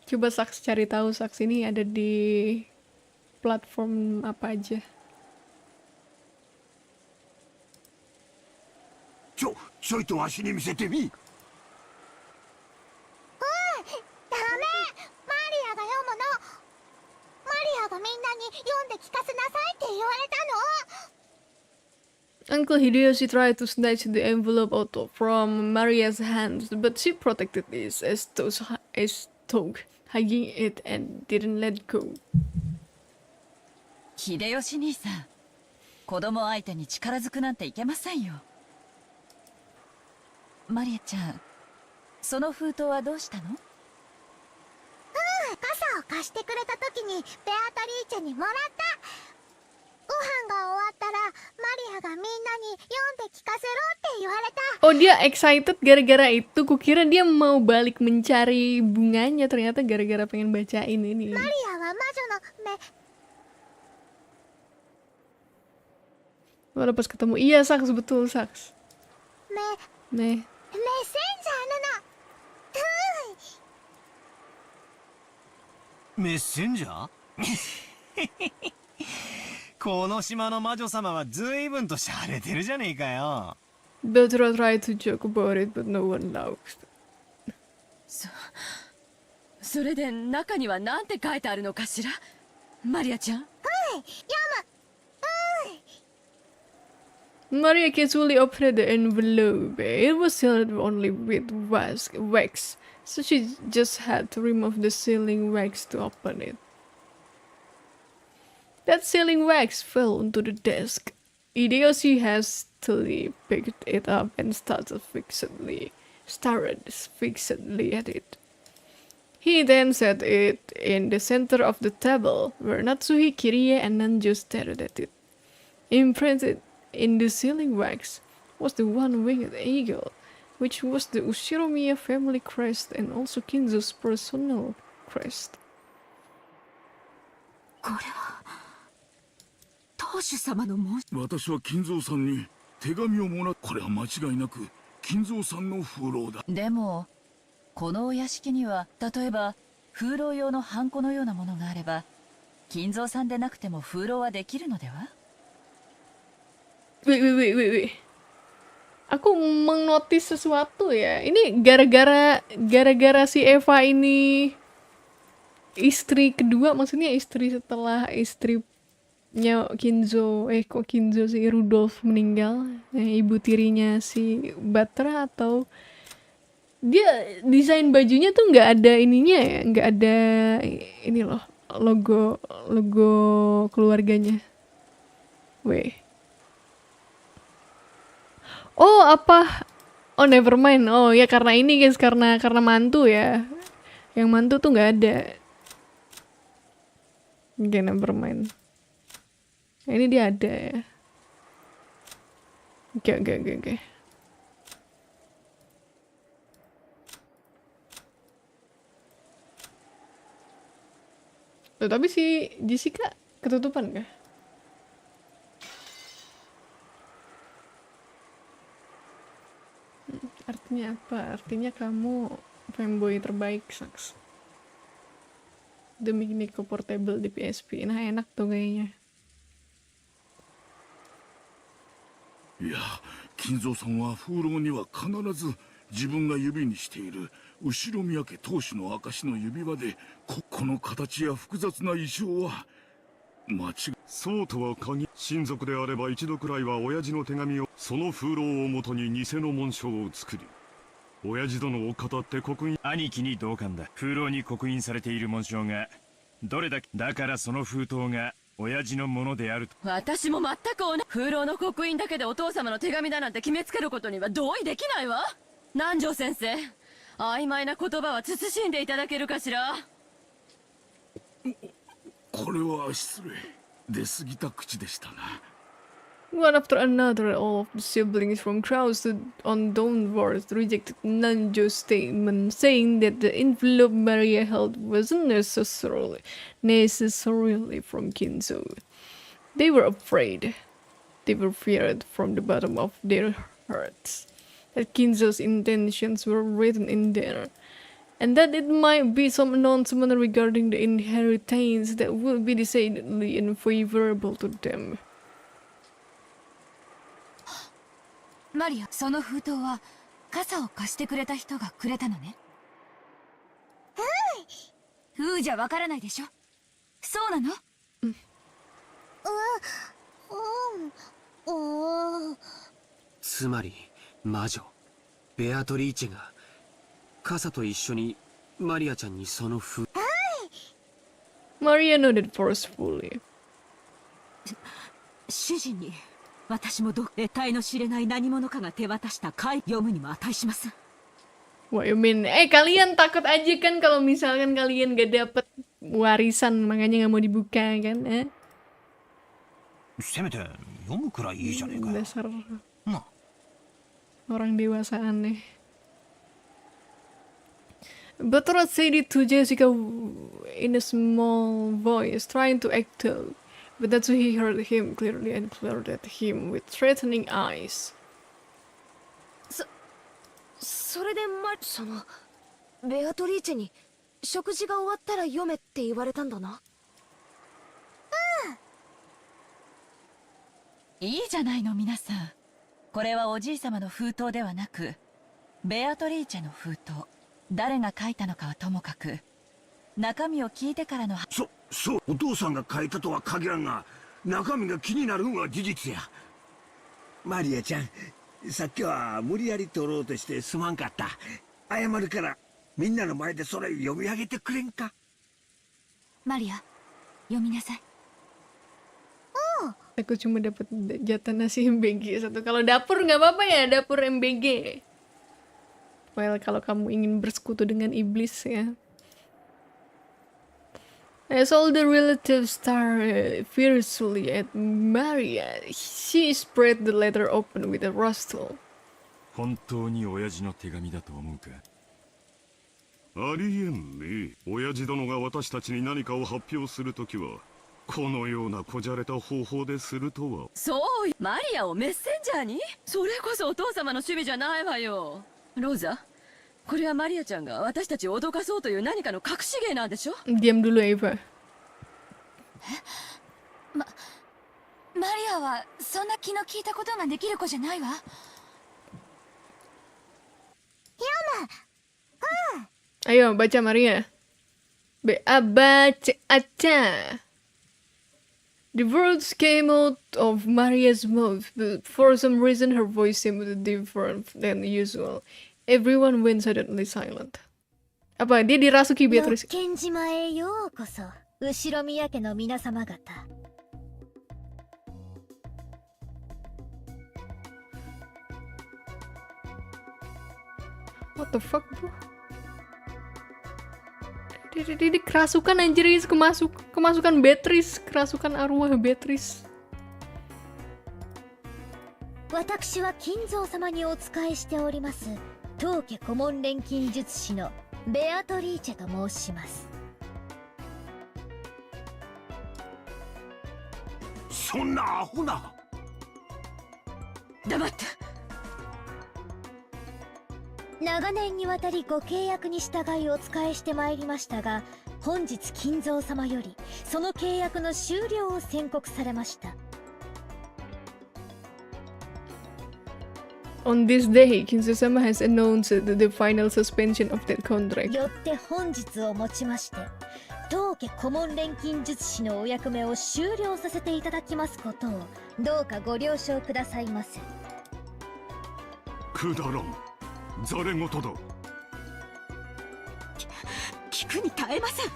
Coba Saks cari tahu, Saks ini ada di platform apa aja. Coito ashi ni misete mi. ダメ、マリアが読むの。マリアがみんなに読んで聞かせなさいって言われたの。 Uncle Hideyoshi tried to snatch the envelope out from Maria's hands, but she protected it as Toge, hugging it and didn't let go. 秀吉兄さん、子供相手に力ずくなんていけませんよ。マリアちゃん、その封筒はどうしたの？傘を貸してくれた時にベアトリーチェにもらった。ご飯が終わったらマリアがみんなに読んで聞かせろって言われた。 Oh, dia excited gara-gara itu. Kukira dia mau balik mencari bunganya, ternyata gara-gara pengen bacain ini. マリアは魔女の目。 Walau pas ketemu, iya Saks, betul Saks. メッセンジャーなの。メッセンジャーこの島の魔女様は随分と洒落てるじゃねえかよ。Beltra tried to joke about it, but no one laughed. それで中には何て書いてあるのかしら、マリアちゃん。Maria casually opened the envelope. It was sealed only with wax, so she just had to remove the sealing wax to open it. That sealing wax fell onto the desk. Hideyoshi hastily picked it up and stared fixedly at it. He then set it in the center of the table, where Natsuhi, Kirie, and Nanjo stared at it. Imprinted in the sealing wax was the one-winged eagle, which was the Ushiromiya family crest and also Kinzo's personal crest. これは当主様の文字。私は金蔵さんに手紙をもらっ、これは間違いなく金蔵さんの風浪だ。でもこのお屋敷には例えば風浪用のハンコのようなものがあれば、金蔵さんでなくても風浪はできるのでは？ Wait. Aku menotis sesuatu ya. Ini gara-gara si Eva ini istri kedua, maksudnya istri setelah istrinya Kinzo, kok Kinzo si Rudolf meninggal, ibu tirinya si Batra, atau dia desain bajunya tuh nggak ada ininya ya, nggak ada ini loh, logo keluarganya. Weh. Oh apa? Oh never mind. Oh ya karena ini guys, karena mantu ya. Yang mantu tuh nggak ada. Oke, never mind. Ini dia ada ya. Oke. Loh, tapi si Jessica ketutupan kah? Artinya apa? Artinya kamu fanboy terbaik, Saks. Demi Umineko portable di PSP. Nah, enak tuh kayaknya. いや、金蔵さんは風浪には必ず自分が指にしている後ろ宮家当主の証の指輪で、この形や複雑な衣装は間違い。そうとは限り、親族であれば一度くらいは親父の手紙を、その風浪をもとに偽の紋章を作り、親父殿を語って刻印。兄貴に同感だ。風浪に刻印されている紋章がどれだけだから、その封筒が親父のものであると。私も全く同じ。風浪の刻印だけでお父様の手紙だなんて決めつけることには同意できないわ。南條先生、曖昧な言葉は慎んでいただけるかしら。これは失礼。出過ぎた口でしたな。One after another, all of the siblings from crowds on downwards rejected Nanjo's statement, saying that the envelope Maria held wasn't necessarily from Kinzo. They were afraid. They were feared from the bottom of their hearts that Kinzo's intentions were written in there, and that it might be some announcement regarding the inheritance that would be decidedly unfavorable to them. マリア、その封筒は傘を貸してくれた人がくれたのね。じゃわからないでしょ。そうなの？つまり魔女ベアトリーチェが傘と一緒にマリアちゃんにその封。Maria nodded forcefully. 主人に私も得体の知れない何者かが手渡した読むにも値しません。 What you mean? Kalian takut aja kan kalau misalkan kalian gak dapet warisan, makanya gak mau dibuka kan? せめて読むくらいいいじゃねえか。 Dasar orang dewasa aneh. Bertrand said it to Jessica in a small voice, trying to act tough. But that's when he heard him clearly and glared at him with threatening eyes. それでそのベアトリーチェに食事が終わったら読めって言われたんだな。いいじゃないの皆さん。これはおじい様の封筒ではなく、ベアトリーチェの封筒。誰が書いたのかはともかく、中身を聞いてからの。そう、お父さんが書いたとは限らんが、中身が気になるんは事実や。マリアちゃん、さっきは無理やり取ろうとしてすまんかった。謝るから、みんなの前でそれ読み上げてくれんか。マリア、読みなさい。Aku cuma dapat jatah nasi MBG satu. Kalau dapur nggak apa-apa ya, dapur MBG. Well, kalau kamu ingin bersekutu dengan iblis ya. As all the relatives stare fiercely at Maria, she spread the letter open with a rustle. 本当に親父の手紙だと思うか？ありえんね。親父殿が私たちに何かを発表するときは、このようなこじゃれた方法でするとは。そう、マリアをメッセンジャーに？それこそお父様の趣味じゃないわよ。ローザ、これはマリアちゃんが私たちを脅かそうという何かの隠し芸なんでしょ？ Diam dulu, Eva. マリアはそんな気の利いたことができる子じゃないわ。Ayo baca Maria. Baca. The words came out of Maria's mouth, but for some reason her voice seemed different than usual. Everyone went suddenly silent. Apa dia dirasuki Beatrice? 剣島へようこそ、後ろ宮家の皆様方。What the fuck, bro? Dia kerasukan anjir, kemasukan Beatrice, kerasukan arwah Beatrice. 私は金蔵様にお仕えしております当家顧問錬金術師のベアトリーチェと申します。そんなアホな。黙って。長年にわたりご契約に従いお仕えしてまいりましたが、本日金蔵様よりその契約の終了を宣告されました。On this day, Kinzo-sama has announced the final suspension of that contract. よって本日をもちまして、当家顧問錬金術師のお役目を終了させていただきますことを、どうかご了承くださいませ。くだらん。ざれ言だ。聞くに耐えません。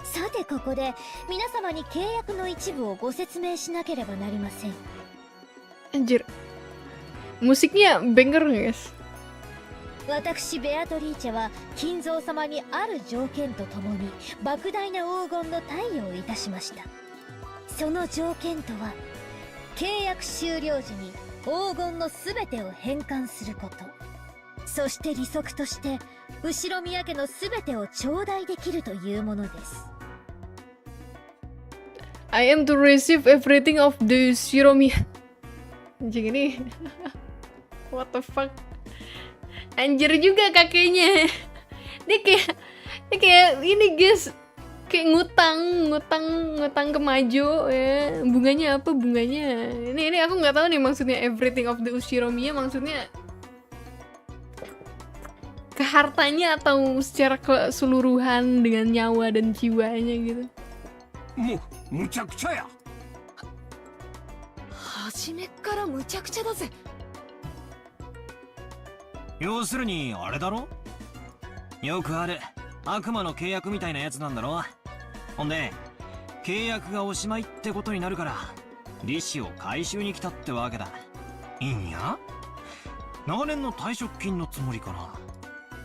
さてここで皆様に契約の一部をご説明しなければなりません。Anjir, musiknya banger guys. 私ベアトリーチェは金蔵様にある条件とともに莫大な黄金の貸与をいたしました。その条件とは、契約終了時に黄金のすべてを返還すること、そして利息として後ろ宮家のすべてを頂戴できるというものです。I am to receive everything of the Shiromiya. Anjing ini. What the fuck? Anjir juga kakeknya. Dia kayak ini guys. Kayak ngutang ke Majo ya. Bunganya apa bunganya? Ini aku nggak tahu nih maksudnya everything of the Shiromiya maksudnya ke hartanya atau secara keseluruhan dengan nyawa dan jiwanya gitu. むちゃくちゃや。初めっからむちゃくちゃだぜ。要するにあれだろ、よくある悪魔の契約みたいなやつなんだろ。ほんで契約がおしまいってことになるから利子を回収に来たってわけだ。いいんや、長年の退職金のつもりかな。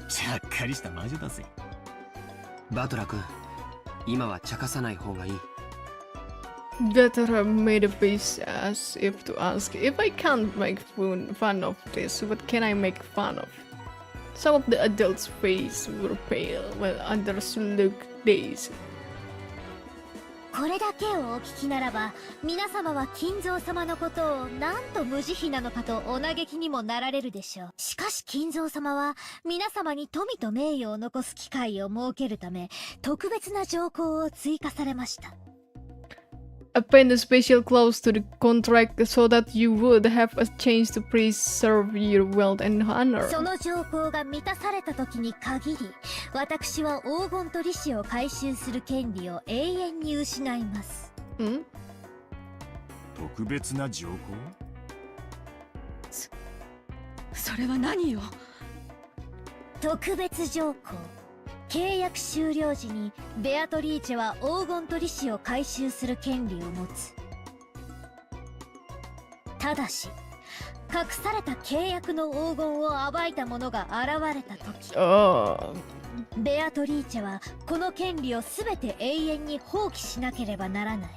ちゃっかりした魔女だぜ。バトラ君、今は茶化さない方がいい。Batara made a face as if to ask, if I can't make fun of this, what can I make fun of? Some of the adults' faces were pale, while others looked dazed. これだけをお聞きならば、皆様は金蔵様のことをなんと無慈悲なのかとお嘆きにもなられるでしょう。しかし金蔵様は皆様に富と名誉を残す機会を設けるため、特別な条項を追加されました。append a special clause to the contract so that you would have a chance to preserve your wealth and honor. その条項が満たされた時に限り、私は黄金と利子を回収する権利を永遠に失います。特別な条項？それは何よ？特別条項。契約終了時にベアトリーチェは黄金と利子を回収する権利を持つ。ただし隠された契約の黄金を暴いた者が現れた時、ベアトリーチェはこの権利を全て永遠に放棄しなければならない。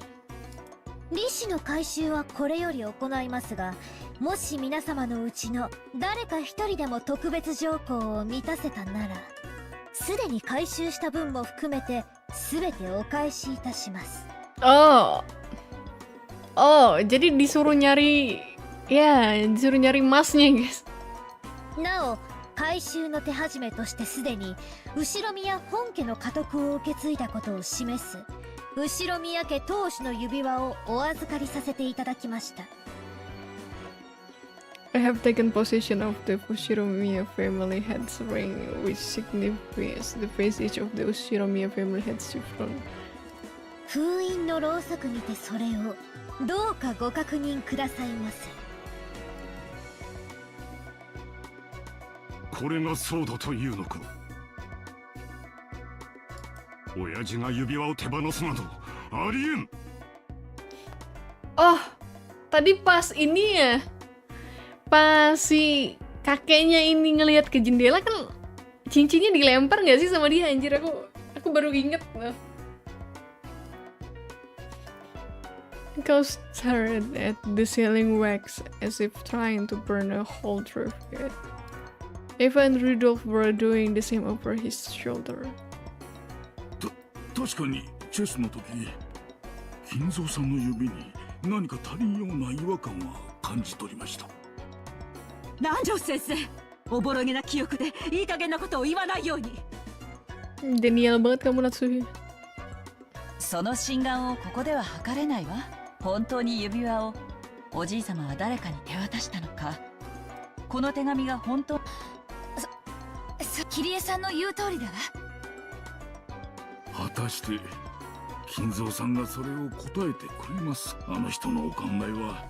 利子の回収はこれより行いますが、もし皆様のうちの誰か一人でも特別条項を満たせたなら、すでに回収した分も含めて全てお返しいたします。Jadi disuruh nyari, ya, disuruh nyari emasnya, guys. なお、回収の手始めとしてすでに後ろ宮本家の家督を受け継いだことを示す後ろ宮家当主の指輪をお預かりさせていただきました。I have taken possession of the Ushiromiya family head's ring, which signifies the passage of the Ushiromiya family head's chiffon. 封印のろうそくにてそれをどうかご確認くださいませ。これがそうだというのか。親父が指輪を手放すなどありえん。Tadi pas ini ya, pas si kakeknya ini ngelihat ke jendela kan cincinnya dilempar nggak sih sama dia, anjir, aku baru inget. Kau stared at the ceiling wax as if trying to burn a hole through it. Eva and Rudolph were doing the same over his shoulder. 確かにチェスの時、金蔵さんの指に何か足りんような違和感は感じ取りました。南條先生、おぼろげな記憶でいい加減なことを言わないように。Genial banget kamu, Natsuhi. その心眼をここでは測れないわ。本当に指輪をおじい様は誰かに手渡したのか、この手紙が本当。桐江さんの言う通りだわ。果たして金蔵さんがそれを答えてくれます。あの人のお考えは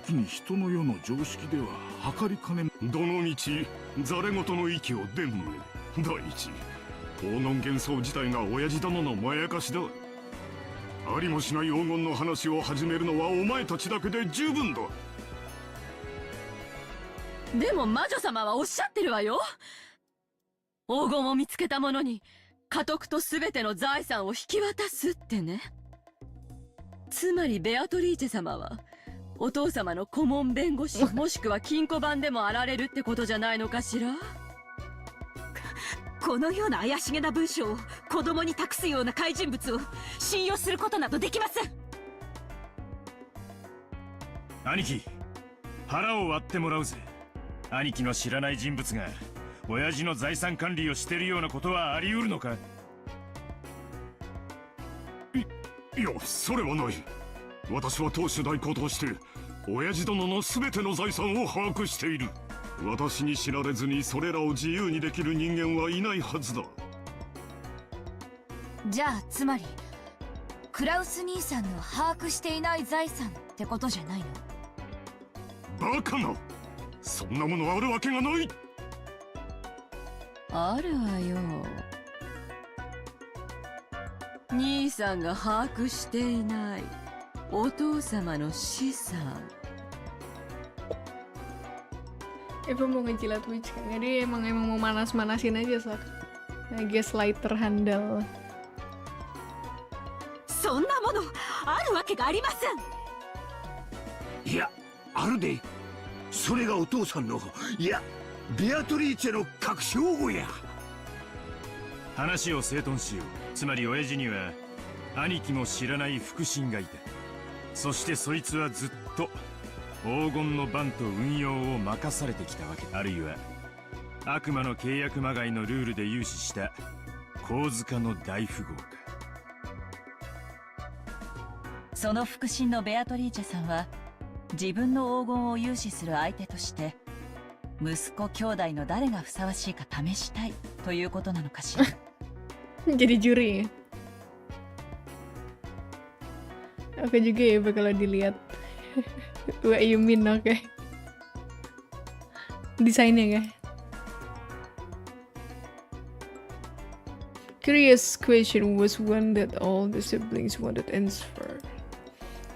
時に人の世の常識では測りかねん。どのみちざれ言の息を伝む。第一、黄金幻想自体が親父殿のまやかしだ。ありもしない黄金の話を始めるのはお前たちだけで十分だ。でも魔女様はおっしゃってるわよ。黄金を見つけた者に家督と全ての財産を引き渡すってね。つまりベアトリーチェ様はお父様の顧問弁護士もしくは金庫番でもあられるってことじゃないのかしら。このような怪しげな文章を子供に託すような怪人物を信用することなどできません。兄貴、腹を割ってもらうぜ。兄貴の知らない人物が親父の財産管理をしてるようなことはあり得るのか。いや、それはない。私は当主代行として親父殿の全ての財産を把握している。私に知られずにそれらを自由にできる人間はいないはずだ。じゃあつまりクラウス兄さんの把握していない財産ってことじゃないの？バカな、そんなものあるわけがない。あるわよ。兄さんが把握していないお父様の資産。Eva mau ngejilat witch kan, jadi emang mau manas-manasin aja sak. Gaslighter handal. そんなものあるわけがありません。いや、あるで。それがお父さんの、いや、ベアトリーチェの隠し黄金や。話を整頓しよう。つまり親父には兄貴も知らない腹心がいた。そしてそいつはずっと黄金の番と運用を任されてきたわけ。あるいは悪魔の契約まがいのルールで融資した神塚の大富豪か。その腹心のベアトリーチェさんは自分の黄金を有志する相手として息子兄弟の誰がふさわしいか試したいということなのかしら。Jadi juri. Oke juga ya bakal dilihat. What you mean, oke. Desainnya kan. Curious question was one that all the siblings wanted answered.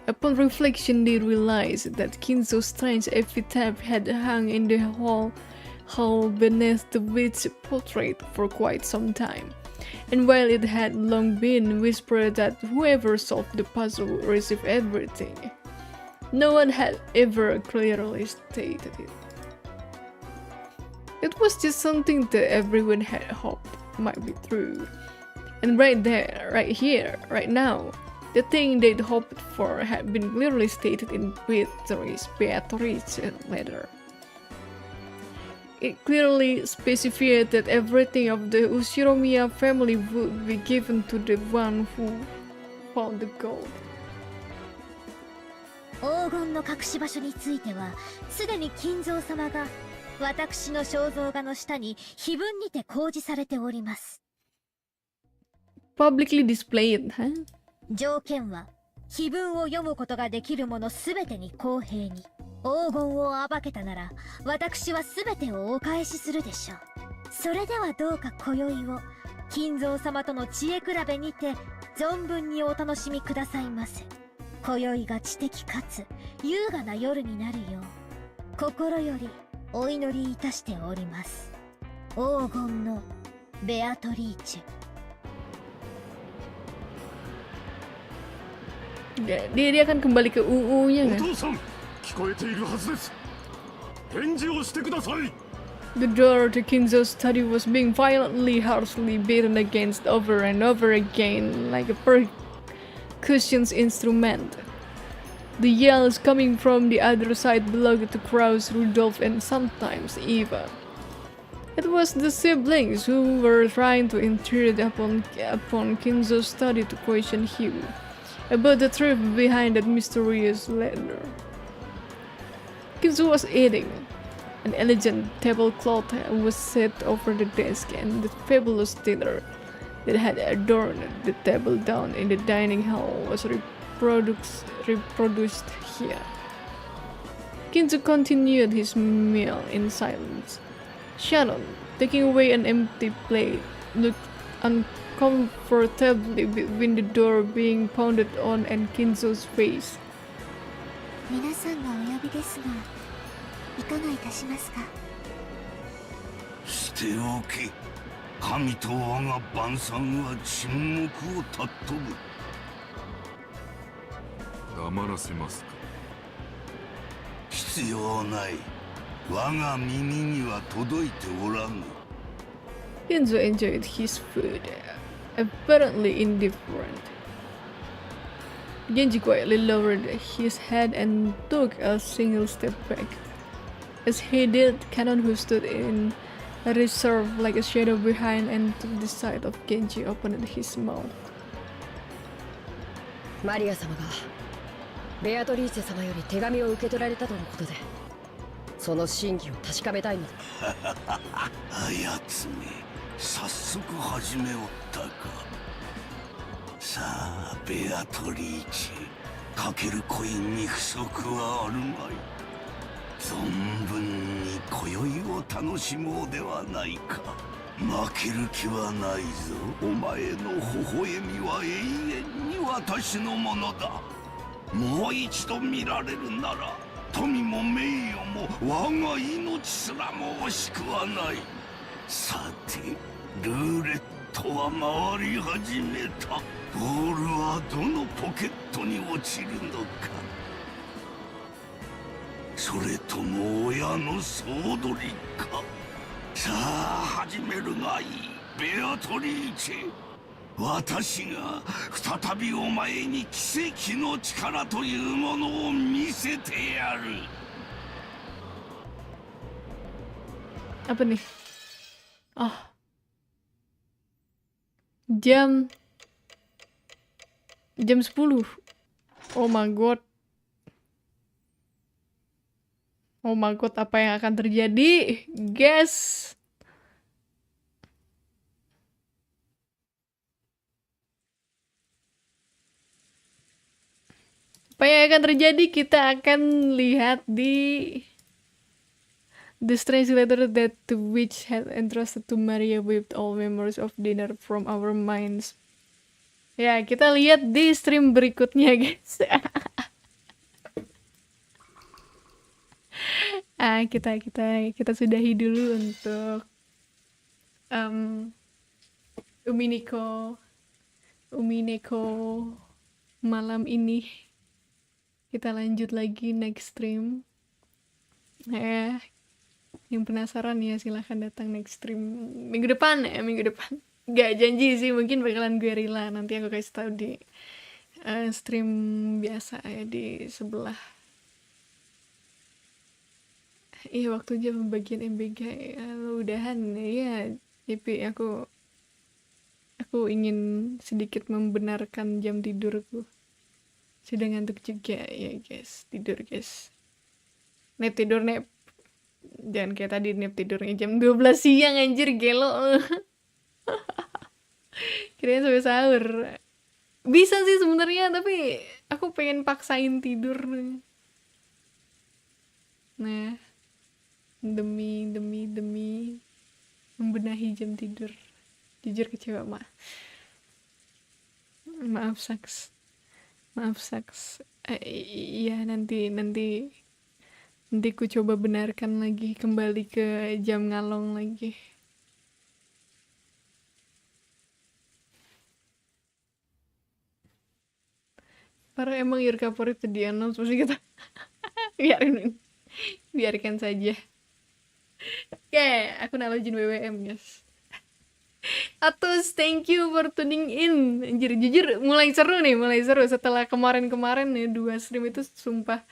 Upon reflection, they realized that Kinzo's strange epitaph had hung in the hall beneath the witch's portrait for quite some time. And while it had long been whispered that whoever solved the puzzle would receive everything, no one had ever clearly stated it. It was just something that everyone had hoped might be true. And right there, right here, right now, the thing they'd hoped for had been clearly stated in Beatrice's letter. It clearly specified that everything of the Ushiromiya family would be given to the one who found the gold. 黄金の隠し場所については、すでに金蔵様が私の肖像画の下に碑文にて公示されております。Publicly displayed, huh? 条件は、碑文を読むことができる者すべてに公平に。黄金を暴けたなら、私はすべてをお返しするでしょう。それではどうか今宵を、金蔵様との知恵比べにて、存分にお楽しみくださいませ。今宵が知的かつ優雅な夜になるよう、心よりお祈りいたしております。黄金のベアトリーチェ。Dia akan kembali ke UU-nya kan? お父さん、聞こえているはずです。返事をしてください。The door to Kinzo's study was being violently, harshly beaten against over and over again like a percussion instrument. The yells coming from the other side belonged to Kraus, Rudolph, and sometimes Eva. It was the siblings who were trying to intrude upon Kinzo's study to question him about the truth behind that mysterious letter. Kinzo was eating. An elegant tablecloth was set over the desk, and the fabulous dinner that had adorned the table down in the dining hall was reproduced here. Kinzo continued his meal in silence. Shannon, taking away an empty plate, looked uncomfortably between the door being pounded on and Kinzo's face. 皆さんがお呼びですが、いかがいたしますか。捨ておけ。神と我が晩餐は沈黙を尊ぶ。黙らせますか。必要ない。我が耳には届いておらぬ。Kinzo enjoyed his food, apparently indifferent. Genji quietly lowered his head and took a single step back. As he did, Canon, who stood in reserve like a shadow behind and to the side of Genji, opened his mouth. マリア様がベアトリーチェ様より手紙を受け取られたとのことで、その真偽を確かめたいのだ。あやつめ、早速始めおったか。さあ、ベアトリーチェ、かけるコインに不足はあるまい。存分に今宵を楽しもうではないか。負ける気はないぞ。お前の微笑みは永遠に私のものだ。もう一度見られるなら、富も名誉も我が命すらも惜しくはない。さて、ルーレットは回り始めた。ボールはどのポケットに落ちるのか。それとも親の総取りか。さあ始めるがいい、ベアトリーチェ。私が再びお前に奇跡の力というものを見せてやる。Apa nih? Ah, jam 10. Oh my god. Oh my god, apa yang akan terjadi? Guys. Apa yang akan terjadi? Kita akan lihat di the strange letter that the witch had entrusted to Maria with all memories of dinner from our minds. Ya, kita lihat di stream berikutnya, guys. Kita sudahi dulu untuk Umineko malam ini. Kita lanjut lagi next stream. Yang penasaran ya silahkan datang next stream minggu depan ya, minggu depan. Gak janji sih, mungkin bakalan gue rela. Nanti aku kasih tahu di stream biasa ya di sebelah. Iya, waktunya pembagian MBG ya, udahan ya. Tapi aku ingin sedikit membenarkan jam tidurku. Sudah ngantuk juga ya guys, tidur guys. Nap tidur nap. Jangan kayak tadi nap tidurnya jam 12 siang anjir, gelo. Kirain sampai sahur. Bisa sih sebenarnya, tapi aku pengen paksain tidur. Nah, demi membenahi jam tidur. Jujur kecewa, maaf saks. Iya, nanti ku coba benarkan lagi, kembali ke jam ngalong lagi. Para emang your favorit di announce pasti kita biarkan saja. Oke, aku nalojin WWM guys. Atus, thank you for tuning in. Anjir, jujur mulai seru setelah kemarin-kemarin ya 2 stream itu, sumpah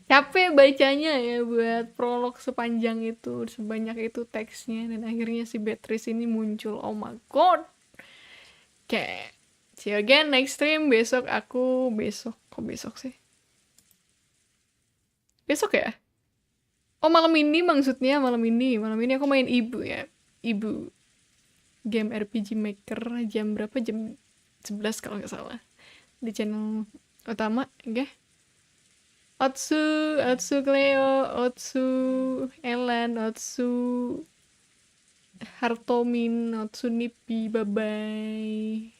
capek bacanya ya, buat prolog sepanjang itu, sebanyak itu teksnya, dan akhirnya si Beatrice ini muncul. Oh my god. Oke, see you again next stream. Besok sih? Besok ya? Oh, malam ini maksudnya, malam ini aku main Ibu ya. Ibu game RPG Maker jam berapa? Jam 11 kalau nggak salah. Di channel utama, oke? Otsu Cleo, Otsu Elan, Otsu Hartomin, Otsu Nipi, bye-bye.